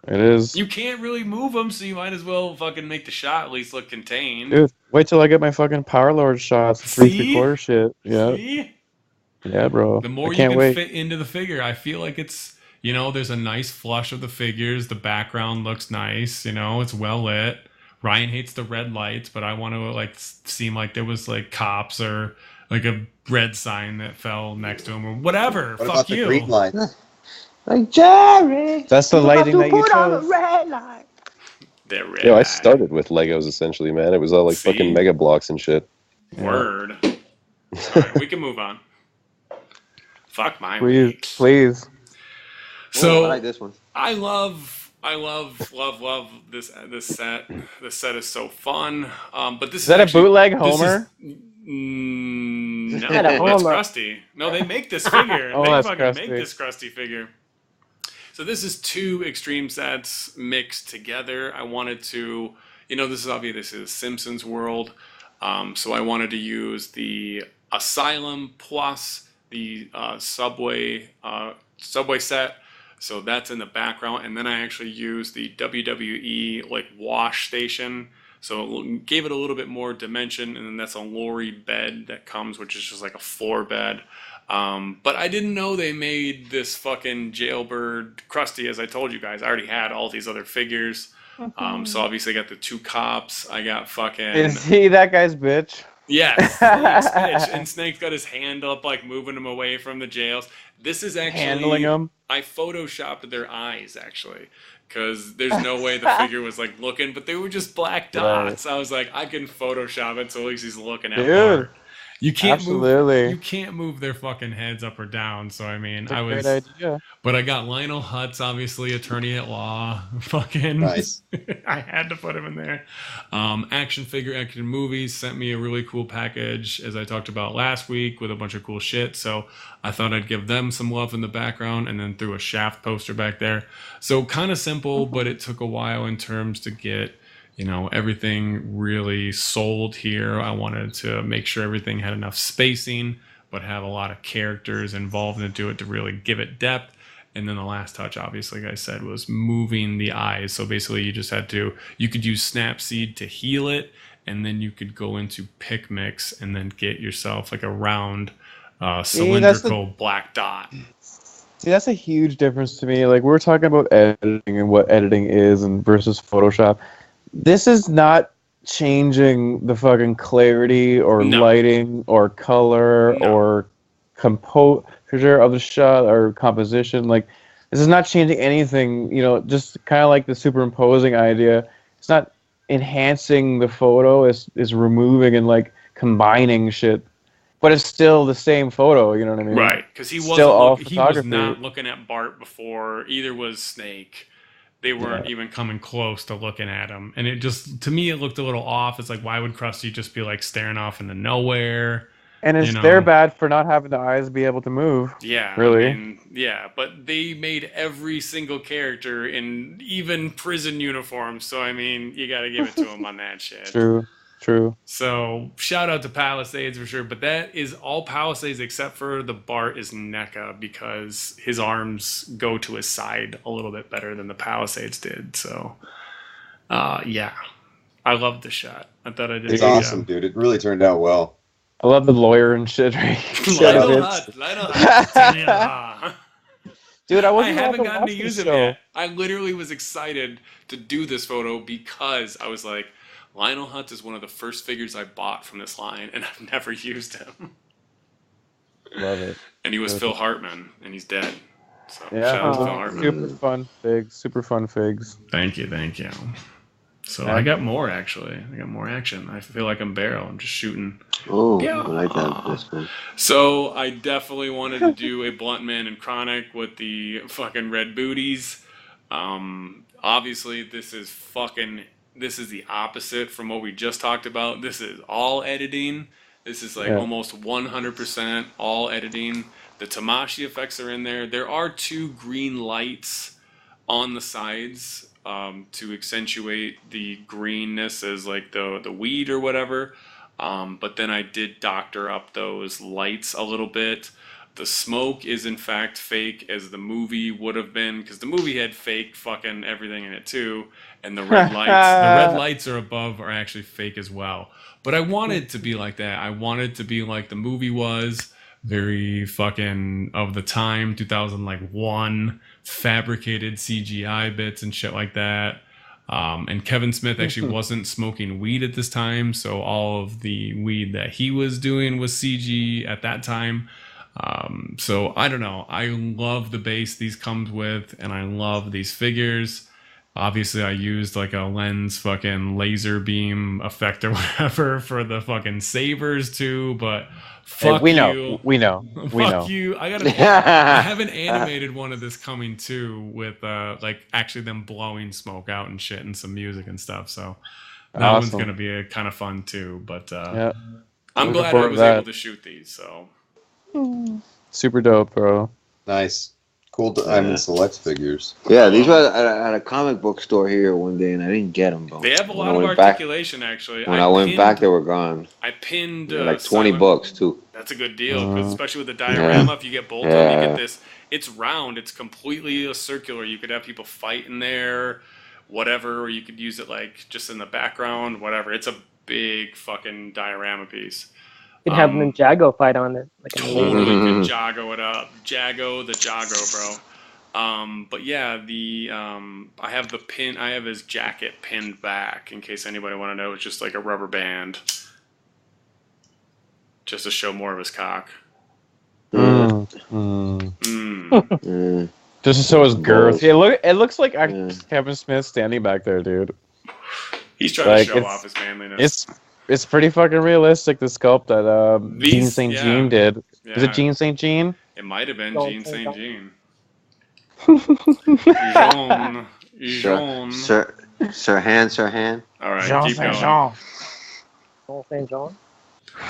It is. You can't really move them, so you might as well fucking make the shot at least look contained. Dude, wait till I get my fucking Power Lord shots. 3/4 shit. Yeah. See? Yeah, bro. The more you can fit into the figure, I feel like it's, there's a nice flush of the figures. The background looks nice. It's well lit. Ryan hates the red lights, but I want to seem like there was like cops or like a red sign that fell next to him or whatever. What Fuck about you. the green light? Like Jerry. That's the lighting that you chose. On a red light. They're rad. Yo, I started with Legos essentially, man. It was all like fucking Mega Blocks and shit. Word. All right, we can move on. Fuck my weeks. Please. So I like this one. I love this set. This set is so fun. But this is that actually, a bootleg Homer? No, that's Krusty. No, they make this figure. They fucking Krusty. Make this Krusty figure. So this is 2 extreme sets mixed together. I wanted to, this is obviously the Simpsons world. So I wanted to use the Asylum plus the Subway set. So that's in the background. And then I actually used the WWE like wash station. So it gave it a little bit more dimension. And then that's a lorry bed that comes, which is just like a floor bed. But I didn't know they made this fucking jailbird Krusty, as I told you guys. I already had all these other figures. So obviously I got the 2 cops. I got fucking... Is he that guy's bitch? Yeah, Snake's bitch. And Snake's got his hand up, like moving him away from the jails. This is actually... Handling him? I photoshopped their eyes, actually. Because there's no way the figure was like looking, but they were just black dots. Right. I was like, I can Photoshop it so at least he's looking at Bart. You can't move their fucking heads up or down. So I mean, great idea. But I got Lionel Hutz, obviously attorney at law. Fucking nice. I had to put him in there. Action figure, action movies sent me a really cool package, as I talked about last week, with a bunch of cool shit. So I thought I'd give them some love in the background, and then threw a Shaft poster back there. So kind of simple, but it took a while in terms to get everything really sold here. I wanted to make sure everything had enough spacing, but have a lot of characters involved into it to really give it depth. And then the last touch, obviously, like I said, was moving the eyes. So basically you just you could use Snapseed to heal it, and then you could go into Pick Mix and then get yourself like a round cylindrical black dot. See, that's a huge difference to me. Like, we're talking about editing and what editing is and versus Photoshop. This is not changing the fucking clarity or lighting or color or composure of the shot or composition. Like, this is not changing anything, just kind of like the superimposing idea. It's not enhancing the photo, it's removing and like combining shit. But it's still the same photo, you know what I mean? Right, because he was not looking at Bart before, either was Snake. They weren't even coming close to looking at him. And it just, to me, it looked a little off. It's like, why would Krusty just be like staring off into nowhere? And it's their bad for not having the eyes be able to move. Yeah. Really? But they made every single character in even prison uniforms. So, I mean, you got to give it to them on that shit. True. So, shout out to Palisades for sure. But that is all Palisades except for the Bart is NECA, because his arms go to his side a little bit better than the Palisades did. So, yeah. I loved the shot. I thought I did. It's awesome, dude. It really turned out well. I love the lawyer and shit. Right? Lionel Hutz. Dude, I haven't gotten to use him yet. I literally was excited to do this photo because I was like, Lionel Hutz is one of the first figures I bought from this line, and I've never used him. Love it. And he was Phil Hartman, and he's dead. So yeah, shout out to Phil Hartman. Super fun figs. Thank you. So I got more, actually. I got more action. I feel like I'm Berol. I'm just shooting. Oh, I like that. That's cool. So I definitely wanted to do a Blunt Man and Chronic with the fucking red booties. Obviously, this is the opposite from what we just talked about. This is all editing. This is like almost 100% all editing. The Tamashii effects are in there. There are 2 green lights on the sides to accentuate the greenness as like the weed or whatever. But then I did doctor up those lights a little bit. The smoke is in fact fake, as the movie would have been, because the movie had fake fucking everything in it too. And the red lights are above are actually fake as well. But I wanted it to be like that. I wanted it to be like the movie was, very fucking of the time, 2001, fabricated CGI bits and shit like that. And Kevin Smith actually wasn't smoking weed at this time, so all of the weed that he was doing was CG at that time. So I don't know. I love the base these comes with, and I love these figures. Obviously, I used like a lens fucking laser beam effect or whatever for the fucking sabers too, but fuck we you. know. We know. Fuck you. I have an animated one of this coming too with like actually them blowing smoke out and shit and some music and stuff. So that one's gonna be kind of fun too. But I'm glad I was able to shoot these. So super dope, bro. Nice. Cool Diamond Selects figures. Yeah, these were at a comic book store here one day, and I didn't get them. But they have a lot of articulation, actually. When I went back, they were gone. I pinned like $20 too. That's a good deal, because especially with the diorama, if you get both of them, you get this. It's round. It's completely circular. You could have people fight in there, whatever, or you could use it like just in the background, whatever. It's a big fucking diorama piece. You could have Ninjago fight on it. Like totally could Jago it up. Jago the Jago, bro. But yeah, I have the pin. I have his jacket pinned back in case anybody want to know. It's just like a rubber band, just to show more of his cock. Just to show his girth. It looks like Kevin Smith standing back there, dude. He's trying to show off his manliness. It's pretty fucking realistic, the sculpt that Jean St. Jean did. Yeah. Is it Jean St. Jean? It might have been Jean St. Jean. Jean. Sirhan. All right, Jean keep going. Jean St. John.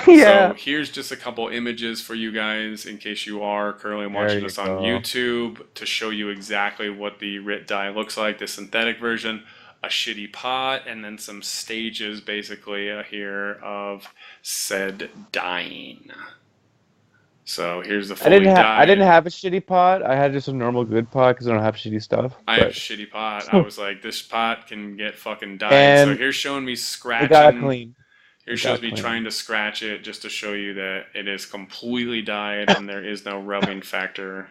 So here's just a couple images for you guys in case you are currently watching this on YouTube to show you exactly what the RIT die looks like, the synthetic version, a shitty pot, and then some stages basically here of said dyeing. So here's the fully dyed. I didn't have a shitty pot. I had just a normal good pot because I don't have shitty stuff. I have a shitty pot. I was like, this pot can get fucking dyed. And so here's showing me scratching. It got clean. Here shows me trying to scratch it just to show you that it is completely dyed and there is no rubbing factor.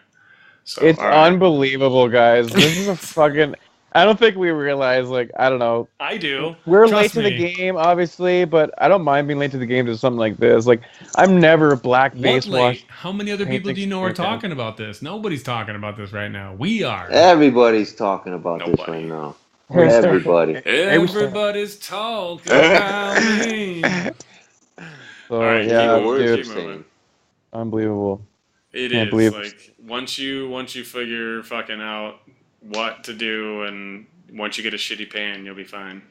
So it's unbelievable, guys. This is a fucking... I don't think we realize, like, I don't know. I do. We're late to the game, obviously, but I don't mind being late to the game to something like this. Like, I'm never black face wash. How many other people do you know are talking about this? Nobody's talking about this right now. We are. Everybody's talking about this right now. Everybody. Everybody's talking about me. So, all right, dude, unbelievable. It is like once you figure fucking out what to do, and once you get a shitty pan, you'll be fine.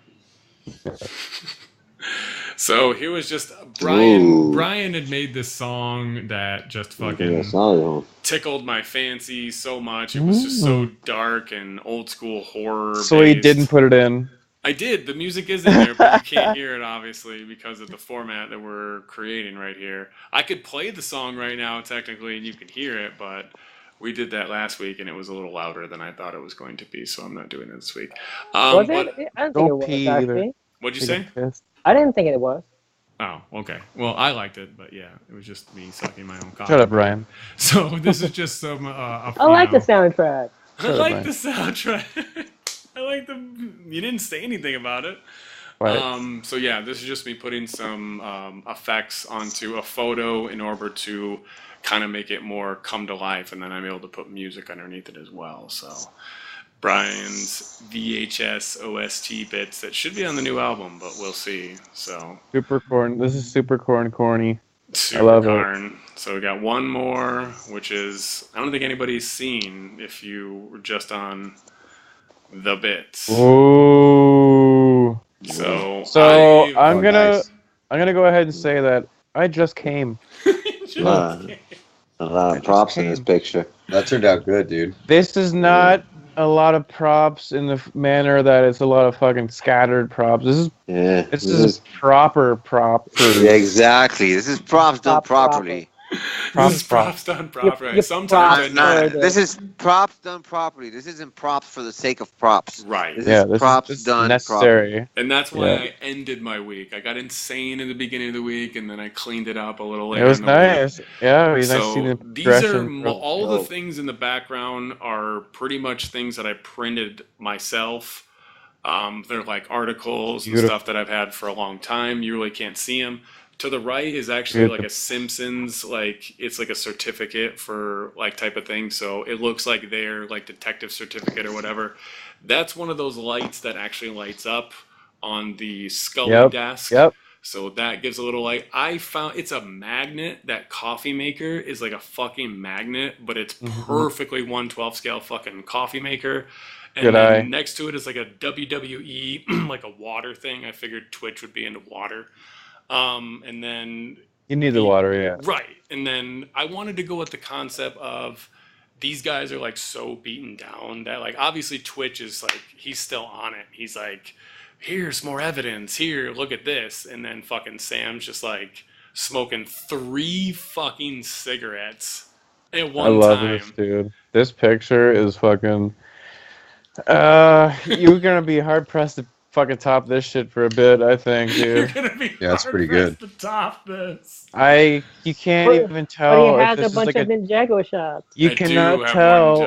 So here was just Brian. Ooh. Brian had made this song that just fucking tickled my fancy so much. It was just so dark and old school horror. So he didn't put it in. I did. The music is in there, but you can't hear it obviously because of the format that we're creating right here. I could play the song right now technically, and you can hear it, but we did that last week, and it was a little louder than I thought it was going to be, so I'm not doing it this week. Was it? I didn't think it was, actually. What'd you say? I didn't think it was. Oh, okay. Well, I liked it, but yeah, it was just me sucking my own cock. Shut up, Ryan. So this is just some... I like the soundtrack. I like the soundtrack. I like the... You didn't say anything about it. Right. So yeah, this is just me putting some effects onto a photo in order to kind of make it more come to life, and then I'm able to put music underneath it as well. So Brian's VHS OST bits that should be on the new album, but we'll see. So super corn. This is super corny. Super I love corn. it. So we got one more, which is I don't think anybody's seen if you were just on the bits. Ooh. So I'm gonna go ahead and say that I just came. A lot of props in this picture. That turned out good, dude. This is not a lot of props in the manner that it's a lot of fucking scattered props. This is proper prop. Yeah, exactly. This is props done properly. Props done properly. Sometimes this is props done properly. This isn't props for the sake of props. Right. This is props done necessary. properly. And that's why I ended my week. I got insane in the beginning of the week, and then I cleaned it up a little later. It was in the nice. week. Yeah, it was nice so seeing the these are progression. all the things in the background are pretty much things that I printed myself. They're like articles and stuff that I've had for a long time. You really can't see them. To the right is actually like a Simpsons, like it's like a certificate for like type of thing. So it looks like their like detective certificate or whatever. That's one of those lights that actually lights up on the Scully desk. So that gives a little light. I found it's a magnet. That coffee maker is like a fucking magnet, but it's perfectly 1/12 scale fucking coffee maker. And then next to it is like a WWE, like a water thing. I figured Twitch would be into water. And then you need the water, yeah. Right. And then I wanted to go with the concept of these guys are like so beaten down that like obviously Twitch is like he's still on it. He's like, here's more evidence. Here, look at this. And then fucking Sam's just like smoking 3 fucking cigarettes at one time. I love this, dude. This picture is fucking. You're gonna be hard pressed to fucking top this shit for a bit, I think, dude. You're gonna be that's pretty good. To top this. You can't even tell. But he has a bunch of Ninjago shots. You cannot tell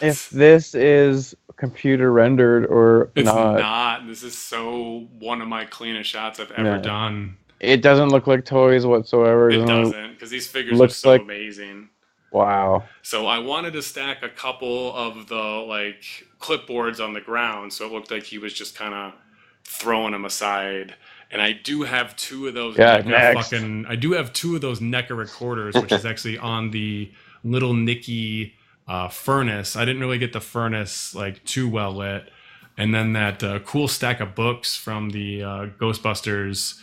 if this is computer rendered or it's not. Not. This is so one of my cleanest shots I've ever done. It doesn't look like toys whatsoever. It doesn't, because these figures are so amazing. Wow. So I wanted to stack a couple of the like clipboards on the ground, so it looked like he was just kind of throwing them aside. And I do have 2 of those. I do have 2 of those NECA recorders, which is actually on the little Nicky furnace. I didn't really get the furnace like too well lit. And then that cool stack of books from the Ghostbusters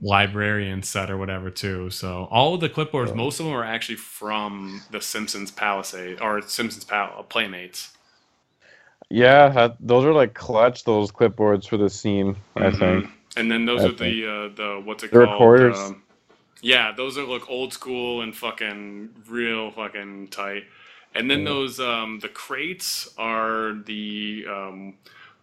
librarian set or whatever too. So all of the clipboards, most of them are actually from the Simpsons Palisade or Simpsons Playmates. Yeah, those are like clutch, those clipboards for the scene, I think. And then those are the what's it called? Recorders. Yeah, those are look old school and fucking real fucking tight. And then those the crates are the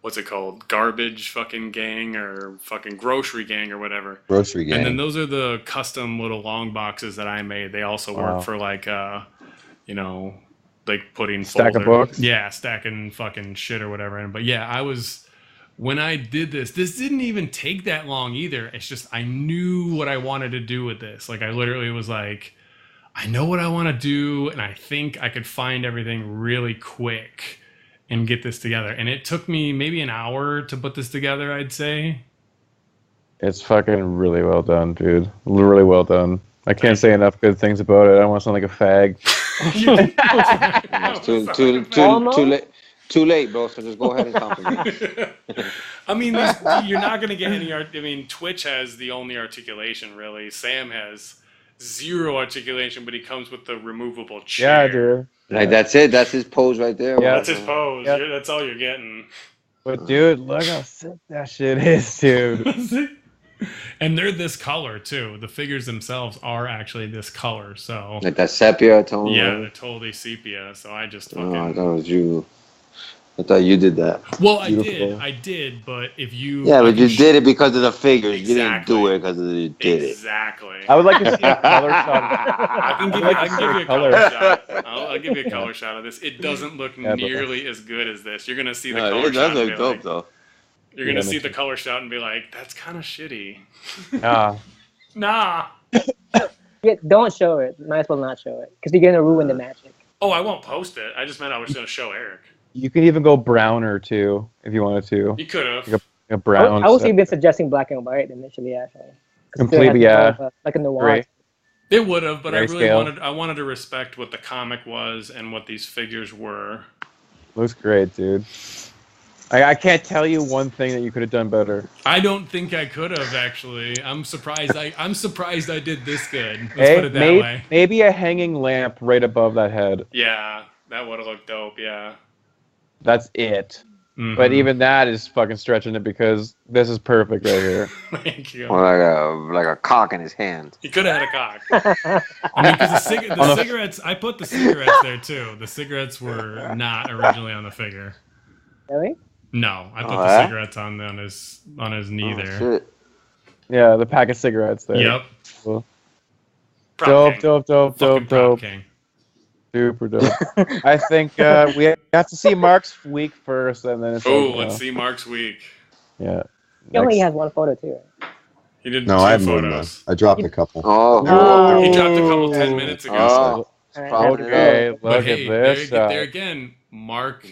what's it called? Garbage fucking gang or fucking grocery gang or whatever. Grocery gang. And then those are the custom little long boxes that I made. They also work for like you know, like putting stack of books. Yeah, stacking fucking shit or whatever. But yeah, when I did this didn't even take that long either. It's just I knew what I wanted to do with this. Like I literally was like, I know what I want to do, and I think I could find everything really quick and get this together. And it took me maybe an hour to put this together, I'd say. It's fucking really well done, dude. Really well done. I can't say enough good things about it. I don't want to sound like a fag. Too late, bro. So just go ahead and compliment. I mean, you're not going to get any art. I mean, Twitch has the only articulation, really. Sam has 0 articulation, but he comes with the removable chair. Yeah, dude. Like that's it. That's his pose right there. Yeah, that's his pose. Yeah. That's all you're getting. But dude, look how sick that shit is, dude. And they're this color too. The figures themselves are actually this color. So like that sepia tone. Yeah, they're totally sepia. So I just fucking. I thought it was you. I thought you did that. Well, I did, but if you... Yeah, but you did it because of the figures. Exactly. You didn't do it because you did it. Exactly. I would like to see a color shot. I can give you a color shot. I'll give you a color shot of this. It doesn't look nearly as good as this. You're going to see the color shot. It does look dope, though. You're going to see the color shot and be like, that's kind of shitty. Nah. Yeah, don't show it. Might as well not show it. Because you're going to ruin the magic. Oh, I won't post it. I just meant I was going to show Eric. You could even go browner too, if you wanted to. You could have. Like a brown. I was even suggesting black and white initially, actually. Completely, yeah. Like a noir. Gray. It would have, but I really wanted to respect what the comic was and what these figures were. Looks great, dude. I can't tell you one thing that you could have done better. I don't think I could have, actually. I'm surprised I did this good. Let's put it that way. Maybe a hanging lamp right above that head. Yeah, that would have looked dope, yeah. That's it. Mm-hmm. But even that is fucking stretching it because this is perfect right here. Thank you. Or like a cock in his hand. He could have had a cock. I mean, because the cigarettes, I put the cigarettes there too. The cigarettes were not originally on the figure. Really? No, I put the cigarettes on his knee there. Shit. Yeah, the pack of cigarettes there. Yep. Cool. Dope. King. Super dope. I think we have to see Mark's week first, and then it's let's see Mark's week. Yeah. He only has one photo too. He did No, two I had more than photos. that. I dropped a couple. Oh. He dropped a couple 10 minutes ago. Okay, But look hey, at this. there again, Mark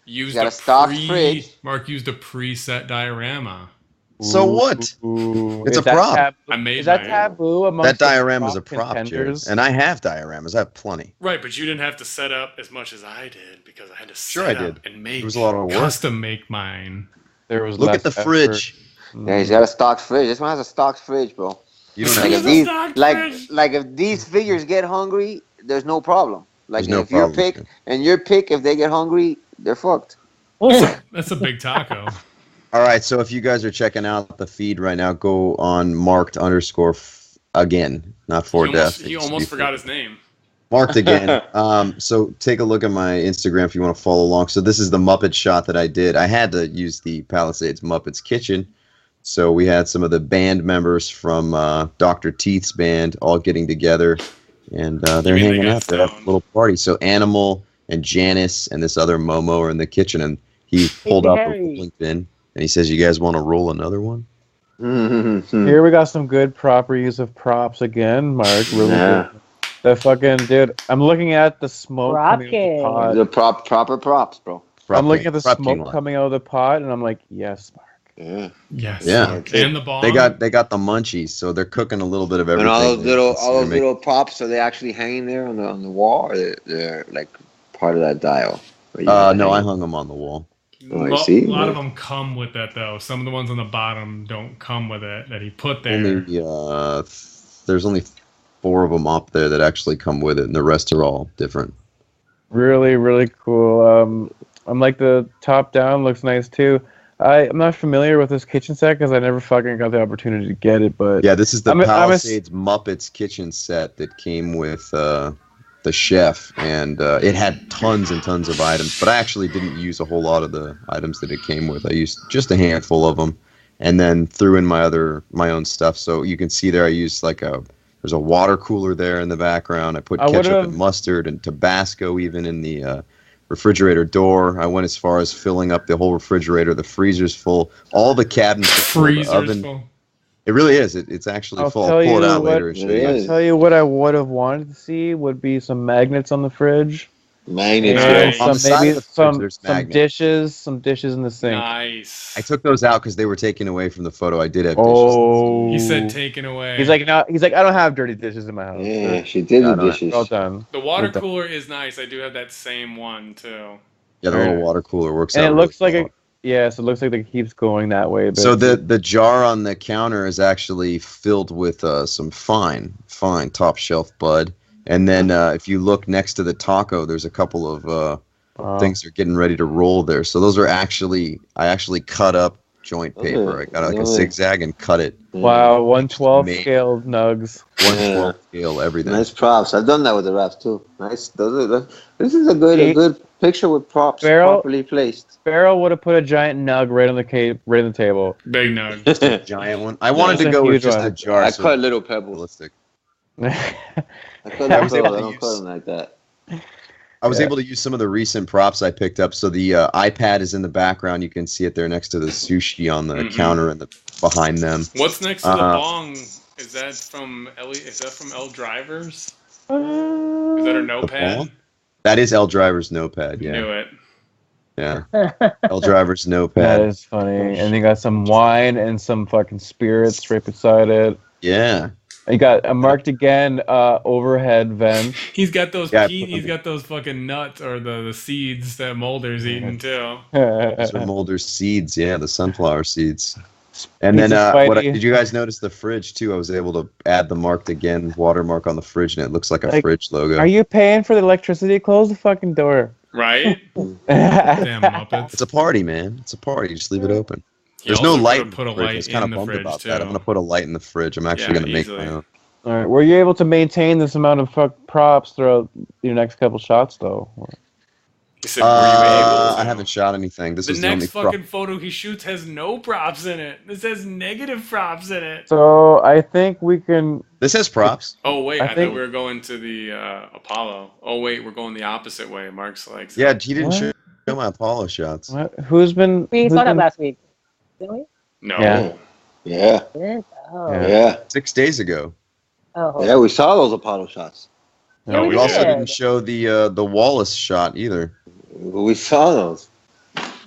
used a stock fridge. Mark used a preset diorama. So what? It's a prop. Is that taboo amongst that diorama is a prop, contenders? and I have dioramas. I have plenty. Right, but you didn't have to set up as much as I did because I had to Sure set I up did. and make It was a lot of work. custom make mine. There was Look less at the effort. fridge. Yeah, he's got a stock fridge. This one has a stock fridge, bro. You don't like have if these figures get hungry, there's no problem. Like There's no if your problem. pick, if they get hungry, they're fucked. That's a big taco. All right, so if you guys are checking out the feed right now, go on marked_ again, not for death. He almost forgot his name. Marked again. So take a look at my Instagram if you want to follow along. So this is the Muppet shot that I did. I had to use the Palisades Muppets Kitchen. So we had some of the band members from Dr. Teeth's band all getting together, and they're hanging out. They're having a little party. So Animal and Janice and this other Momo are in the kitchen, and he pulled out the rolling pin, and he says, "You guys want to roll another one?" Here we got some good proper use of props again, Mark. Really good. The fucking dude. I'm looking at the smoke coming out of the pot. Proper props, bro. I'm looking at the smoke coming out of the pot, and I'm like, yes, Mark. Yeah. Yes. Yeah. And the bomb. They got the munchies, so they're cooking a little bit of everything. And all those little props, are they actually hanging there on the wall, or they're like part of that dial? No, I hung them on the wall. Oh, I see. A lot of them come with that, though. Some of the ones on the bottom don't come with it that he put there. There's only 4 of them up there that actually come with it, and the rest are all different. Really, really cool. I'm like the top down looks nice too. I'm not familiar with this kitchen set because I never fucking got the opportunity to get it. But yeah, this is the Palisades Muppets kitchen set that came with the chef, and it had tons and tons of items. But I actually didn't use a whole lot of the items that it came with. I used just a handful of them, and then threw in my own stuff. So you can see there, I used there's a water cooler there in the background. I put ketchup and mustard and Tabasco even in the refrigerator door. I went as far as filling up the whole refrigerator. The freezer's full. All the cabinets are full. The oven. Full. It really is. It's actually full. I'll pull it out later and show you. I'll tell you what I would have wanted to see would be some magnets on the fridge. Magnets. Some dishes in the sink. Nice. I took those out because they were taken away from the photo. I did have dishes. He said taken away. He's like, no. He's like, I don't have dirty dishes in my house. Yeah, she did the dishes. Well done. The water cooler is nice. I do have that same one too. Yeah, the little water cooler works. And out it looks really like so it looks like it keeps going that way. But so the jar on the counter is actually filled with some fine top shelf bud. And then if you look next to the taco, there's a couple of things that are getting ready to roll there. So those are I actually cut up joint paper. I got a zigzag and cut it. Wow, 1/12 scale nugs. 1/12 scale everything. Nice props. I've done that with the wraps too. Nice. This is a good picture with props properly placed. Berol would have put a giant nug right on the table. Big nug. Just a giant one. I wanted to go with just a jar. I cut little pebbles. I don't cut them like that. I was able to use some of the recent props I picked up. So the iPad is in the background. You can see it there next to the sushi on the counter and behind them. What's next to the bong? Is that from L Drivers? Is that a notepad? That is L Driver's notepad. Yeah. Knew it. Yeah. L Driver's notepad. That is funny. And you got some wine and some fucking spirits right beside it. Yeah. You got a marked again overhead vent. He's got those he's got those fucking nuts or the seeds that Mulder's eating too. Those are Mulder's seeds, yeah, the sunflower seeds. And then did you guys notice the fridge too? I was able to add the marked again watermark on the fridge, and it looks like a fridge logo. Are you paying for the electricity? Close the fucking door. Right? Damn Muppets. It's a party, man. It's a party. Just leave it open. There's no light in the fridge. I was kind of bummed about that. I'm going to put a light in the fridge. I'm actually going to make my own. All right. Were you able to maintain this amount of props throughout your next couple shots, though? He said, were you able to? I haven't shot anything. This the was the only next fucking photo he shoots has no props in it. This has negative props in it. So I think we can. This has props. Oh wait, I thought we were going to the Apollo. Oh wait, we're going the opposite way. Mark's like, yeah, he didn't show my Apollo shots. What? Who's been? We saw that last week, didn't we? No. Yeah. Oh. Yeah. 6 days ago. Oh. Yeah, we saw those Apollo shots. No, we also didn't show the Wallace shot either. We saw those.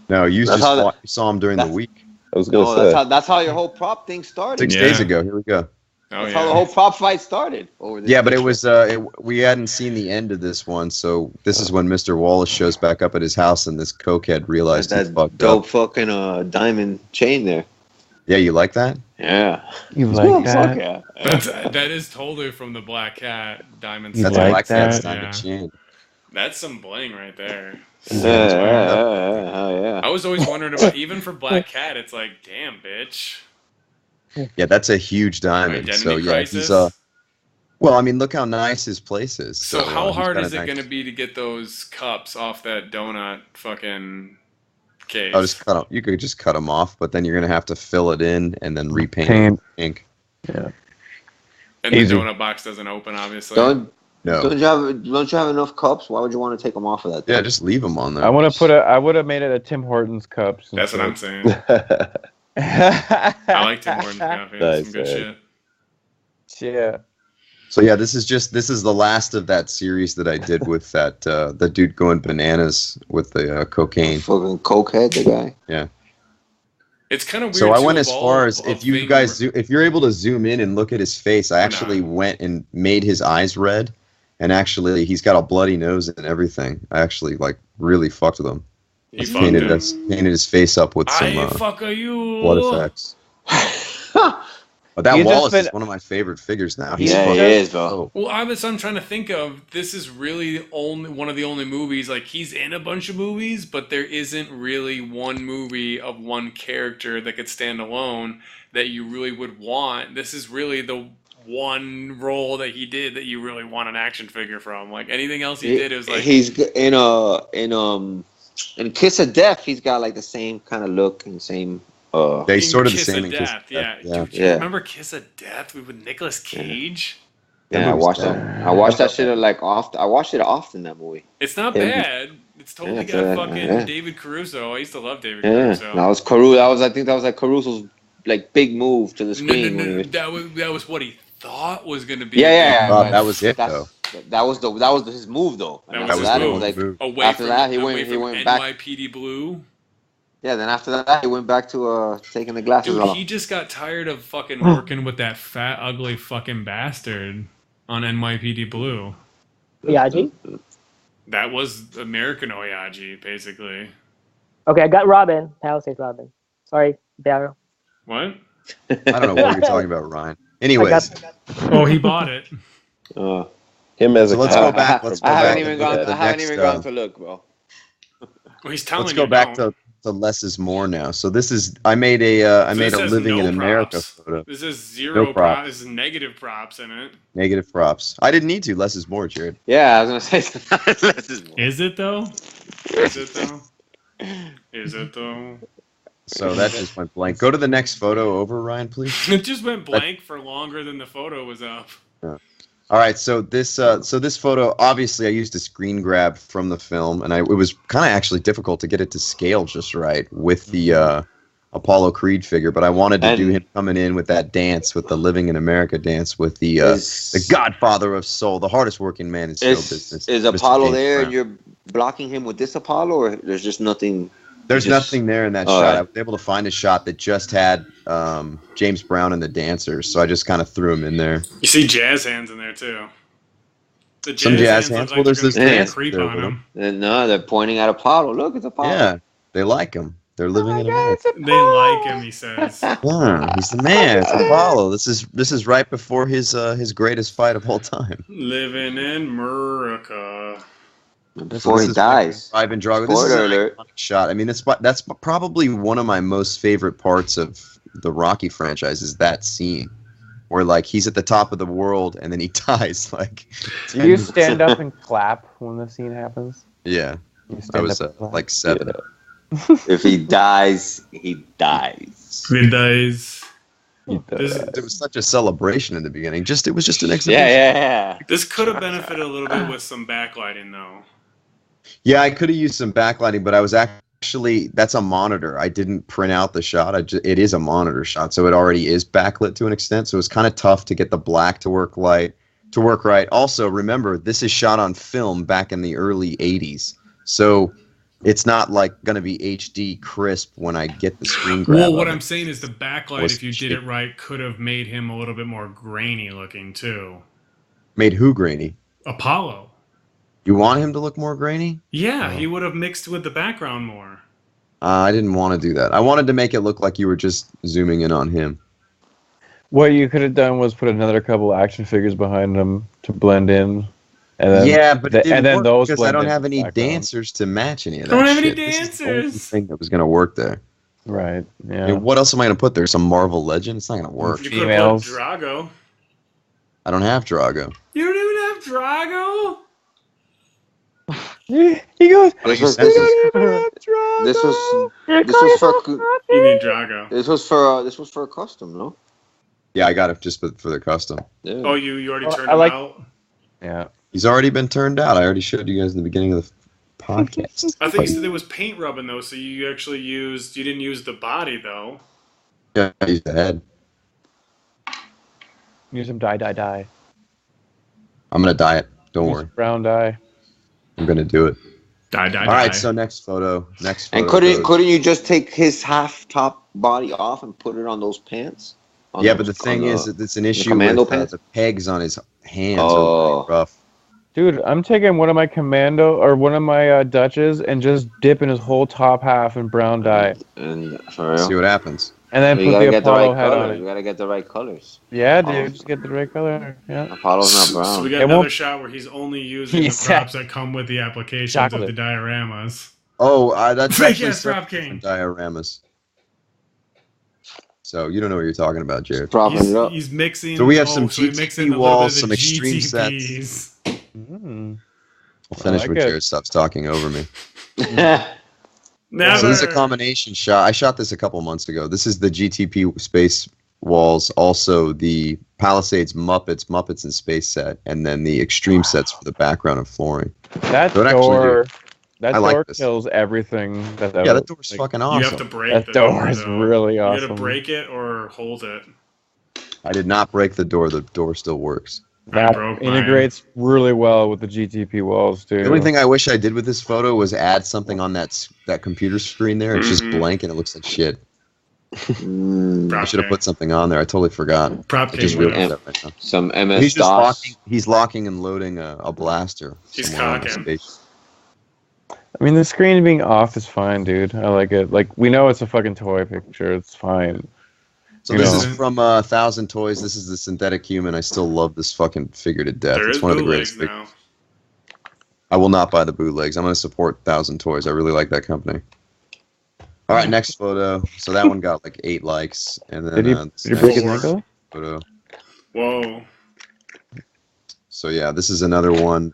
No, you saw him during the week. I was going to say. That's how your whole prop thing started. 6 days ago. Here we go. That's how the whole prop fight started. Yeah, but it was we hadn't seen the end of this one, so this is when Mr. Wallace shows back up at his house, and this cokehead realized he fucked up. Dope fucking diamond chain there. Yeah, you like that? Yeah. You like that? Yeah. That is totally from the Black Cat diamond. That's like Black Cat's that? diamond chain. That's some bling right there. Yeah. I was always wondering about, even for Black Cat, it's like, damn, bitch. Yeah, that's a huge diamond. Identity so yeah, crisis? he's well, I mean, look how nice his place is. So how hard got is a it nice- going to be to get those cups off that donut fucking case? Oh, just cut them. You could just cut them off, but then you're gonna have to fill it in and then repaint Paint. it with ink. Yeah. And Easy. the donut box doesn't open, obviously. No. Don't you have enough cups? Why would you want to take them off of that? Yeah, just leave them on there. I want to put I would have made it a Tim Hortons cups. That's what I'm saying. I like Tim Hortons coffee. That's some good shit. Yeah. So yeah, this is the last of that series that I did with that the dude going bananas with the cocaine. Fucking cokehead, the guy. Yeah. It's kind of weird. So I to went as evolve far as of if you being- guys if you're able to zoom in and look at his face, I actually went and made his eyes red, and actually he's got a bloody nose and everything. I actually really fucked with him. You Painted his face up with some you. blood effects. But that You just Wallace is been- one of my favorite figures now. He is, bro. Well, I'm trying to think of, this is really one of the only movies, like, he's in a bunch of movies, but there isn't really one movie of one character that could stand alone that you really would want. This is really the one role that he did that you really want an action figure from. Like, anything else he did, it was like... He's in Kiss of Death, he's got like the same kind of look and same... He's sort of the Kiss same of in Kiss Death, of Death. yeah. Do you remember Kiss of Death with Nicolas Cage? Yeah, I watched that. I watched that shit often. I watched it often, that movie. It's not bad. It's totally got fucking David Caruso. I used to love David Yeah, Caruso. that was Caruso. I think that was like Caruso's like big move to the screen. No. That was what he thought was going to be. Yeah. That was it though. That was his move though. That was his move. After that, he went back. NYPD Blue. Yeah, then after that, he went back to taking the glasses Dude, off. he just got tired of fucking working with that fat, ugly fucking bastard on NYPD Blue. Oyaji? That was American Oyaji, basically. Okay, I got Robin. Palisades Robin. Sorry, Daryl. What? I don't know what you're talking about, Ryan. Anyways. Oh, he bought it. Him as So a let's go back. Let's go I back. haven't even gone to look, bro. Well, he's telling Let's you go back don't. to less is more now. So this is I made a This has living no in America props. photo. This is zero No props. props. This is negative props in it. Negative props. I didn't need to. Less is more, Jared. Yeah, I was gonna say less is more. Is it though? Is it though? Is it though? So that just went blank. Go to the next photo over, Ryan, please. It just went blank for longer than the photo was up. All right, so this photo, obviously I used a screen grab from the film, and it was kind of actually difficult to get it to scale just right with the Apollo Creed figure, but I wanted to do him coming in with that dance, with the Living in America dance, with the godfather of soul, the hardest working man in show business. Is Mr. Apollo James there Brown. and you're blocking him with this Apollo, or there's just nothing? There's nothing there in that shot. right. I was able to find a shot that just had James Brown and the dancers, so I just kind of threw him in there. You see jazz hands in there too. The Some jazz look hands. like Well, there's they're this gonna dance creep there on with him. And no, they're pointing at Apollo. Look, it's Apollo. Yeah, they like him. They're living in America. They like him, he says. Yeah, he's the man. It's Apollo. This is right before his greatest fight of all time. Living in America. Before he dies. Ivan Drago. This is Spoiler an alert. iconic shot. I mean, that's probably one of my most favorite parts of the Rocky franchise is that scene where like he's at the top of the world and then he dies. Like, Do you stand up and clap when the scene happens? Yeah. I was like 7. If he dies, he dies. He dies. It was such a celebration in the beginning. It was just an exhibition. Yeah. This could have benefited a little bit with some backlighting, though. Yeah, I could have used some backlighting, but I was actually, that's a monitor. I didn't print out the shot. It is a monitor shot, so it already is backlit to an extent. So it's kind of tough to get the black to work right. Also, remember, this is shot on film back in the early 80s. So it's not like going to be HD crisp when I get the screen grab. Well, what I'm saying is the backlight, if you did it right, could have made him a little bit more grainy looking, too. Made who grainy? Apollo. You want him to look more grainy? Yeah, he would have mixed with the background more. I didn't want to do that. I wanted to make it look like you were just zooming in on him. What you could have done was put another couple action figures behind him to blend in. And then, yeah, but it didn't work those because I don't have any dancers to match any of that. Don't have any shit. dancers. This is the only thing that was going to work there. Right. Yeah. I mean, what else am I going to put there? Some Marvel legend? It's not going to work. You could have put Drago. I don't have Drago. You don't even have Drago? He goes. This was for. You need Drago. This was for a custom, no? Yeah, I got it just for the custom. Yeah. Oh, you already turned him out? Yeah. He's already been turned out. I already showed you guys in the beginning of the podcast. I think you said there was paint rubbing, though, so you actually you didn't use the body, though. Yeah, I used the head. Use some dye. I'm going to dye it. Don't worry. Brown dye. I'm going to do it. Dye. All right, so next photo. And couldn't you just take his half top body off and put it on those pants? Yeah, but the thing is that it's an issue with the pegs on his hands are really rough. Dude, I'm taking one of my Commando or one of my Dutches and just dipping his whole top half in brown dye. And for real? See what happens. And then put the Apollo head on it. You gotta get the right colors. Yeah, dude, just get the right color. Yeah. Apollo's not brown. So we got another shot where he's only using the props that come with the applications of the dioramas. Oh, that's Fake actually ass Drop King. Dioramas. So you don't know what you're talking about, Jared. He's mixing. So we have some GTP walls, some extreme sets. I'll finish when Jared stops talking over me. Never. So this is a combination shot. I shot this a couple months ago. This is the GTP space walls, also the Palisades Muppets in space set, and then the extreme sets for the background and flooring. That door kills everything. That door's fucking awesome. You have to break that door is really awesome. You got to break it or hold it. I did not break the door. The door still works. That integrates really well with the GTP walls too. The only thing I wish I did with this photo was add something on that computer screen there. It's just blank and it looks like shit. I should have put something on there. I totally forgot. I just realized that right now. Some MS-DOS. He's locking and loading a blaster. He's cocking. I mean, the screen being off is fine, dude. I like it. Like, we know it's a fucking toy picture. It's fine. So this is from 1,000 Toys. This is the synthetic human. I still love this fucking figure to death. It's one of the greatest figures. I will not buy the bootlegs. I'm going to support 1,000 Toys. I really like that company. All right, next photo. So that one got like 8 likes, and then did you break his ankle? Photo. Whoa. So yeah, this is another one.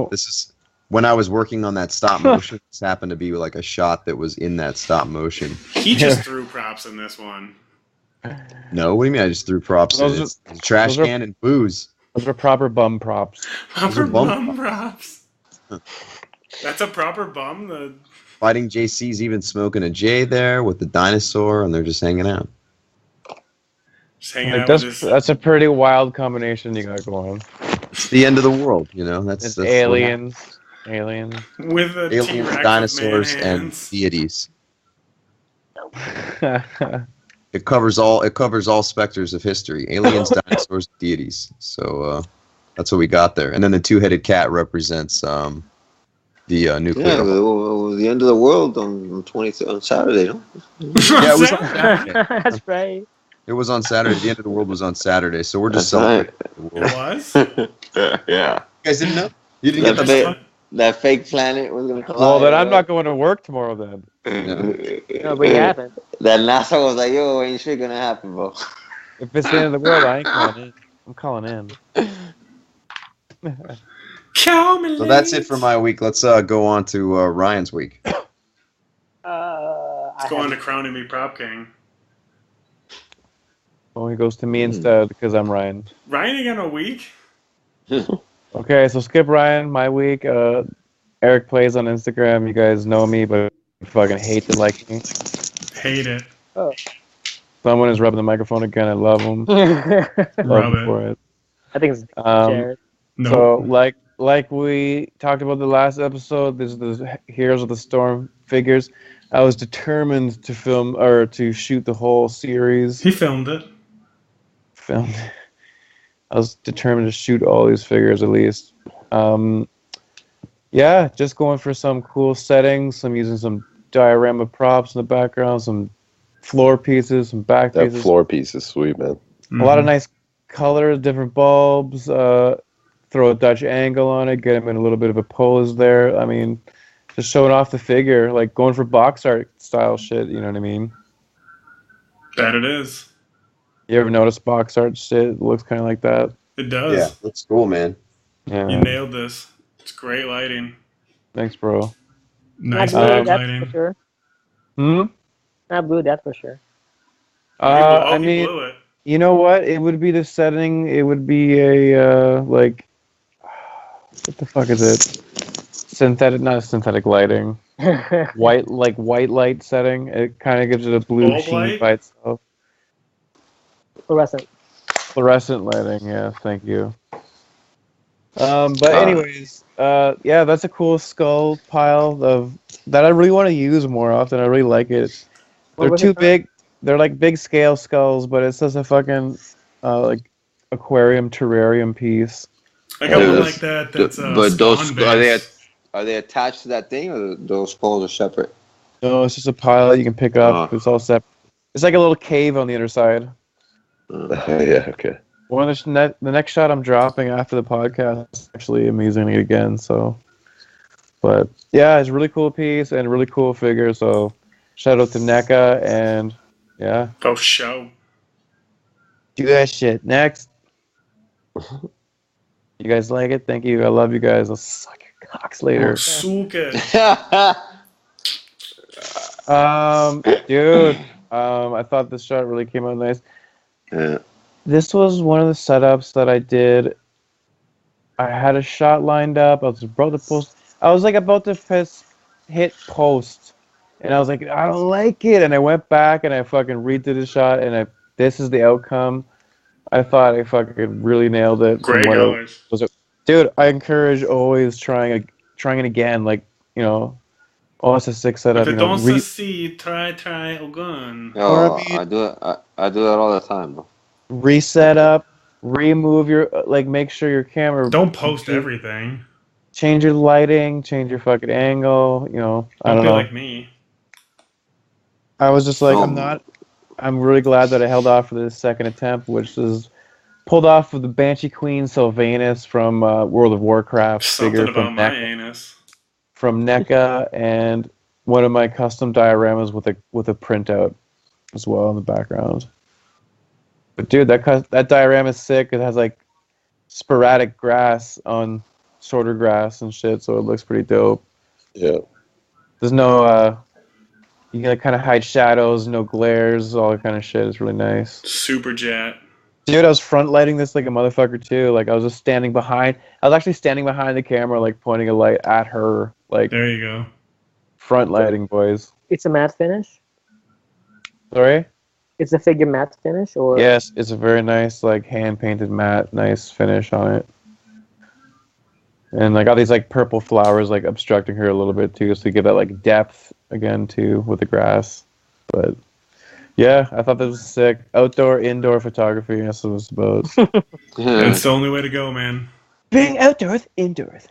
This is when I was working on that stop motion. This happened to be like a shot that was in that stop motion. He just threw props in this one. No, what do you mean? I just threw props in it? Trash can and booze. Those are proper bum props. Proper bum props. That's a proper bum. The Fighting JC's even smoking a J there with the dinosaur, and they're just hanging out. Just hanging out. That's a pretty wild combination you got going. It's the end of the world, you know. That's aliens. with a aliens, T-Rex dinosaurs, with and deities. It covers all specters of history: aliens, dinosaurs, deities. So that's what we got there. And then the two-headed cat represents the nuclear. Yeah, the end of the world on Saturday, no? Yeah, it was on Saturday. That's right. It was on Saturday. The end of the world was on Saturday, so we're just celebrating. It was? Yeah. You guys didn't know? You didn't get that? That fake planet was going to collide. Well, then I'm not going to work tomorrow then. No, we haven't. That NASA was like, yo, ain't shit going to happen, bro. If it's the end of the world, I ain't calling in. I'm calling in. So that's it for my week. Let's go on to Ryan's week. Let's go on to crowning me prop king. Oh, he goes to me instead because I'm Ryan. Ryan, you got a week? Okay, so skip Ryan. My week. Eric Plays on Instagram. You guys know me, but I fucking hate to like me. Hate it. Oh. Someone is rubbing the microphone again. I love him. Rub it. For it. I think it's Jared. So like we talked about the last episode, this is the Heroes of the Storm figures. I was determined to film or to shoot the whole series. He filmed it. I was determined to shoot all these figures at least. Yeah, just going for some cool settings. I'm using some diorama props in the background, some floor pieces, some back pieces. That floor piece is sweet, man. A lot of nice colors, different bulbs. Throw a Dutch angle on it, get him in a little bit of a pose there. I mean, just showing off the figure, like going for box art style shit, you know what I mean? That it is. You ever notice box art shit? It looks kind of like that. It does. Yeah, looks cool, man. Yeah. You nailed this. It's great lighting. Thanks, bro. Nice that's lighting. for sure. Hmm? Not blue, that's for sure. I mean, blew it. you know what? It would be the setting. It would be a, like, what the fuck is it? Not synthetic lighting. white light setting. It kind of gives it a blue Bulb sheen light? by itself. Fluorescent lighting, yeah, thank you. But anyways, yeah, that's a cool skull pile that I really want to use more often. I really like it. They're too big. They're like big scale skulls, but it's just a fucking like aquarium terrarium piece. I got one like that. That's but those are they attached to that thing, or those poles are separate? No, it's just a pile you can pick up. It's all separate. It's like a little cave on the other side. Yeah, okay. Well, the next shot I'm dropping after the podcast is actually I'm using it again. So, but yeah, it's a really cool piece and a really cool figure. So, shout out to NECA and yeah. Go show. Do that shit. Next. You guys like it? Thank you. I love you guys. I'll suck your cocks later. Suck it. Dude. I thought this shot really came out nice. Yeah. This was one of the setups that I did. I had a shot lined up. I was about to post. I was like about to hit post, and I was like, I don't like it. And I went back and I fucking redid the shot, and this is the outcome. I thought I fucking really nailed it. Great colors. Dude, I encourage always trying it again. Like, you know, it's a 6 setup. If it don't succeed, try again. Oh, I do that all the time, bro. Reset up, remove your make sure your camera. Don't post everything. Change your lighting, change your fucking angle. You know, I don't know. Like me. I was just like, I'm really glad that I held off for this second attempt, which is pulled off with the Banshee Queen Sylvanus from World of Warcraft figure from NECA, and one of my custom dioramas with a printout as well in the background. But dude, that diorama is sick. It has like sporadic grass on shorter grass and shit, so it looks pretty dope. Yeah. There's no you can kind of hide shadows, no glares, all that kind of shit. It's really nice. Super jet. Dude, I was front lighting this like a motherfucker too. Like I was just standing behind. I was actually standing behind the camera, like pointing a light at her. Like there you go. Front lighting, boys. It's a matte finish. Sorry. It's a figure matte finish, or yes, it's a very nice like hand painted matte, nice finish on it. And I got these like purple flowers like obstructing her a little bit too, so you give that like depth again too with the grass. But yeah, I thought this was sick. Outdoor, indoor photography. That's what it was about. That's the only way to go, man. Being outdoors, indoors.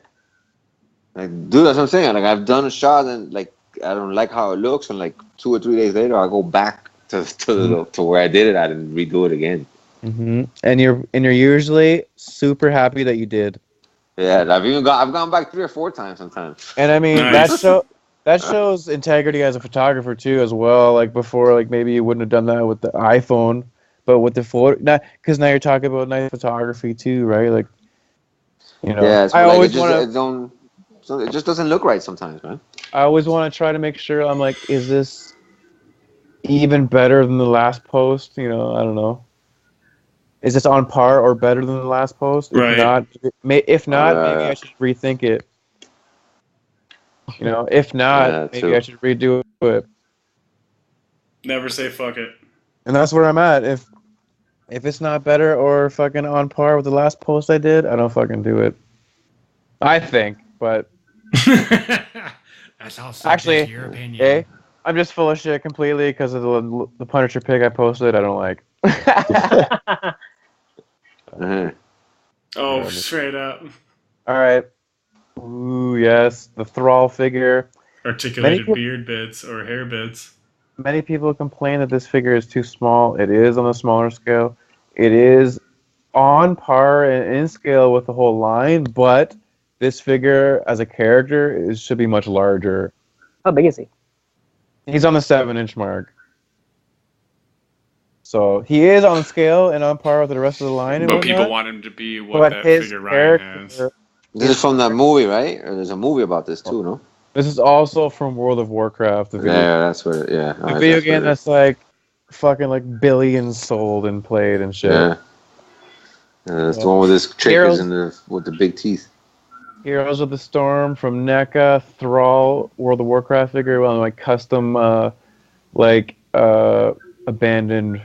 Like, dude, that's what I'm saying. Like, I've done a shot and like I don't like how it looks, and like 2 or 3 days later, I go back to where I did it at and redo it again. Mm-hmm. And you're usually super happy that you did. Yeah, I've gone back 3 or 4 times sometimes. And I mean that shows integrity as a photographer too, as well. Like before, like maybe you wouldn't have done that with the iPhone, but with the photo, because now you're talking about nice photography too, right? Like, You know, Yeah, it's I like always it just doesn't look right sometimes, man. I always want to try to make sure I'm like, is this even better than the last post? You know, I don't know. Is this on par or better than the last post? Right. If not, maybe I should rethink it. You know, if not, maybe I should redo it. Never say fuck it. And that's where I'm at. If it's not better or fucking on par with the last post I did, I don't fucking do it. I think, but that's also actually, your opinion. Okay, I'm just full of shit completely because of the Punisher pic I posted. I don't like. Oh, straight up. All right. Ooh, yes, the Thrall figure. Articulated beard bits or hair bits. Many people complain that this figure is too small. It is on the smaller scale. It is on par and in scale with the whole line, but this figure as a character should be much larger. How big is he? He's on the 7-inch mark. So he is on scale and on par with the rest of the line. But people want him to be what that figure Ryan has. This is from that movie, right? Or there's a movie about this too, no? This is also from World of Warcraft. The video. Yeah, that's what. Yeah, the video game that's like fucking like billions sold and played and shit. Yeah, that's the one with this chick with the big teeth. Heroes of the Storm from NECA, Thrall, World of Warcraft figure, well, like custom, abandoned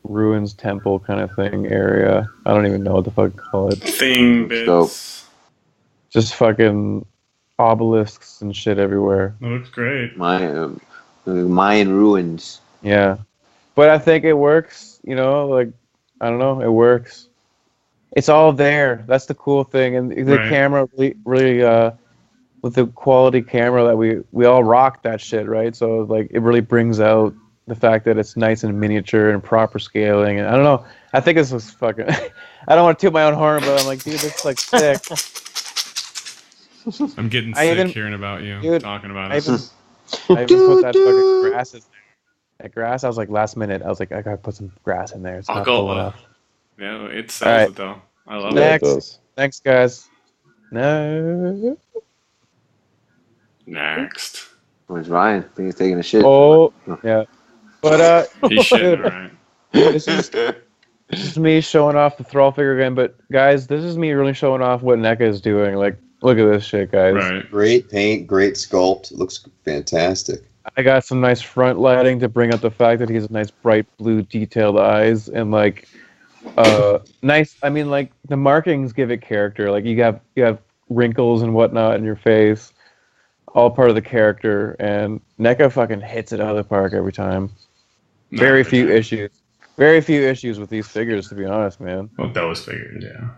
ruins temple kind of thing area. I don't even know what the fuck to call it. Thing bits. Just fucking obelisks and shit everywhere. It looks great. Mayan ruins. Yeah, but I think it works. You know, like I don't know, it works. It's all there. That's the cool thing, and the camera really with the quality camera that we all rock that shit, right? So like it really brings out the fact that it's nice and miniature and proper scaling, and I don't know. I think this looks fucking. I don't want to toot my own horn, but I'm like, dude, this is like sick. I'm getting sick hearing about you talking about it. I even put that fucking grass in there. That grass, I was like, last minute, I was like, I gotta put some grass in there. It's not full enough. Yeah, it sells it though. I love it. Next, guys. No. Next. Where's Ryan? I think he's taking a shit. Oh, yeah. But he's shitting, alright. This is me showing off the Thrall figure again, but guys, this is me really showing off what NECA is doing. Like, look at this shit, guys. Right. Great paint, great sculpt. It looks fantastic. I got some nice front lighting to bring out the fact that he has nice bright blue detailed eyes and like nice. I mean, like the markings give it character. Like you have wrinkles and whatnot in your face, all part of the character. And NECA fucking hits it out of the park every time. Very few issues with these figures, to be honest, man. Well, those figures, yeah.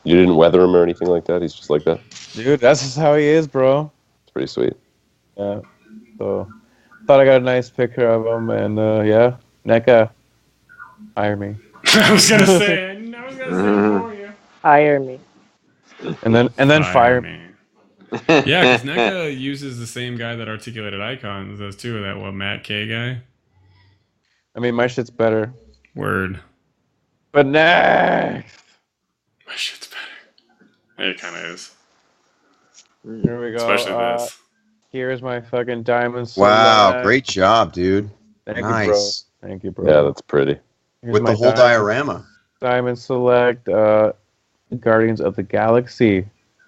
You didn't weather him or anything like that? He's just like that? Dude, that's just how he is, bro. It's pretty sweet. Yeah. So, thought I got a nice picture of him, and yeah, NECA, hire me. I was gonna say for you. Hire me. And then fire me. Yeah, because NECA uses the same guy that articulated icons as too. That Matt K guy. I mean, my shit's better. Word. But next. My shit's better. It kind of is. Here we go. Especially this. Here's my fucking diamond. Wow, great job, dude. Thank nice. you, bro. Thank you, bro. Yeah, that's pretty. Here's with the whole diorama. Diamond Select, Guardians of the Galaxy.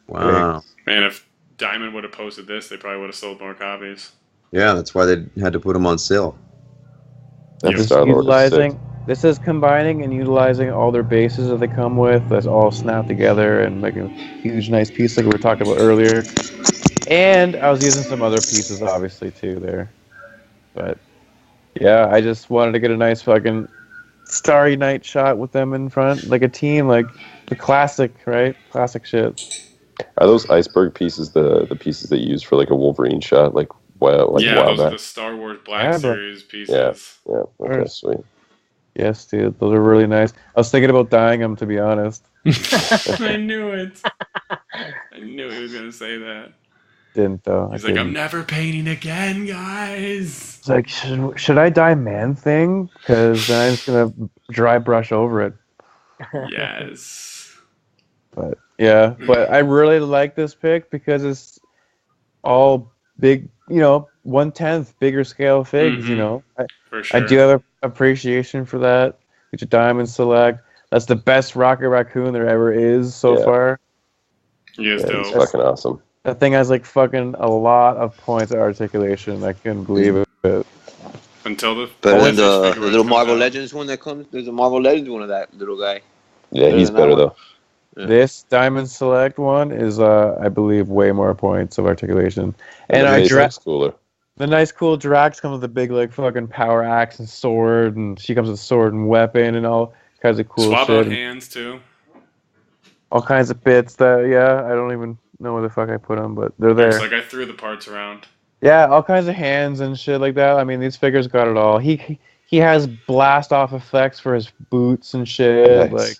Wow. Man, if Diamond would have posted this, they probably would have sold more copies. Yeah, that's why they had to put them on sale. This is combining and utilizing all their bases that they come with. That's all snapped together and making a huge, nice piece like we were talking about earlier. And I was using some other pieces, obviously, too, there. But, yeah, I just wanted to get a nice fucking Starry Night shot with them in front. Like a team, like the classic, right? Classic shit. Are those iceberg pieces the pieces that you use for, like, a Wolverine shot? Like those are the Star Wars Black Series pieces. Yeah, okay, sweet. Yes, dude, those are really nice. I was thinking about dyeing them, to be honest. I knew it. I knew he was going to say that. Didn't, though. He's like, I'm never painting again, guys. It's like, should I dye Man-Thing? Because then I'm just going to dry brush over it. Yes. But Yeah, but I really like this pick because it's all big, 1/10 bigger scale figs, For I sure. do have appreciation for that. It's a Diamond Select. That's the best Rocket Raccoon there ever is so far. He is He's dope. fucking awesome. That thing has like fucking a lot of points of articulation. I couldn't believe it. Until the Better than fish the figure little comes Marvel out. Legends one that comes. There's a Marvel Legends one of that little guy. Yeah, he's than that better one. though. Yeah. This Diamond Select one is, I believe, way more points of articulation. And our the Drax cooler. The nice cool Drax comes with a big like fucking power axe and sword, and she comes with sword and weapon and all kinds of cool Swap shit. out hands too. All kinds of bits that I don't even know where the fuck I put them, but they're It's there. like I threw the parts around. Yeah, all kinds of hands and shit like that. I mean, these figures got it all. He has blast off effects for his boots and shit, Nice. like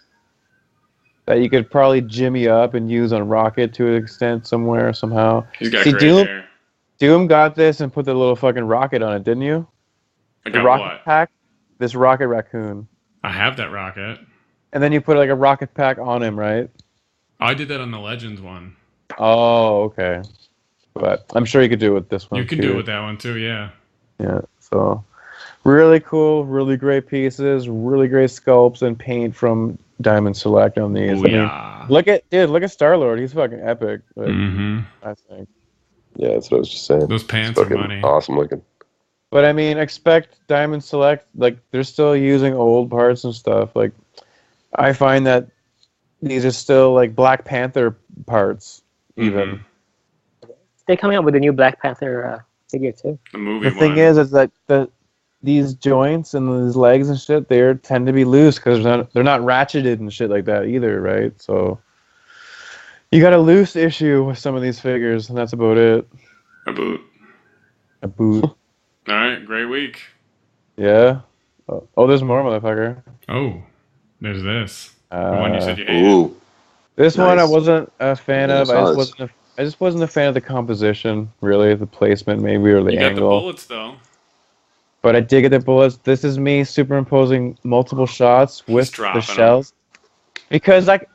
that you could probably jimmy up and use on Rocket to an extent somewhere somehow. He's got great hair. Doom got this and put the little fucking rocket on it, didn't you? I The got rocket what? pack. This Rocket Raccoon. I have that rocket. And then you put like a rocket pack on him, right? I did that on the Legends one. Oh, okay. But I'm sure you could do it with this one. You can do it with that one too, yeah. Yeah. So really cool, really great pieces, really great sculpts and paint from Diamond Select on these. Oh, yeah. Look at Star-Lord. He's fucking epic. Like, I think. Yeah, that's what I was just saying. Those pants It's are fucking money. awesome looking. But I mean, expect Diamond Select, like they're still using old parts and stuff. Like I find that these are still like Black Panther parts, even. They're coming out with a new Black Panther figure too. The movie The thing is that these joints and these legs and shit, they tend to be loose because they're not ratcheted and shit like that either, right? So you got a loose issue with some of these figures, and that's about it. A boot. A boot. All right, great week. Yeah. Oh, there's more, motherfucker. Oh, there's this. The one you said you hated. Ooh. This one I Nice. wasn't a fan Yeah, of. I just wasn't a fan of the composition, really, the placement maybe, or the You got the angle. bullets though. But I did get the bullets. This is me superimposing multiple shots with the dropping shells. Because like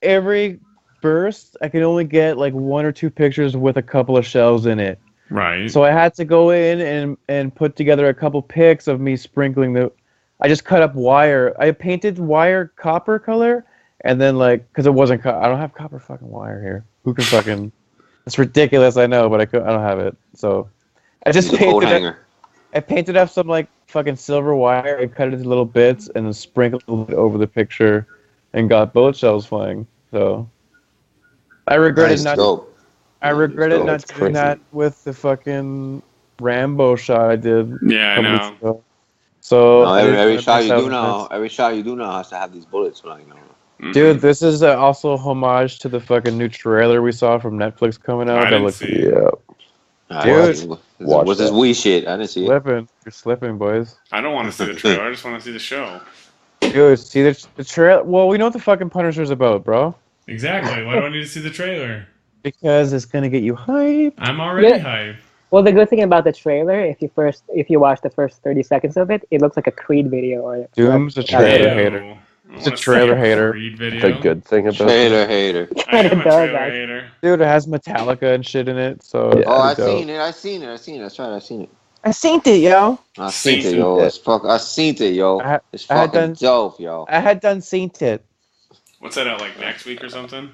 every burst, I can only get like 1 or 2 pictures with a couple of shells in it. Right. So I had to go in and put together a couple pics of me sprinkling the... I just cut up wire. I painted wire copper color, and then like... Because it wasn't... I don't have copper fucking wire here. Who can fucking... It's ridiculous, I know, but I don't have it. So I just The coat painted... hanger. I painted up some like fucking silver wire and cut it into little bits and then sprinkled it over the picture and got bullet shells flying. So I regretted Nice, not dope. I regretted Dope. not It's doing crazy. that with the fucking Rambo shot I did. Yeah, I a couple know. weeks ago. So No, I didn't every put shot you myself do in now, every shot you do now has to have these bullets. Like, this. Dude, this is also a homage to the fucking new trailer we saw from Netflix coming out. I that didn't looks see it. Yeah. Dude, what's this wee shit? I didn't see it. slipping. You're slipping, boys. I don't want to see the trailer. I just want to see the show. Dude, see the trailer. Well, we know what the fucking Punisher's about, bro. Exactly. Why do I need to see the trailer? Because it's gonna get you hyped. I'm already hyped. Well, the good thing about the trailer, if you watch the first 30 seconds of it, it looks like a Creed video. Or Doom's a trailer hater. He's a trailer hater. The good thing about Trailer hater. I am a It does, trailer actually. hater. Dude, it has Metallica and shit in it, so Yeah. Oh, I it's dope. seen it. I seen it. That's right. I seen it. I seen it, yo. I seen it, yo. It's fuck. I seen it, yo. It's I had fucking done- dope, yo. I had done seen it. What's that out like next week or something?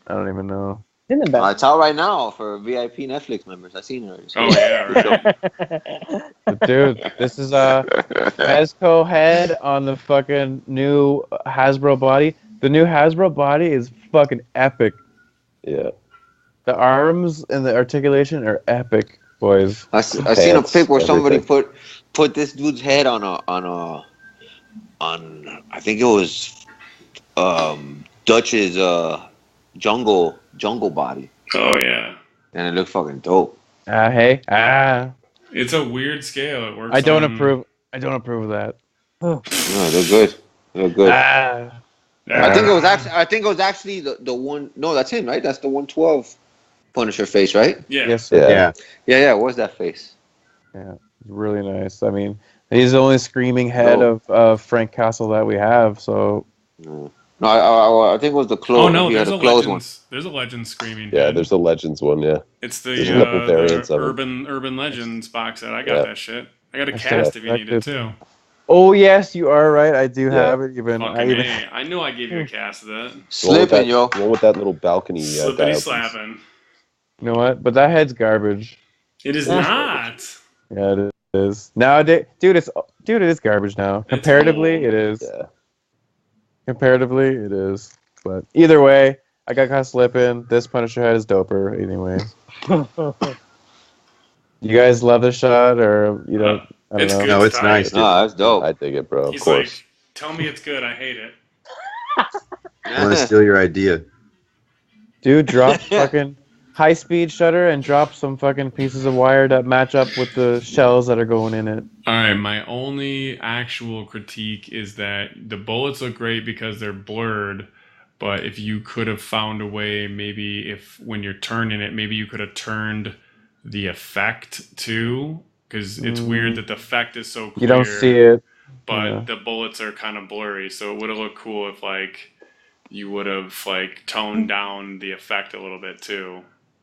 I don't even know. It's out right now for VIP Netflix members. I seen it already. Oh yeah, right. But dude, this is Mezco head on the fucking new Hasbro body. The new Hasbro body is fucking epic. Yeah. The arms and the articulation are epic, boys. I seen a pic where somebody put this dude's head on I think it was Dutch's jungle body. Oh yeah. And it looked fucking dope. It's a weird scale. It works. I don't on- approve. I don't approve of that. No, they're good. They're good. I think it was actually the one. No, that's him, right? That's the 112 Punisher face, right? Yeah. Yes. Yeah. Yeah. What's that face? Yeah, it's really nice. I mean, he's the only screaming head of Frank Castle that we have. So, No, I think it was the close. Oh no, he there's had a a close Legends. There's a Legends screaming. Yeah, Head. there's a Legends one. Yeah, It's there's a couple variants the of it. Urban Legends box set. I got that shit. I got a I cast still if you need it too. Oh yes, you are right. I do have it. Fucking A. I knew I gave you a cast of that. Slipping, yo. The one with that little balcony. Slippity dial piece. slapping. You know what? But that head's garbage. It is not. Yeah, it is. Nowadays, dude, it is garbage now. Comparatively, it is. Yeah. Comparatively, it is. But either way, I got caught slipping. This Punisher head is doper. Anyway. You guys love the shot, or you know? I don't know. No, it's nice. No, that's dope. I dig it, bro. He's of course. like, tell me it's good. I hate it. I want to steal your idea. Dude, drop fucking high-speed shutter and drop some fucking pieces of wire that match up with the shells that are going in it. All right, my only actual critique is that the bullets look great because they're blurred, but if you could have found a way, maybe if when you're turning it, maybe you could have turned the effect too, because it's weird that the effect is so clear. You don't see it. But the bullets are kind of blurry, so it would have looked cool if like you would have like toned down the effect a little bit too.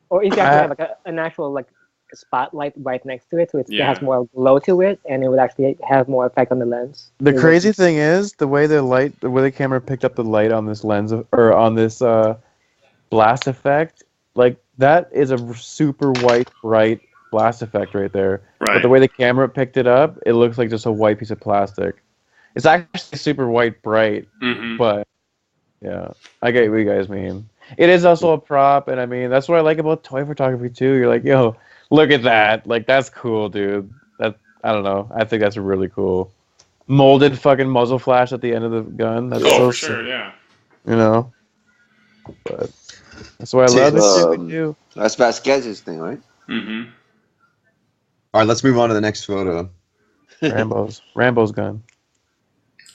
Or if you actually have like an actual like spotlight right next to it, so it has more glow to it, and it would actually have more effect on the lens. The crazy thing is the way the camera picked up the light on this lens or on this blast effect, like that is a super white bright blast effect right there. Right. But the way the camera picked it up, it looks like just a white piece of plastic. It's actually super white bright, but yeah, I get what you guys mean. It is also a prop, and I mean that's what I like about toy photography too. You're like, yo, look at that, like that's cool, dude. That I don't know. I think that's really cool. Molded fucking muzzle flash at the end of the gun. That's so for sure, sick. yeah. You know, but that's why I love this shit we do. That's Vasquez's thing, right? Mm-hmm. All right, let's move on to the next photo. Rambo's gun.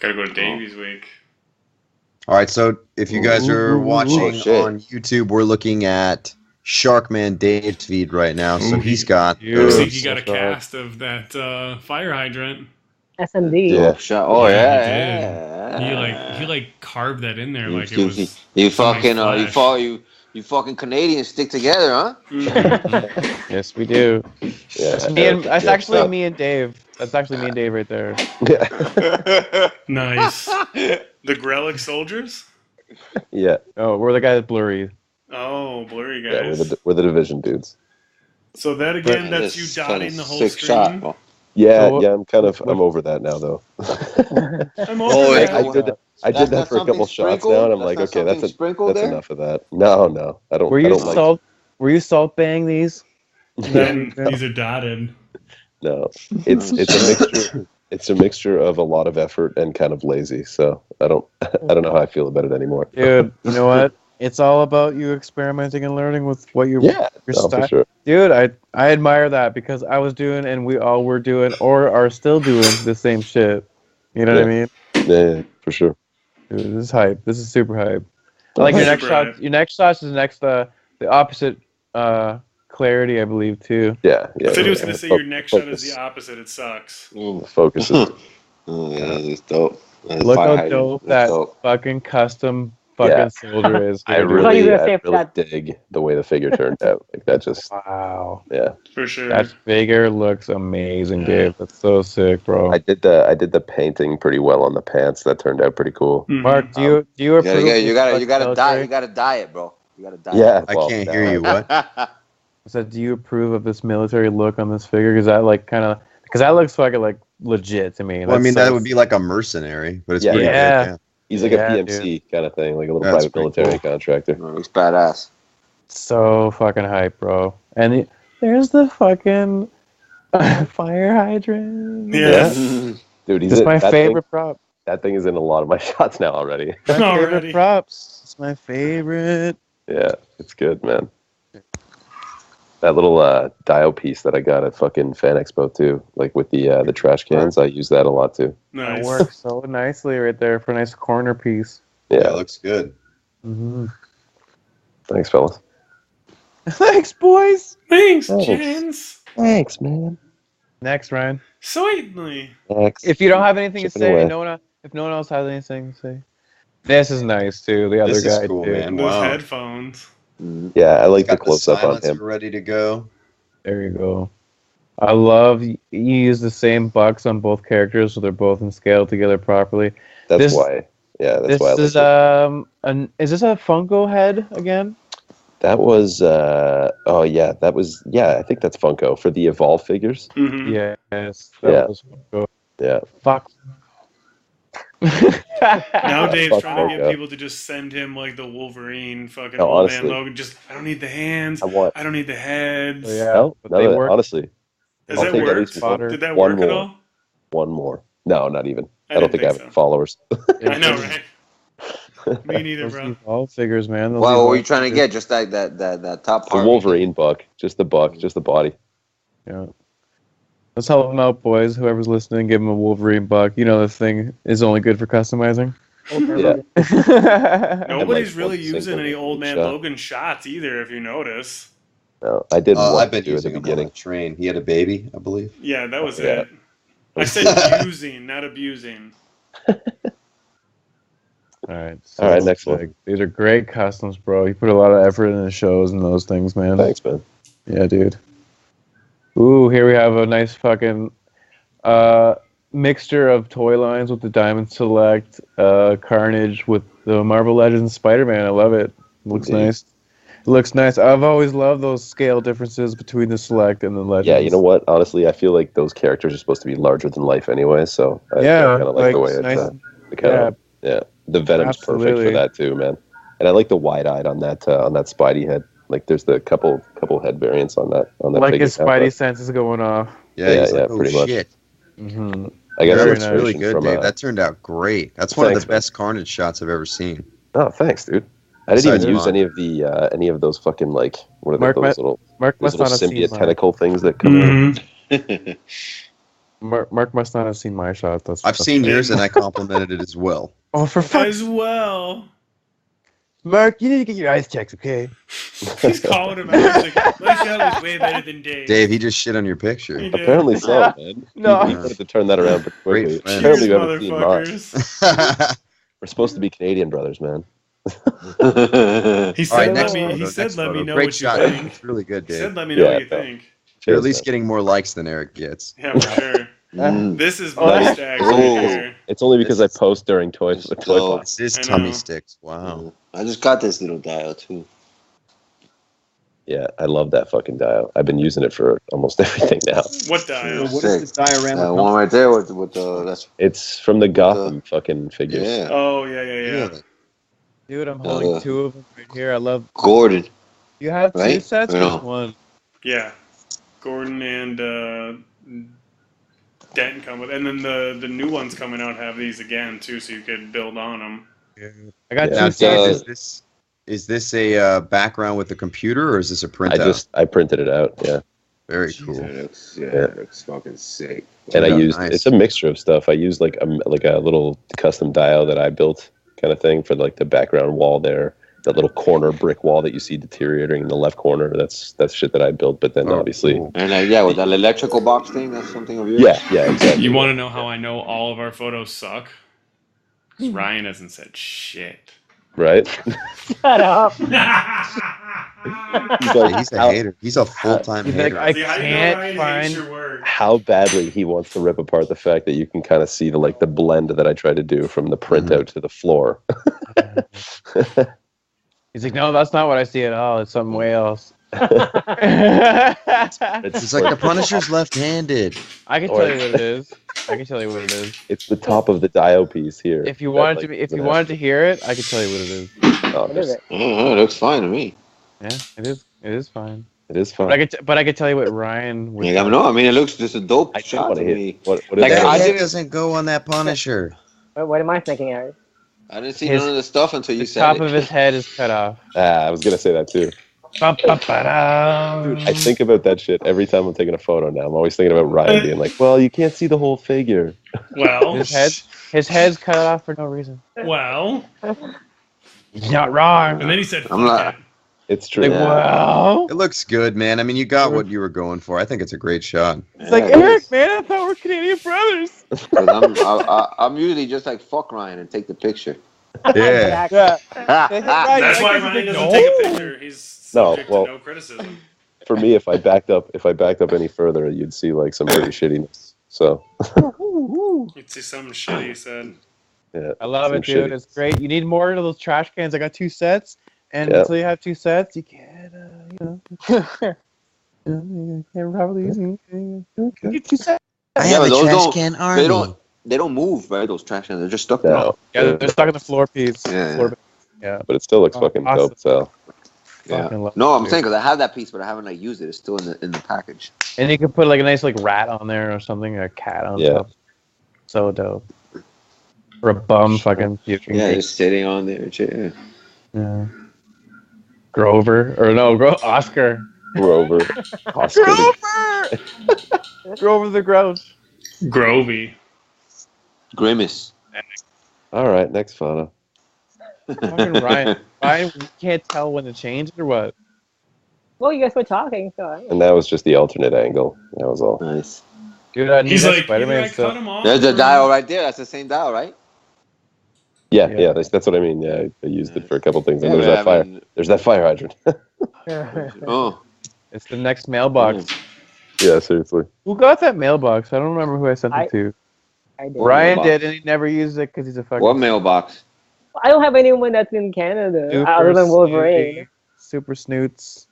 Gotta go to Davies Week. All right, so if you guys are watching on YouTube, we're looking at Sharkman Dave's feed right now. So he's got. Looks like he got a cast of that fire hydrant. SMD. Yeah. Oh yeah. He like carved that in there like it was. You fucking Canadians stick together, huh? Yes, we do. Yeah. That's actually me and Dave. That's actually me and Dave right there. Nice. The Grelic soldiers? Yeah. Oh, we're the guys blurry. Oh, blurry guys. Yeah, we're the division dudes. So that again, that's you dotting the whole sick screen. Shot, yeah, I'm over that now though. I'm over that. I did that for a couple shots now, and I'm like, okay, that's enough of that. No, I don't. Were you salt bang these? These are dotted. No, it's a mixture. It's a mixture of a lot of effort and kind of lazy. So I don't know how I feel about it anymore. Dude, you know what? It's all about you experimenting and learning with what your style. For sure. Dude, I admire that because I was doing and we all were doing or are still doing the same shit. You know what I mean? Yeah, for sure. Dude, this is hype. This is super hype. Like your next shot. Your next shot is the opposite clarity, I believe, too. Yeah. I thought he was going to say your next shot is the opposite. It sucks. Focus is. Oh yeah, that's dope. Look how dope that fucking custom fucking soldier is. I really dig the way the figure turned out. Like that just. Wow. Yeah. For sure. That figure looks amazing, Gabe. That's so sick, bro. I did the painting pretty well on the pants. That turned out pretty cool. Mark, do you approve? You gotta dye it, bro. You gotta dye it. Yeah. I can't hear you. What? So, do you approve of this military look on this figure? Because that looks fucking like legit to me. Well, I mean, that would be like a mercenary, but it's pretty good. Yeah. He's like a PMC kind of thing, like a little private military contractor. He's badass. So fucking hype, bro. And there's the fucking fire hydrant. Yeah. Dude, it's my favorite prop. That thing is in a lot of my shots now already. My favorite props. It's my favorite. Yeah, it's good, man. That little dial piece that I got at fucking Fan Expo too, like with the trash cans, I use that a lot too. Nice. It works so nicely right there for a nice corner piece. Yeah, it looks good. Mm-hmm. Thanks, fellas. Thanks, boys. Thanks, Jens. Thanks, man. Next, Ryan. Certainly. Next. If you don't have anything to say, away. if no one else has anything to say. This is nice too. The other This guy is cool, too. man. Those Wow. headphones. Yeah, I like the Got the close up on silencer him. ready to go. There you go. I love you use the same bucks on both characters, so they're both in scale together properly. That's why. Yeah, that's why I like This is is this a Funko head again? That was oh yeah, that was I think that's Funko for the Evolve figures. Mm-hmm. Yes. That was Funko. Yeah. Fuck. Now Dave's Fuck trying to get Funko. people to just send him like the Wolverine fucking No, old man honestly. Logan. Just I don't need the hands. I don't need the heads. No, they no, work. honestly. Does I'll that take at work? least one- Did that one work at more. all? One more. No, not even. I I don't didn't think I think have any followers. I know, right? Me neither, Those bro. Evolve figures, man. Those Well, what were Evolve you trying to figures. get? Just that top The part? Wolverine buck, just the body. Yeah. Let's help them out, boys. Whoever's listening, give them a Wolverine buck. You know this thing is only good for customizing. Yeah. Nobody's like really one using single any old man shot. Logan shots either, if you notice. No, I did one I've been or two at the using him on beginning. the train. He had a baby, I believe. Yeah, that was Yeah. it. I said using, not abusing. All right. All right, next one. These are great customs, bro. You put a lot of effort into the shows and those things, man. Thanks, man. Yeah, dude. Ooh, here we have a nice fucking mixture of toy lines with the Diamond Select, Carnage with the Marvel Legends Spider-Man. I love it. Looks Indeed. nice. It looks nice. I've always loved those scale differences between the Select and the Legends. Yeah, you know what? Honestly, I feel like those characters are supposed to be larger than life anyway, so I kind of like the way nice. it kind of the Venom's perfect Absolutely. for that too, man. And I like the wide-eyed on that Spidey head. Like there's the couple head variants on that Like figure his now, Spidey but- sense is going off. Yeah, he's yeah, like, oh, pretty much. shit. Mm-hmm. I got That some looks really inspiration good, from Dave. That turned out great. That's one of Thanks, the best Carnage shots I've ever seen. Oh, thanks, dude. I didn't Besides even use mine. any of those fucking like what are Mark those little Mark those must little not have seen symbiote mine. tentacle things that come out. Mark must not have seen my shot. I've seen yours and I complimented it as well. Oh, for fuck's As well. Mark, you need to get your eyes checked, okay? He's calling him out. He's like, my shot was way better than Dave. Dave, he just shit on your picture. He did. Apparently so, man. No. He wanted to turn that around pretty quickly. Great friend. Apparently, Cheers, you haven't seen mine. motherfuckers. We're supposed to be Canadian brothers, man. He All right, said, next let me, photo, he said, next let me photo. know Great what shot. you think. It's really good, He Dave. said, let me know Yeah, what you no. think. You're at least getting more likes than Eric gets. Yeah, for sure. This is Oh, my that- stacks it's right only- here. It's only because I post during toy This pots. This is I tummy know. sticks. Wow. I just got this little dial too. Yeah, I love that fucking dial. I've been using it for almost everything now. What dial? What is this diorama? That one right there with the that's It's from the Gotham fucking figures. yeah. Oh, yeah. Really? Dude, I'm holding two of them right here. I love. Gordon. You have two Right? sets? I Or know. just one? Yeah. Gordon and Denton come with, and then the new ones coming out have these again too, so you could build on them. I got Now, two Dave, sets. is this a background with the computer or is this a printout? I printed it out. Yeah, Very cool. It looks fucking sick. and I Yeah, used nice. it's a mixture of stuff. I used like a little custom dial that I built, kind of thing, for like the background wall there. That little corner brick wall that you see deteriorating in the left corner. That's shit that I built. But then obviously, cool. And yeah, with that electrical box thing, that's something of yours. yeah, exactly. You want to know how I know all of our photos suck? Because Ryan hasn't said shit. Right? Shut up. He's like, He's a hater. He's a full-time He's like, hater. I See, how do you know can't Ryan hates find. your work? how badly he wants to rip apart the fact that you can kind of see the blend that I try to do from the printout to the floor. He's like, no, that's not what I see at all. It's something way else. He's like, the Punisher's left-handed. I can tell you what it is. I can tell you what it is. It's the top of the dial piece here. If you wanted to hear it, I can tell you what it is. What is it? It looks fine to me. Yeah, it is. It is fine. It is fine. But I could tell you what Ryan would. Yeah, no, I mean, it looks just a dope shot want to to hit. me. What is Like, that? I It didn't- doesn't go on that Punisher. What am I thinking, Eric? I didn't see none of the stuff until you The said top it. of his head is cut off. I was gonna say that too. Ba-ba-ba-dum. I think about that shit every time I'm taking a photo now. I'm always thinking about Ryan being like, "Well, you can't see the whole figure." Well, his head's cut off for no reason. well. He's not wrong. And then he said, I'm not. It's true. Like, well, It looks good, man. I mean, you got what you were going for. I think it's a great shot. it's like Eric, man. I thought we're Canadian brothers. Because I'm usually just like fuck Ryan and take the picture. Yeah. That's why Ryan doesn't take a picture. He's subject to no criticism. For me, if I backed up any further, you'd see like some pretty shittiness. So. You'd see something shitty, he said. Yeah, I love it, dude. Shitty. It's great. You need more of those trash cans. I got 2 sets, and until you have 2 sets, you can't, you can't probably use it. Get 2 sets. I have a trash can army. They don't move, right? Those trash cans, they're just stuck there. Yeah, they're stuck in the floor piece. Yeah. But it still looks fucking dope, so. Yeah. No, I'm saying because I have that piece, but I haven't used it. It's still in the package. And you can put like a nice rat on there or something, or a cat on top. So dope. Or a bum fucking puking. Yeah, just sitting on there. Yeah. Grover Oscar. Grover. Oscar. Grover the Grouch. Grovey. Grimace. All right, next photo. Fucking Ryan, you can't tell when to change it or what? Well, you guys were talking, so. And that was just the alternate angle. That was all. Nice. Dude, I he's like, Spider-Man cut him off. There's the dial right there. That's the same dial, right? Yeah, that's what I mean. Yeah, I used it for a couple things. And there's that fire. There's that fire hydrant. Oh. It's the next mailbox. Yeah, seriously. Who got that mailbox? I don't remember who I sent it to. I did. Ryan did, and he never used it because he's a fucking... What mailbox? I don't have anyone that's in Canada other than Wolverine. Super Snoots.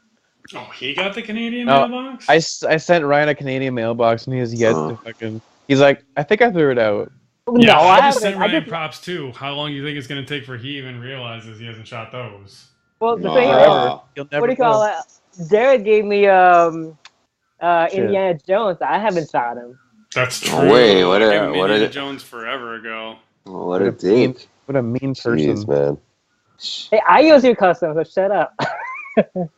Oh, he got the Canadian mailbox? I sent Ryan a Canadian mailbox, and he has yet to fucking... He's like, I think I threw it out. Yeah, no, I just sent Ryan props too. How long do you think it's going to take for he even realizes he hasn't shot those? Well, the thing is, what do you call it? Jared gave me Indiana Jones. I haven't shot him. That's true. Oh, wait, what Indiana Jones forever ago. Oh, what a dick. What a mean person. Jeez, man. Hey, I use your custom, so shut up. What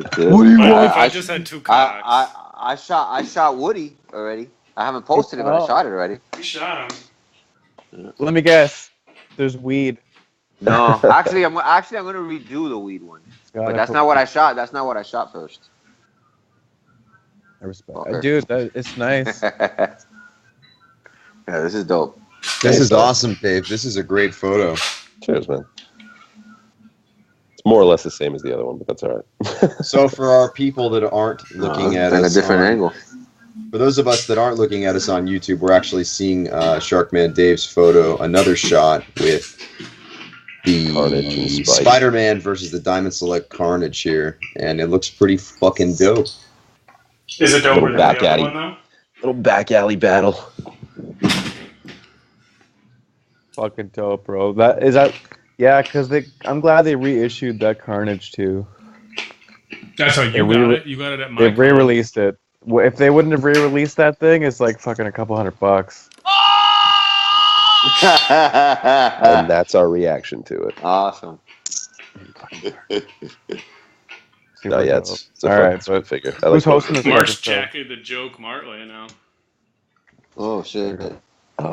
do you want? I just had 2 cocks. I shot Woody already. I haven't posted it, but I shot it already. You shot him. Let me guess. There's weed. No, actually, I'm gonna redo the weed one. But that's not what I shot. That's not what I shot first. I respect. Dude, it's nice. Yeah, this is dope. This is awesome, Dave. This is a great photo. Cheers, man. It's more or less the same as the other one, but that's all right. So for our people that aren't looking at us, a different angle. For those of us that aren't looking at us on YouTube, we're actually seeing Sharkman Dave's photo, another shot with the Spider-Man versus the Diamond Select Carnage here, and it looks pretty fucking dope. Is it doper than the other one, though? Little back alley battle. Fucking dope, bro. Yeah, because I'm glad they reissued that Carnage too. That's how you got it. You got it at my. They re-released it. If they wouldn't have re-released that thing, it's like fucking a couple $100. And that's our reaction to it. Awesome. No, yeah, it's a all right, but figure. Who's hosting this? Mark's Jackie the Joke Martley now. Oh shit!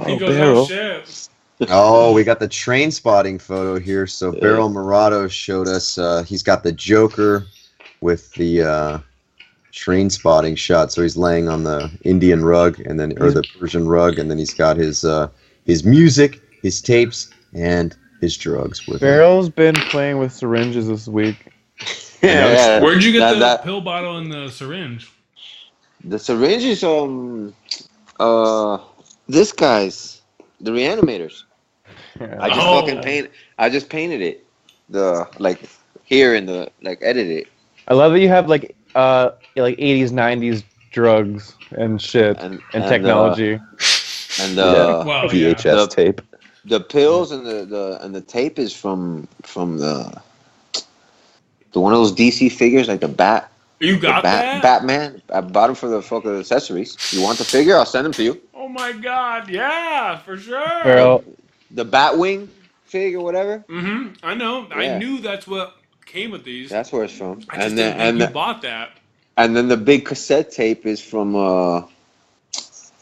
He goes, oh shit. Oh, we got the train spotting photo here. So Berol Mirado showed us. He's got the Joker with the train spotting shot. So he's laying on the Indian rug, or the Persian rug, and then he's got his music, his tapes, and his drugs with him. Berol's been playing with syringes this week. Yeah. Where'd you get the pill bottle and the syringe? The syringe is this guy's, the Reanimators. I just painted it. Here in the edited it. I love that you have like 80s, 90s drugs and shit and technology. And VHS tape. The pills and the tape is from the one of those DC figures, like the Bat. You got that? Batman. I bought them for the fucking accessories. You want the figure? I'll send them to you. Oh my god, yeah, for sure. Berol. The Batwing fig or whatever. Mm-hmm. I know. Yeah. I knew that's what came with these. That's where it's from. I just didn't think you bought that. And then the big cassette tape is from that's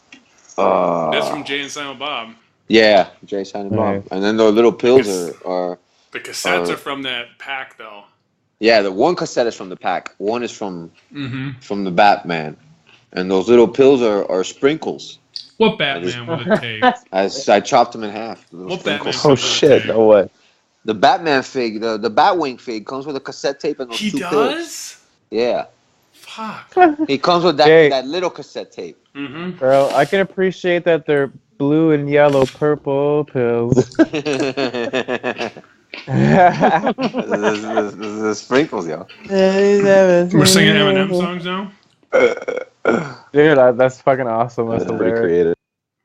from Jay and Silent Bob. Yeah, Jay Silent Bob. And then the little pills are the cassettes are from that pack though. Yeah, the one cassette is from the pack. One is from the Batman. And those little pills are sprinkles. What Batman would it take? I chopped them in half. What Batman? Oh shit! No way. The Batman fig, the Batwing fig comes with a cassette tape and those He 2 does? pills. Yeah. Fuck. He comes with that little cassette tape. Mm-hmm. Bro, I can appreciate that they're blue and yellow, purple pills. the sprinkles, yo. We're singing Eminem songs now? Dude, that's fucking awesome. That's pretty hilarious. creative.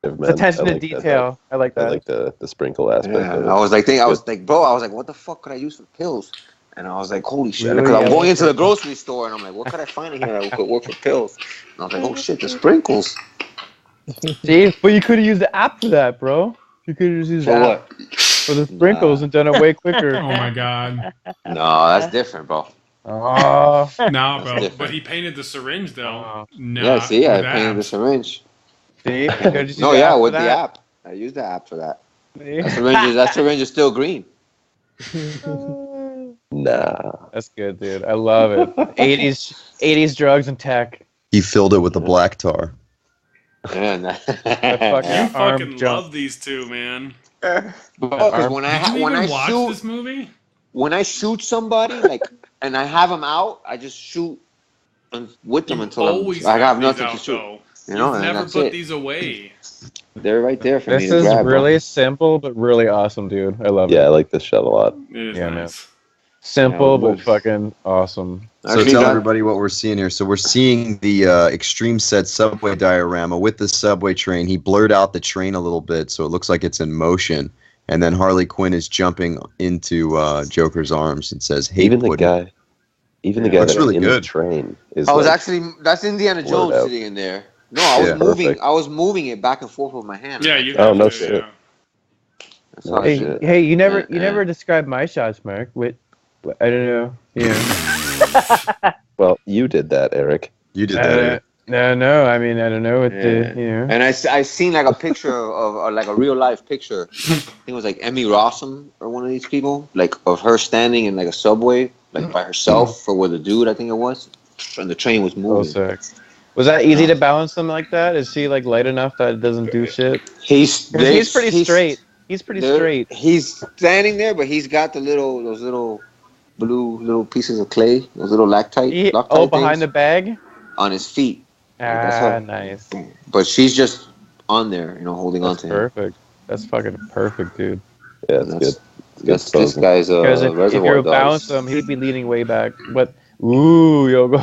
It's attention to detail. I like that. I like the sprinkle aspect Yeah, of it. I was like, bro, what the fuck could I use for pills? And I was like, holy shit. Really? Because I'm going into the grocery store and I'm like, what could I find in here that could work for pills? And I was like, oh shit, the sprinkles. See, but you could have used the app for that, bro. You could have just used the app for the sprinkles and done it way quicker. Oh my god. No, that's different, bro. Oh. No, bro. But he painted the syringe, though. No. Yeah, see, I painted the syringe. See? With the app. I used the app for that. That syringe is still green. Nah. That's good, dude. I love it. 80s drugs and tech. He filled it with the black tar. Yeah, You fucking love these two, man. Because when I watch shoot this movie, when I shoot somebody, and I have them out, I just shoot with them until I have nothing to shoot. Though. You know, You've and never that's put it. these away. They're right there for me. This is really simple, but really awesome, dude. I love it. Yeah, I like this shot a lot. It is Yeah, nice. Simple, but fucking awesome. So tell everybody what we're seeing here. So we're seeing the Extreme Set subway diorama with the subway train. He blurred out the train a little bit, so it looks like it's in motion. And then Harley Quinn is jumping into Joker's arms and says, "Hey, even the guy that's that's really in good. the train is. That's Indiana Jones out. sitting in there. No, I was moving. Perfect. I was moving it back and forth with my hand. Yeah, you. Oh no shit. Yeah. Hey, you never described my shots, Mark. I don't know. Yeah. Well, you did that, Eric. You did that. Eric. No. I mean, I don't know what the, you know. And I seen like a picture of like a real life picture. I think it was like Emmy Rossum or one of these people, like of her standing in like a subway, like by herself, or with a dude, I think it was, and the train was moving. Sick. Was that easy to balance them like that? Is he like light enough that it doesn't do shit? He's pretty straight. He's pretty straight. He's standing there, but he's got those little blue pieces of clay, those little loctite behind the bag? On his feet. Nice. But she's just on there, holding on to him. Perfect. That's fucking perfect, dude. Yeah, that's good. This guy's because if reservoir you dogs. balance him, he'd be leaning way back. But Yogo.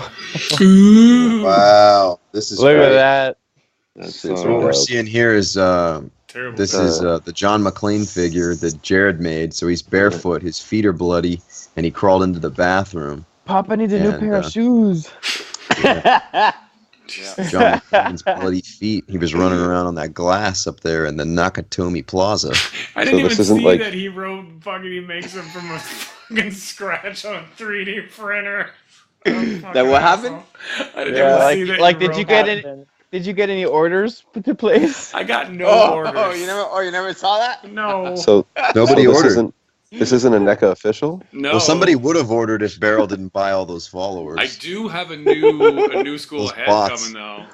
Wow, this is look great. at that. So what we're seeing here is this is the John McClane figure that Jared made. So he's barefoot, his feet are bloody, and he crawled into the bathroom. Papa needs a new pair of shoes. John McClane's bloody feet. He was running around on that glass up there in the Nakatomi Plaza. I didn't even see that he makes them from a fucking scratch on a 3D printer. That what happened? I didn't even see that. Did you get any orders put to place? I got no orders. You never saw that? No. So nobody ordered. This isn't a NECA official? No. Well, somebody would have ordered if Berol didn't buy all those followers. I do have a new school of head bots. coming though.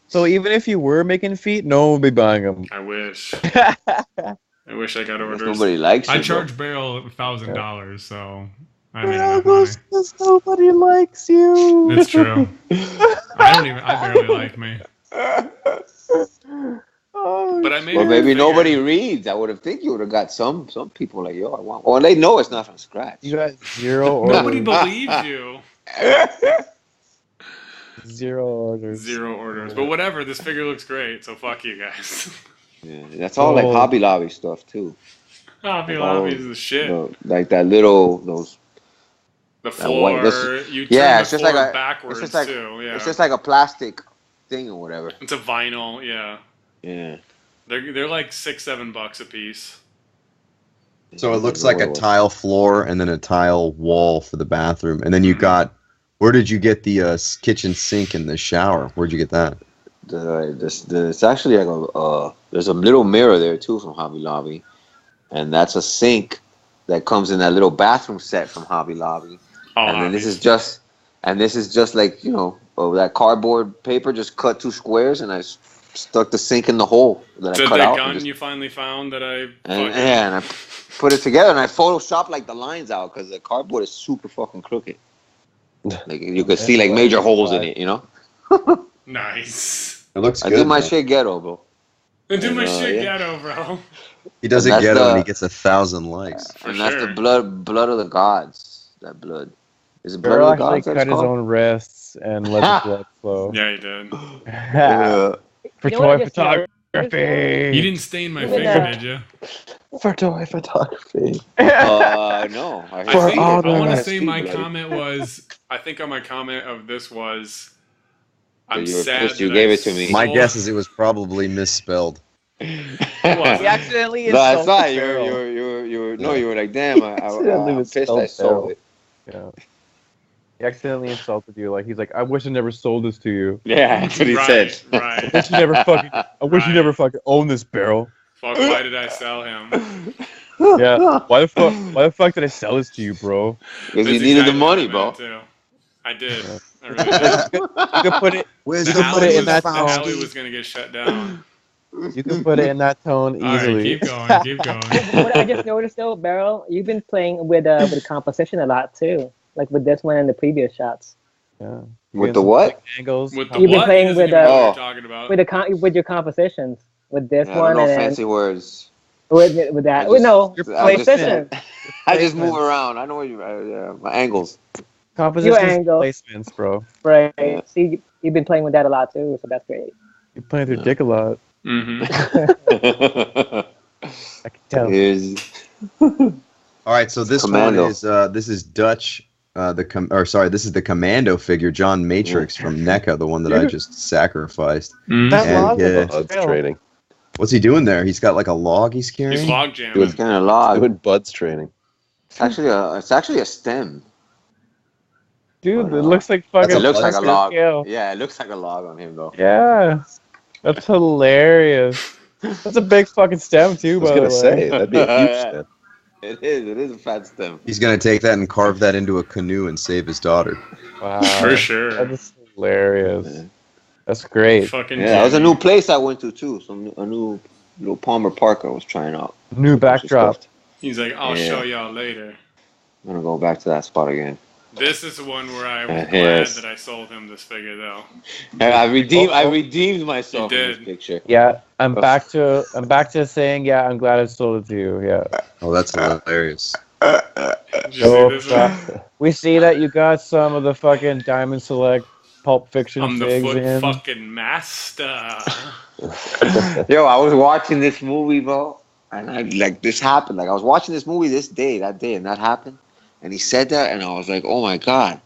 So even if you were making feet, no one would be buying them. I wish. I wish I got orders. Nobody likes it. I charge Berol $1,000, so I made Yeah, enough money. because nobody likes you. It's true. I barely like me. But I made. Well, maybe nobody reads. I would have think you would have got some people like, yo, I want. Well, they know it's not from scratch. You got 0 orders. Nobody believes you. 0 orders. 0 orders. But whatever. This figure looks great. So fuck you guys. Yeah, that's all like Hobby Lobby stuff too. Hobby Lobby is the shit. Like that little the floor. You turn it's the just floor like backwards it's just like, too. Yeah. It's just like a plastic thing or whatever. It's a vinyl. Yeah. Yeah. They're like $6-7 a piece. So it looks like a tile floor and then a tile wall for the bathroom, and then you got. Where did you get the kitchen sink and the shower? Where'd you get that? It's actually like there's a little mirror there too from Hobby Lobby, and that's a sink that comes in that little bathroom set from Hobby Lobby. And then this is just like that cardboard paper just cut 2 squares and I stuck the sink in the hole that I cut out. The gun you finally found that I... And I put it together, and I photoshopped like the lines out because the cardboard is super fucking crooked. Like you could see like major holes in it, you know. Nice. It looks good. I do my shit ghetto, bro. I do my shit ghetto, bro. He does it ghetto when he gets 1,000 likes. And that's the blood of the gods. That blood. Is it blood Berol of the gods? actually cut his own wrists and let the blood flow. Yeah, he did. For toy photography. You didn't stain my finger, did you? For toy photography. No. I want to say my comment was. I think on my comment of this was. I'm sad that you gave it to me. My guess is it was probably misspelled. He accidentally No, that's insulted not. You were like, damn, I'm pissed I sold it. Yeah. He accidentally insulted you. Like he's like, I wish I never sold this to you. Yeah, that's what he said. Right. I wish you never fucking owned this barrel. Fuck, why did I sell him? Yeah. Why the fuck did I sell this to you, bro? Because you needed the money, bro. I did. Yeah. I really did. You could put it. Where's You the can put it in that The tone. alley was gonna get shut down. You can put it in that tone All right, easily. keep going. Keep going. What I just noticed though, Berol, you've been playing with composition a lot too, like with this one and the previous shots. Yeah. With the what? Angles. With the You've been what? playing He doesn't with, even know what you're talking about. With your compositions with this I don't one know and fancy words. with that. I just move around. I know what my angles. Compositions and angle. placements, bro. Right. Yeah. See, you've been playing with that a lot too, so that's great. You're playing with your dick a lot. Mm-hmm. I can tell. All right, so this Commando. one is this is Dutch. This is the Commando figure, John Matrix from NECA, the one that I just sacrificed. That log Buds training. What's he doing there? He's got like a log he's carrying. He's log jamming. It's kind of log. Doing buds training. It's actually a stem. Dude, it looks like fucking. It looks like a log. Scale. Yeah, it looks like a log on him though. Yeah, that's hilarious. That's a big fucking stem too, by the way. I was gonna say that'd be a huge stem. It is a fat stem. He's gonna take that and carve that into a canoe and save his daughter. Wow, For sure. That's hilarious. That's great. Fucking Yeah, that was a new place I went to too. A new little Palmer Park I was trying out. New backdrop. He's like, I'll show y'all later. I'm gonna go back to that spot again. This is the one where I was glad Yes. that I sold him this figure, though. I redeemed myself You in this did. picture. Yeah, I'm back to saying yeah. I'm glad I sold it to you. Yeah. Oh, that's hilarious. Did you So, see this one? we see that you got some of the fucking Diamond Select Pulp Fiction I'm the figs foot in. fucking master. Yo, I was watching this movie, bro, and this happened. Like I was watching this movie that day, and that happened. And he said that, and I was like, "Oh my god!"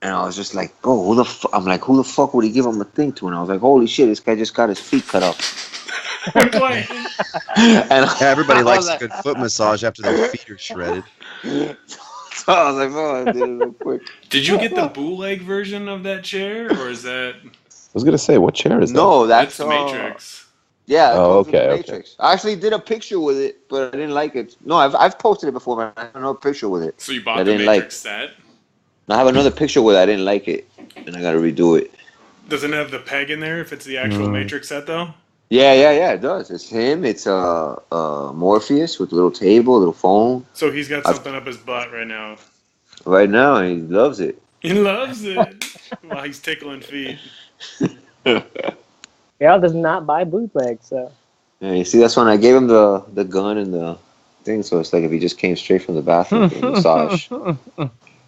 And I was just like, "Bro, who the fuck would he give him a thing to?" And I was like, "Holy shit, this guy just got his feet cut off." I'm playing. And Everybody I likes was a like- good foot massage after their feet are shredded. So I was like, "Oh, I did it real quick." Did you get the bootleg version of that chair, or is that? I was gonna say, what chair is that? No, That's that's the Matrix. Yeah. it Oh, comes with the okay, okay. Matrix. I actually did a picture with it, but I didn't like it. No, I've posted it before, but I have another picture with it. So you I bought the didn't Matrix set? I have another picture with it. I didn't like it, and I got to redo it. Doesn't it have the peg in there if it's the actual Matrix set, though? Yeah, it does. It's him. It's Morpheus with a little table, a little phone. So he's got something up his butt right now. Right now, and he loves it. He loves it while he's tickling feet. Berol does not buy bootlegs, so. Yeah, you see, that's when I gave him the gun and the thing. So it's like if he just came straight from the bathroom for a massage. All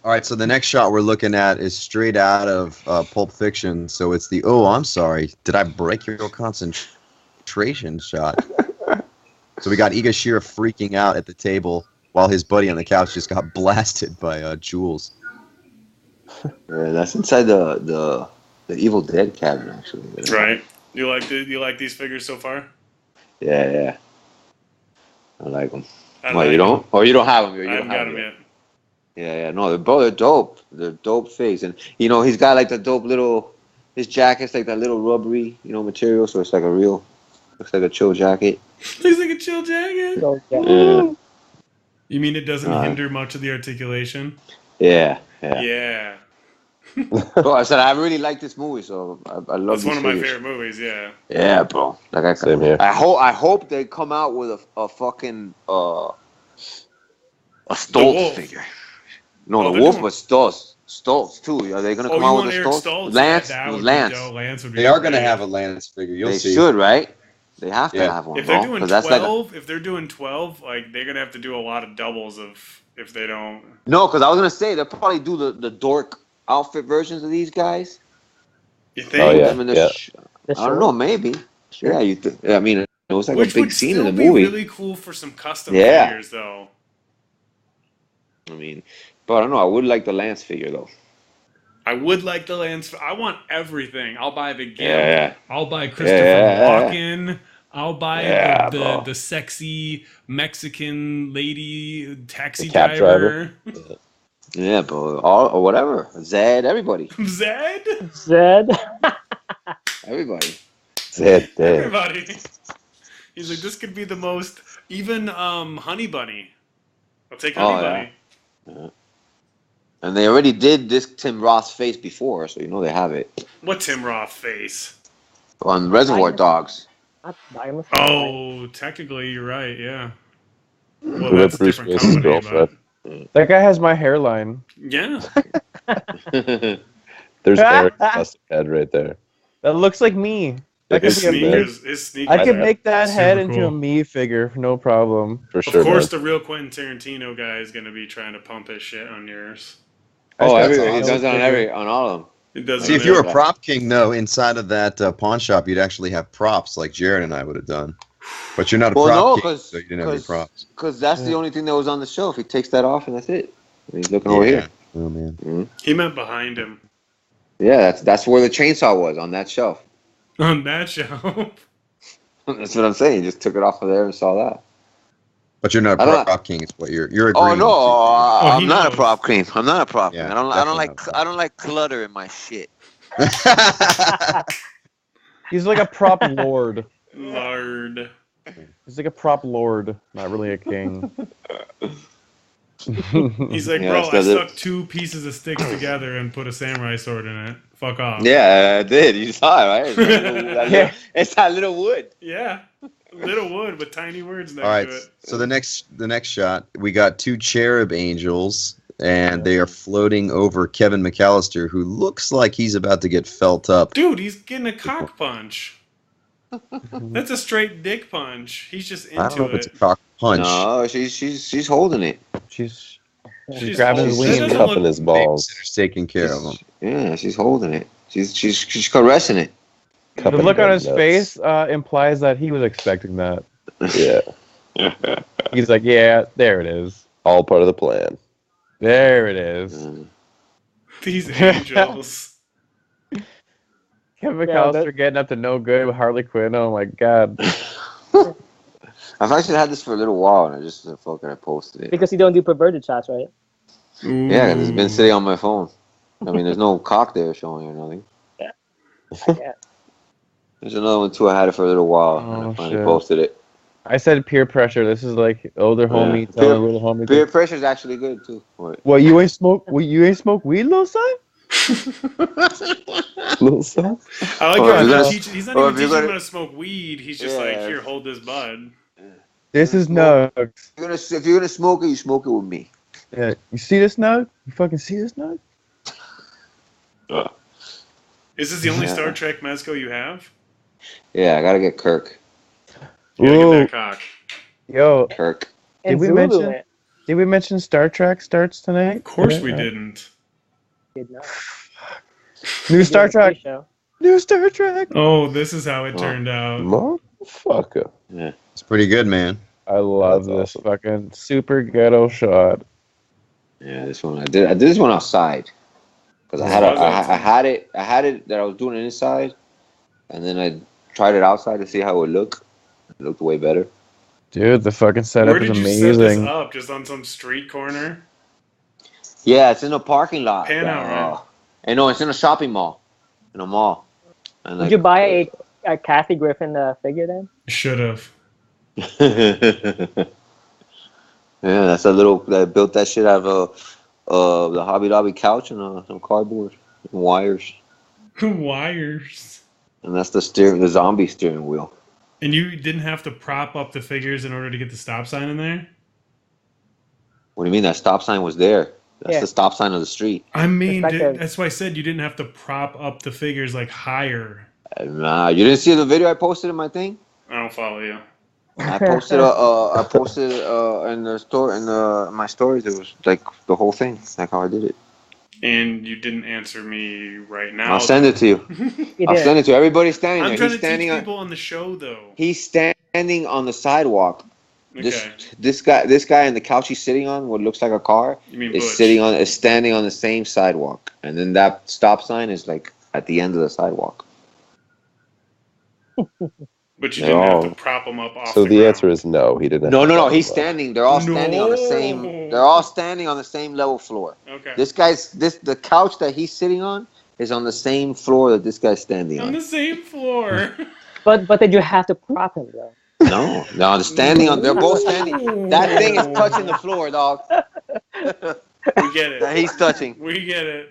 right, so the next shot we're looking at is straight out of Pulp Fiction. So it's the I'm sorry, did I break your concentration shot? So we got Igashira freaking out at the table while his buddy on the couch just got blasted by Jules. Yeah, that's inside the Evil Dead cabinet, actually. Right. You like these figures so far? Yeah. I like them. I Well, like you don't? Or you don't have them? I haven't got them yet. Yeah. No, they're dope. They're dope figs. And, he's got like the dope little, his jacket's like that little rubbery, material. So it's like looks like a chill jacket. Looks like a chill jacket. Yeah. You mean it doesn't hinder much of the articulation? Yeah. Yeah. Bro, I said I really like this movie, so I love. It's one of my favorite movies. Yeah. Yeah, bro. Like Same here. I hope they come out with a fucking a Stoltz figure. No, the wolf, but Stoltz too. Are they gonna come out with a Stoltz? Lance. Lance would be. They are gonna have a Lance figure. You'll see. They should, right? They have to have one. If they're doing 12, if they're doing 12, like they're gonna have to do a lot of doubles if they don't. No, because I was gonna say they'll probably do the dork outfit versions of these guys. You think? Oh, yeah. I don't know, maybe. Sure. Yeah, I mean, it was like a big scene in the movie. Which would still be really cool for some custom figures, though. I mean, but I don't know. I would like the Lance figure, though. I would like the Lance. I want everything. I'll buy the Gimp. Yeah. I'll buy Christopher Walken. I'll buy the sexy Mexican lady taxi driver. Yeah, bro. Or whatever. Zed, everybody. Zed? Everybody. Zed. Everybody. He's like, this could be the most. Even Honey Bunny. I'll take Honey Bunny. Yeah. And they already did this Tim Roth face before, so you know they have it. What Tim Roth face? On Reservoir Dogs. Oh, technically you're right, yeah. Well, that's a different company, that guy has my hairline. Yeah. There's Eric's custom head right there. That looks like me. That his sneakers. I could make that head into a me figure, no problem. For sure. Of course, the real Quentin Tarantino guy is going to be trying to pump his shit on yours. Oh, he does it on all of them. See, if you were a prop king, though, inside of that pawn shop, you'd actually have props like Jared and I would have done. But you're not a prop king, so you didn't have any props. Because that's the only thing that was on the shelf. He takes that off, and that's it. And he's looking over here. Oh, man. Mm-hmm. He meant behind him. Yeah, that's where the chainsaw was, on that shelf. On that shelf? That's what I'm saying. He just took it off of there and saw that. But you're not a prop king. It's what you're agreeing. Oh no, I'm not knows. a prop king. I'm not a prop king. Yeah, I don't like clutter in my shit. He's like a prop lord. Lord. He's like a prop lord, not really a king. He's like, bro, I stuck 2 pieces of sticks together and put a samurai sword in it. Fuck off. Yeah, I did. You saw it, right? It's that little wood. Yeah. Little wood with tiny words next to it. So the next shot, we got 2 cherub angels, and they are floating over Kevin McAllister, who looks like he's about to get felt up. Dude, he's getting a cock punch. That's a straight dick punch. He's just into it. I don't know if it's a cock punch. No, she's holding it. She's grabbing his wings. She's cupping his balls. She's taking care of him. Yeah, she's holding it. She's caressing it. The look on his face implies that he was expecting that. Yeah. He's like, yeah, there it is. All part of the plan. There it is. These angels. Kevin McAllister getting up to no good with Harley Quinn. Oh my god. I've actually had this for a little while, and I just I posted it. Because you don't do perverted shots, right? Yeah, because it's been sitting on my phone. I mean, there's no cock there showing or nothing. Yeah. There's another one too. I had it for a little while, and I finally posted it. I said peer pressure. This is like older homie telling little homie. Peer pressure is actually good too. What, you ain't smoke? You ain't smoke weed, little son? Little son? I like he's not even teaching him how to smoke weed. He's just like, here, hold this bud. This is nugs. If you're gonna smoke it, you smoke it with me. Yeah, you see this nug? You fucking see this nug? Is this the only Star Trek mezco you have? Yeah, I gotta get Kirk. You gotta get that cock. Yo, Kirk. Did we mention Star Trek starts tonight? Of course we didn't. Did not. New Star Trek. New Star Trek. Oh, this is how it turned out. Motherfucker. Yeah. It's pretty good, man. I love this fucking super ghetto shot. Yeah, this one I did this one outside because I had it that I was doing it inside, and then I tried it outside to see how it would look. It looked way better. Dude, the fucking setup is amazing. Where did you set this up? Just on some street corner? Yeah, it's in a parking lot. Pan out, right? And no, it's in a shopping mall. In a mall. And Did you buy a Kathy Griffin figure then? Should have. Yeah, that's a little. I built that shit out of the Hobby Lobby couch and some cardboard. Wires. Wires. And that's the zombie steering wheel. And you didn't have to prop up the figures in order to get the stop sign in there? What do you mean? That stop sign was there. That's the stop sign of the street. I mean, that's why I said you didn't have to prop up the figures like higher. Nah, you didn't see the video I posted in my thing? I don't follow you. I posted in the store in my stories. It was like the whole thing, like how I did it. And you didn't answer me right now. I'll send it to you. I'll send it to you. Everybody's standing there. I'm trying to teach people on the show, though. He's standing on the sidewalk. Okay. This guy in the couch he's sitting on, what looks like a car, is standing on the same sidewalk, and then that stop sign is like at the end of the sidewalk. But you didn't have to prop him up off So the the ground. answer is no. He didn't. No. He's standing. They're all standing on the same. They're all standing on the same level floor. Okay. The couch that he's sitting on is on the same floor that this guy's standing on. On the same floor. But did you have to prop him though? No, they're standing on. They're both standing. That thing is touching the floor, dog. We get it. That he's touching. We get it.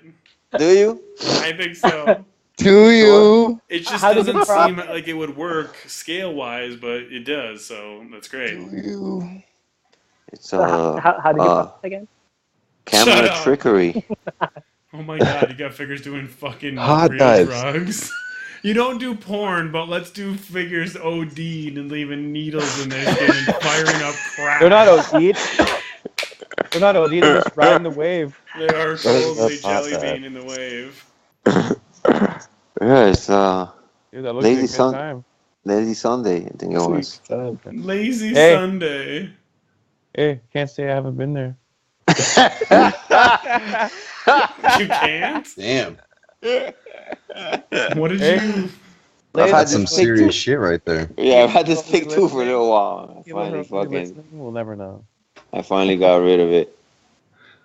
Do you? I think so. Do you? It just doesn't seem like it would work scale-wise, but it does, so that's great. It's how did you prop it again? Camera trickery. Oh my god, you got figures doing fucking Hot real dives. drugs. You don't do porn, but let's do figures OD'd and leaving needles in their skin and firing up crap. They're not OD'd. They're not OD'd. They're just riding the wave. They are totally jelly bean in the wave. Yeah, it's Dude, that looks like a good time. Lazy Sunday, I think it was. Lazy Sunday. Hey, can't say I haven't been there. You can't? Damn. What did you? I've had some serious shit right there. Yeah, I've had this thing too for a little while. We'll never know. I finally got rid of it.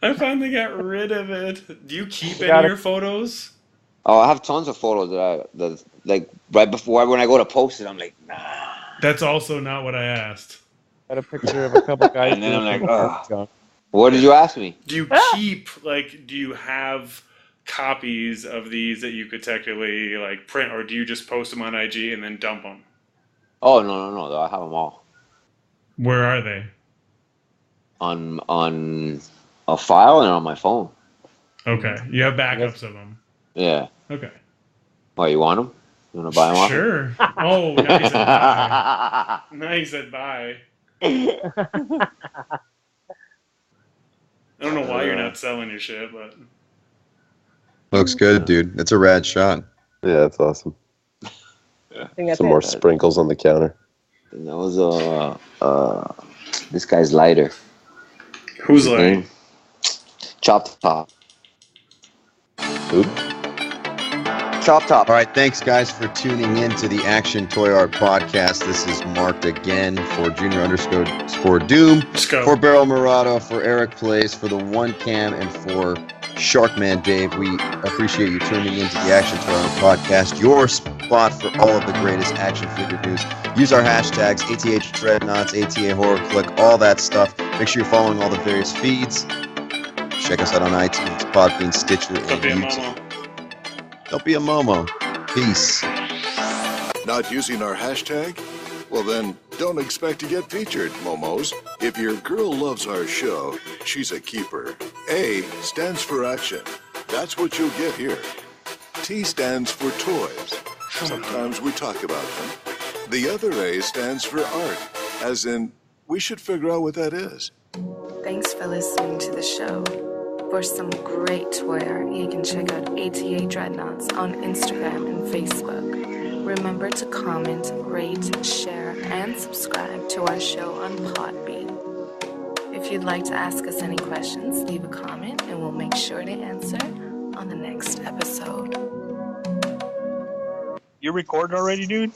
I finally got rid of it. Do you keep any of your photos? Oh, I have tons of photos that like right before when I go to post it, I'm like, nah. That's also not what I asked. Got a picture of a couple guys. And then I'm like, oh. What did you ask me? Do you keep do you have copies of these that you could technically like print, or do you just post them on IG and then dump them? Oh no! I have them all. Where are they? On a file and on my phone. Okay, you have backups of them. Yeah. Okay. Oh, you want them? You want to buy them off? Sure. Oh, nice at buy. Nice at buy. I don't know why you're not selling your shit, but Looks good, dude. It's a rad shot. Yeah, that's awesome. Some more sprinkles on the counter. And that was this guy's lighter. Who's lighter? Chop Top. Who? Chop Top. All right, thanks guys for tuning in to the Action Toy Art Podcast. This is marked again for Junior_Doom, for Berol Mirado, for Eric Plays, for the One Cam, and for Sharkman Dave. We appreciate you tuning into the Action Toy Art Podcast, your spot for all of the greatest action figure news. Use our hashtags ATH Dreadnoughts, ATA Horror Click, all that stuff. Make sure you're following all the various feeds. Check us out on iTunes, Podbean, Stitcher, and YouTube. Don't be a Momo. Peace. Not using our hashtag? Well then, don't expect to get featured, Momos. If your girl loves our show, she's a keeper. A stands for action. That's what you'll get here. T stands for toys. Sometimes we talk about them. The other A stands for art, as in, we should figure out what that is. Thanks for listening to the show. For some great toy art, you can check out ATA Dreadnoughts on Instagram and Facebook. Remember to comment, rate, share, and subscribe to our show on Podbean. If you'd like to ask us any questions, leave a comment and we'll make sure to answer on the next episode. You recording already, dude?